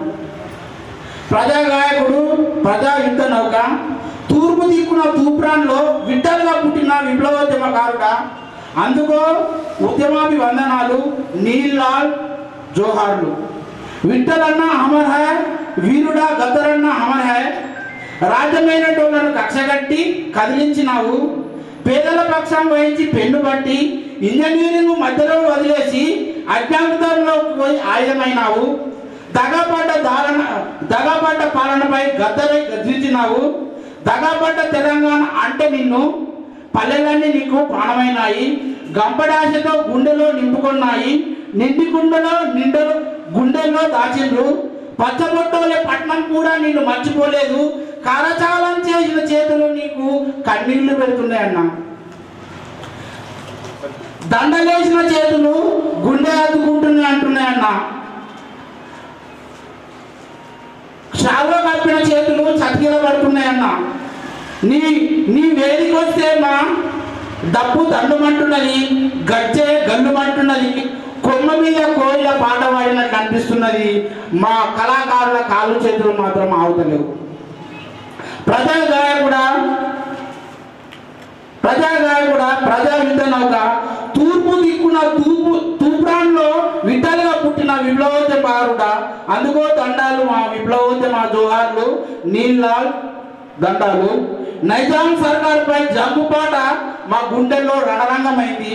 ప్రజాగాయకుడు, ప్రజా యుద్ధ నౌక, తూర్పు దిక్కున తూప్రాన్లో విఠల్గా పుట్టిన విప్లవోద్యమకారుడ. అందుకో ఉద్యమాభివందనాలు, నీల్లాల్ జోహార్లు. విఠలన్న అమర్ హై, వీరుడా గద్దరన్న అమర్ హై. రాజ్యమైన టోళ్లను కక్షగట్టి కదిలించినావు, పేదల పక్షం వహించి పెన్ను బట్టి ఇంజనీరింగ్ మధ్యలో వదిలేసి అజ్ఞాతంలోకి పోయి ఆయుధమైనావు. దగాపడ్డ పాలనపై గద్దరై గర్జించినావు. దగాపడ్డ తెలంగాణ అంటే నిన్ను పల్లెలన్నీ నీకు ప్రాణమైనాయి. గంపడాశతో గుండెలో నింపుకున్నాయి. నిండి గుండెల్లో దాచిండ్రు. పచ్చబొట్టోలే పట్నం కూడా నిన్ను మర్చిపోలేదు. కరచాలం చేసిన చేతులు నీకు కన్నీళ్లు పెడుతున్నాయన్న. దండలేసిన చేతులు గుండె అద్దుకుంటున్నాయి అంటున్నాయన్న. షాలో కప్పిన చేతులు చతికిల పడుతున్నాయన్న. నీ వేదికొస్తే మా డబ్బు దండుమంటున్నది, గజ్జే గల్లుమంటున్నది, కొమ్మ మీద కోయిల పాట పాడినట్టు అనిపిస్తున్నది. మా కళాకారుల కాళ్ళు చేతులు మాత్రం ఆగుతలేవు. ప్రజా గాయకుడా ప్రజా విత్తనవుక తూర్పు దిక్కున తూప్రాన్లో విట్టలుగా పుట్టిన విప్లవోద్యమారుడా, అందుకో దండాలు మా విప్లవోద్యమ జోహార్లు, నీళ్ళాల్ దండాలు. నైజాం సర్కార్పై జంపుపాట మా గుండెల్లో రణరంగమైంది.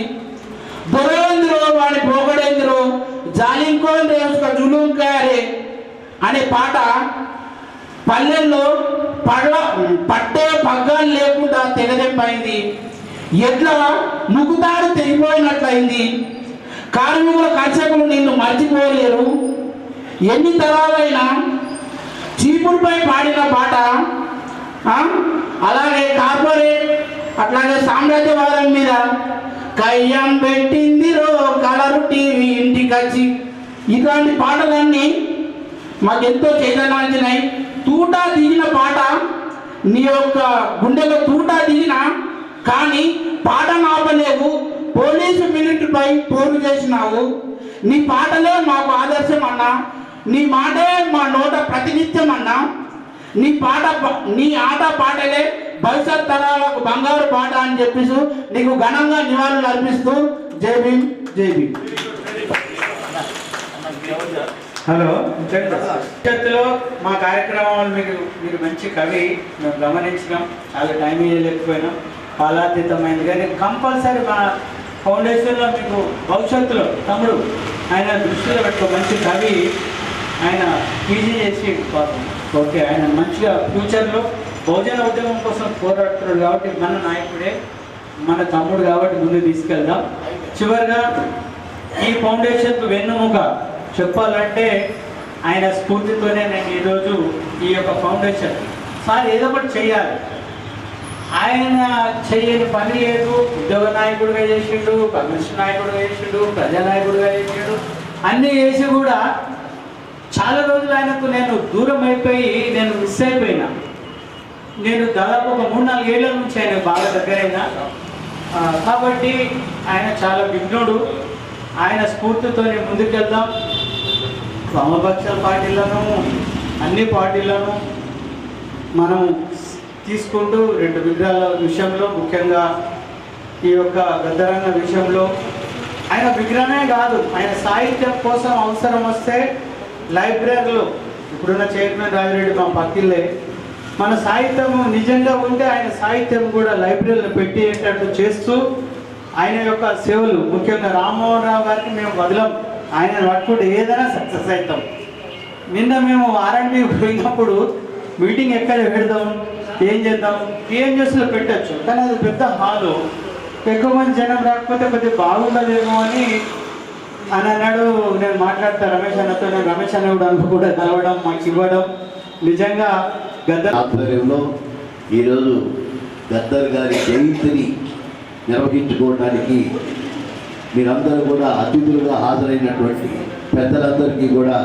దొరవేంద్రో వాడి పోగడేంద్రో జాలింకోంద్ర జులుంకారే అనే పాట పల్లెల్లో పట్టే పగ్గాలు లేకుండా తెగదెంపైంది. ఎట్లా ముగుతాడు తెగిపోయినట్లయింది. కార్మికుల కర్షకులు నిన్ను మర్చిపోలేరు. ఎన్ని తరాలైనా చీపురుపై పాడిన పాట, అలాగే కార్పొరేట్ అట్లాగే సామ్రాజ్యవాదం మీద కయ్యం పెట్టిందిరో కలరు టీవీ ఇంటికొచ్చి, ఇలాంటి పాటలన్నీ మాకెంతో చైతన్యాన్నిచ్చినాయి. తూటా దిగిన పాట, నీ యొక్క గుండెలో తూటా దిగిన కానీ పాట ఆపలేవు. పోలీసు మిలిటరీపై పోరు చేసినావు. నీ పాటలే మాకు ఆదర్శం అన్నా. నీ మాటే మా నోట ప్రతినిత్యం అన్నా. నీ ఆట పాటలే భవిష్యత్ తరాలకు బంగారు పాట అని చెప్పేసి నీకు ఘనంగా నివాళులు అర్పిస్తూ జై భీమ్ జై భీమ్. హలో, భవిష్యత్తులో మా కార్యక్రమాలు మీరు మంచి కవి మేము గమనించినాం. చాలా టైం ఇవ్వలేకపోయినాం, కాలాతీతమైంది. కానీ కంపల్సరీ మా ఫౌండేషన్లో మీకు భవిష్యత్తులో తమ్ముడు ఆయన దృష్టిలో పెట్టుకో, మంచి కవి ఆయన పీజీ చేసి పాపం. ఓకే, ఆయన మంచిగా ఫ్యూచర్లో బహుజన ఉద్యమం కోసం పోరాడుతున్నాడు కాబట్టి మన నాయకుడే, మన తమ్ముడు కాబట్టి ముందు తీసుకెళ్దాం. చివరిగా ఈ ఫౌండేషన్కు వెన్నుముక చెప్పాలంటే ఆయన స్ఫూర్తితోనే నేను ఈరోజు ఈ యొక్క ఫౌండేషన్ సార్ ఏదో ఒకటి చేయాలి. ఆయన చేయని పని లేదు. ఉద్యోగ నాయకుడిగా చేసిండు, కమ్యూనిస్ట్ నాయకుడిగా చేసిండు, ప్రజానాయకుడిగా చేసిండు, అన్నీ చేసి కూడా చాలా రోజులు ఆయనకు నేను దూరం అయిపోయి నేను మిస్ అయిపోయినా. నేను దాదాపు ఒక 3-4 ఏళ్ళ నుంచి ఆయన బాగా దగ్గరైనా. కాబట్టి ఆయన చాలా విఘ్నుడు. ఆయన స్ఫూర్తితోనే ముందుకెళ్దాం. వామపక్ష పార్టీలను అన్ని పార్టీలను మనం తీసుకుంటూ 2 విగ్రహాల విషయంలో, ముఖ్యంగా ఈ యొక్క గద్దరన్న విషయంలో ఆయన విగ్రహమే కాదు, ఆయన సాహిత్యం కోసం అవసరం వస్తే లైబ్రరీలో ఇప్పుడున్న చైర్మన్ రాజిరెడ్డి మా పక్కిల్లే, మన సాహిత్యం నిజంగా ఉంటే ఆయన సాహిత్యం కూడా లైబ్రరీలో పెట్టేటట్టు చేస్తూ ఆయన యొక్క సేవలు, ముఖ్యంగా రామ్మోహన్ రావు గారికి మేము వదలం. ఆయన పట్టుకుంటే ఏదైనా సక్సెస్ అవుతాం. నిన్న మేము R&B పోయినప్పుడు మీటింగ్ ఎక్కడ పెడదాం, ఏం చేద్దాం, PNGSలో పెట్టచ్చు, కానీ అది పెద్ద హాలు, ఎక్కువ మంది జనం రాకపోతే కొద్దిగా బాగుండదేమో అని అన్నాడు. నేను మాట్లాడతా రమేష్ అన్నతో. నేను రమేష్ అన్న కూడా కలవడం, మాకు ఇవ్వడం నిజంగా గద్దర్ ఆధ్వర్యంలో ఈరోజు గద్దర్ గారి జయంతిని నిర్వహించుకోవడానికి మీరందరూ కూడా అతిథులుగా హాజరైనటువంటి పెద్దలందరికీ కూడా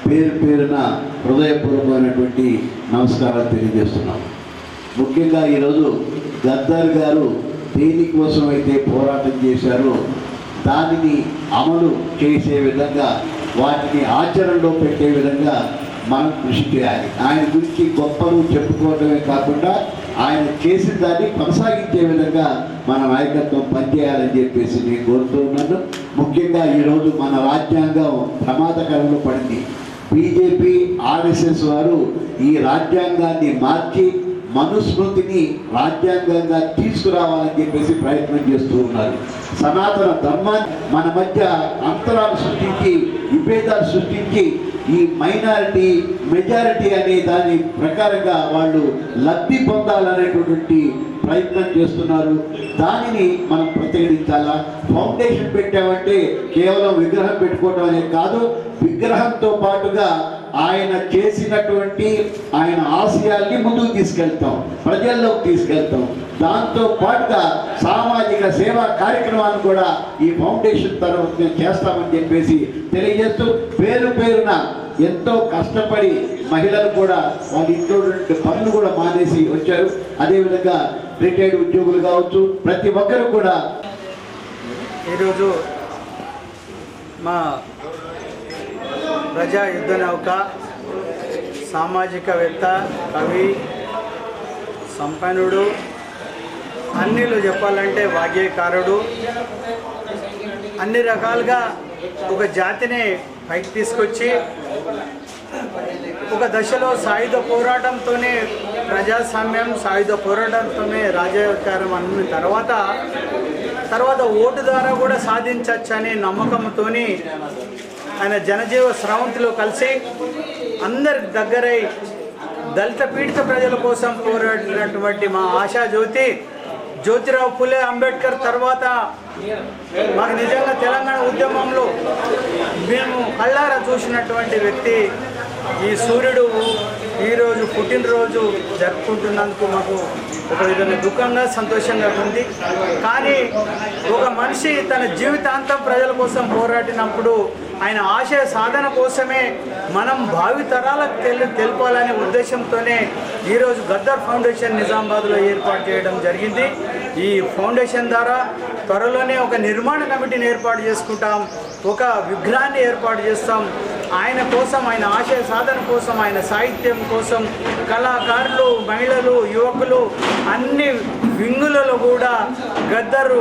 పేరు పేరున హృదయపూర్వకమైనటువంటి నమస్కారాలు తెలియజేస్తున్నాం. ముఖ్యంగా ఈరోజు గద్దర్ గారు దేనికోసం అయితే పోరాటం చేశారో దానిని అమలు చేసే విధంగా, వాటిని ఆచరణలో పెట్టే విధంగా మనం కృషి చేయాలి. ఆయన గురించి గొప్పలు చెప్పుకోవడమే కాకుండా ఆయన చేసిన దాన్ని కొనసాగించే విధంగా మన నాయకత్వం పనిచేయాలని చెప్పేసి నేను కోరుతూ ఉన్నాను. ముఖ్యంగా ఈరోజు మన రాజ్యాంగం ప్రమాదకరంలో పడింది. బీజేపీ RSS వారు ఈ రాజ్యాంగాన్ని మార్చి మనుస్మృతిని రాజ్యాంగంగా తీసుకురావాలని చెప్పేసి ప్రయత్నం చేస్తూ ఉన్నారు. సనాతన ధర్మాన్ని మన మధ్య అంతరాలు సృష్టించి, విభేదాలు సృష్టించి ఈ మైనారిటీ మెజారిటీ అనే దాని ప్రకారంగా వాళ్ళు లబ్ధి పొందాలనేటువంటి ప్రయత్నం చేస్తున్నారు. దానిని మనం ప్రతిఘటించాలా. ఫౌండేషన్ పెట్టామంటే కేవలం విగ్రహం పెట్టుకోవడం అనేది కాదు, విగ్రహంతో పాటుగా ఆయన చేసినటువంటి ఆయన ఆశయాల్ని ముందుకు తీసుకెళ్తాం, ప్రజల్లోకి తీసుకెళ్తాం. దాంతో పాటుగా సామాజిక సేవా కార్యక్రమాన్ని కూడా ఈ ఫౌండేషన్ తర్వాత మేము చేస్తామని చెప్పేసి తెలియజేస్తూ, పేరు పేరున ఎంతో కష్టపడి మహిళలు కూడా వాళ్ళ ఇంట్లో పనులు కూడా మానేసి వచ్చారు. అదేవిధంగా రిటైర్డ్ ఉద్యోగులు కావచ్చు, ప్రతి ఒక్కరు కూడా. ఈరోజు మా ప్రజా యుద్ధ నౌక సామాజికవేత్త, కవి, సంపన్నుడు, అన్నిలో చెప్పాలంటే వాగ్యకారుడు, అన్ని రకాలుగా ఒక జాతిని పైకి తీసుకొచ్చి ఒక దశలో సాయుధ పోరాటంతోనే ప్రజాస్వామ్యం, సాయుధ పోరాటంతోనే రాజ్యాధికారం అన్న తర్వాత ఓటు ద్వారా కూడా సాధించవచ్చనే నమ్మకంతో ఆయన జనజీవ స్రవంతిలో కలిసి అందరి దగ్గరై దళిత పీడిత ప్రజల కోసం పోరాడినటువంటి మా ఆశాజ్యోతి జ్యోతిరావు ఫులే అంబేద్కర్ తర్వాత మాకు నిజంగా తెలంగాణ ఉద్యమంలో మేము కళ్ళారా చూసినటువంటి వ్యక్తి ఈ సూర్యుడు ఈరోజు పుట్టినరోజు జరుపుకుంటున్నందుకు మాకు ఒక విధంగా దుఃఖంగా సంతోషంగా ఉంది. కానీ ఒక మనిషి తన జీవితాంతం ప్రజల కోసం పోరాడినప్పుడు ఆయన ఆశయ సాధన కోసమే మనం భావి తరాలకు తెలపాలనే ఉద్దేశంతోనే ఈరోజు గద్దర్ ఫౌండేషన్ నిజామాబాద్లో ఏర్పాటు చేయడం జరిగింది. ఈ ఫౌండేషన్ ద్వారా త్వరలోనే ఒక నిర్మాణ కమిటీని ఏర్పాటు చేసుకుంటాం, ఒక విగ్రహాన్ని ఏర్పాటు చేస్తాం. ఆయన కోసం, ఆయన ఆశయ సాధన కోసం, ఆయన సాహిత్యం కోసం కళాకారులు, మహిళలు, యువకులు అన్ని వింగులలో కూడా గద్దరు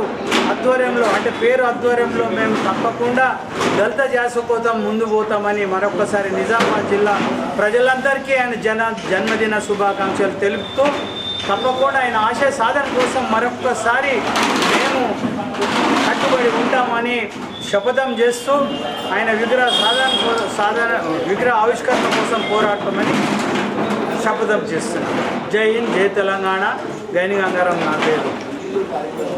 ఆధ్వర్యంలో, అంటే పేరు ఆధ్వర్యంలో మేము తప్పకుండా దళిత జాస కోసం ముందు పోతామని మరొకసారి నిజామాబాద్ జిల్లా ప్రజలందరికీ ఆయన జన్మదిన శుభాకాంక్షలు తెలుపుతూ, తప్పకుండా ఆయన ఆశయ సాధన కోసం మరొకసారి మేము కట్టుబడి ఉంటామని శపథం చేస్తూ ఆయన విగ్రహ ఆవిష్కరణ కోసం పోరాడతామని శపథం చేస్తున్నాం. జై హింద్, జై తెలంగాణ. గైని గంగారాం నా పేరు.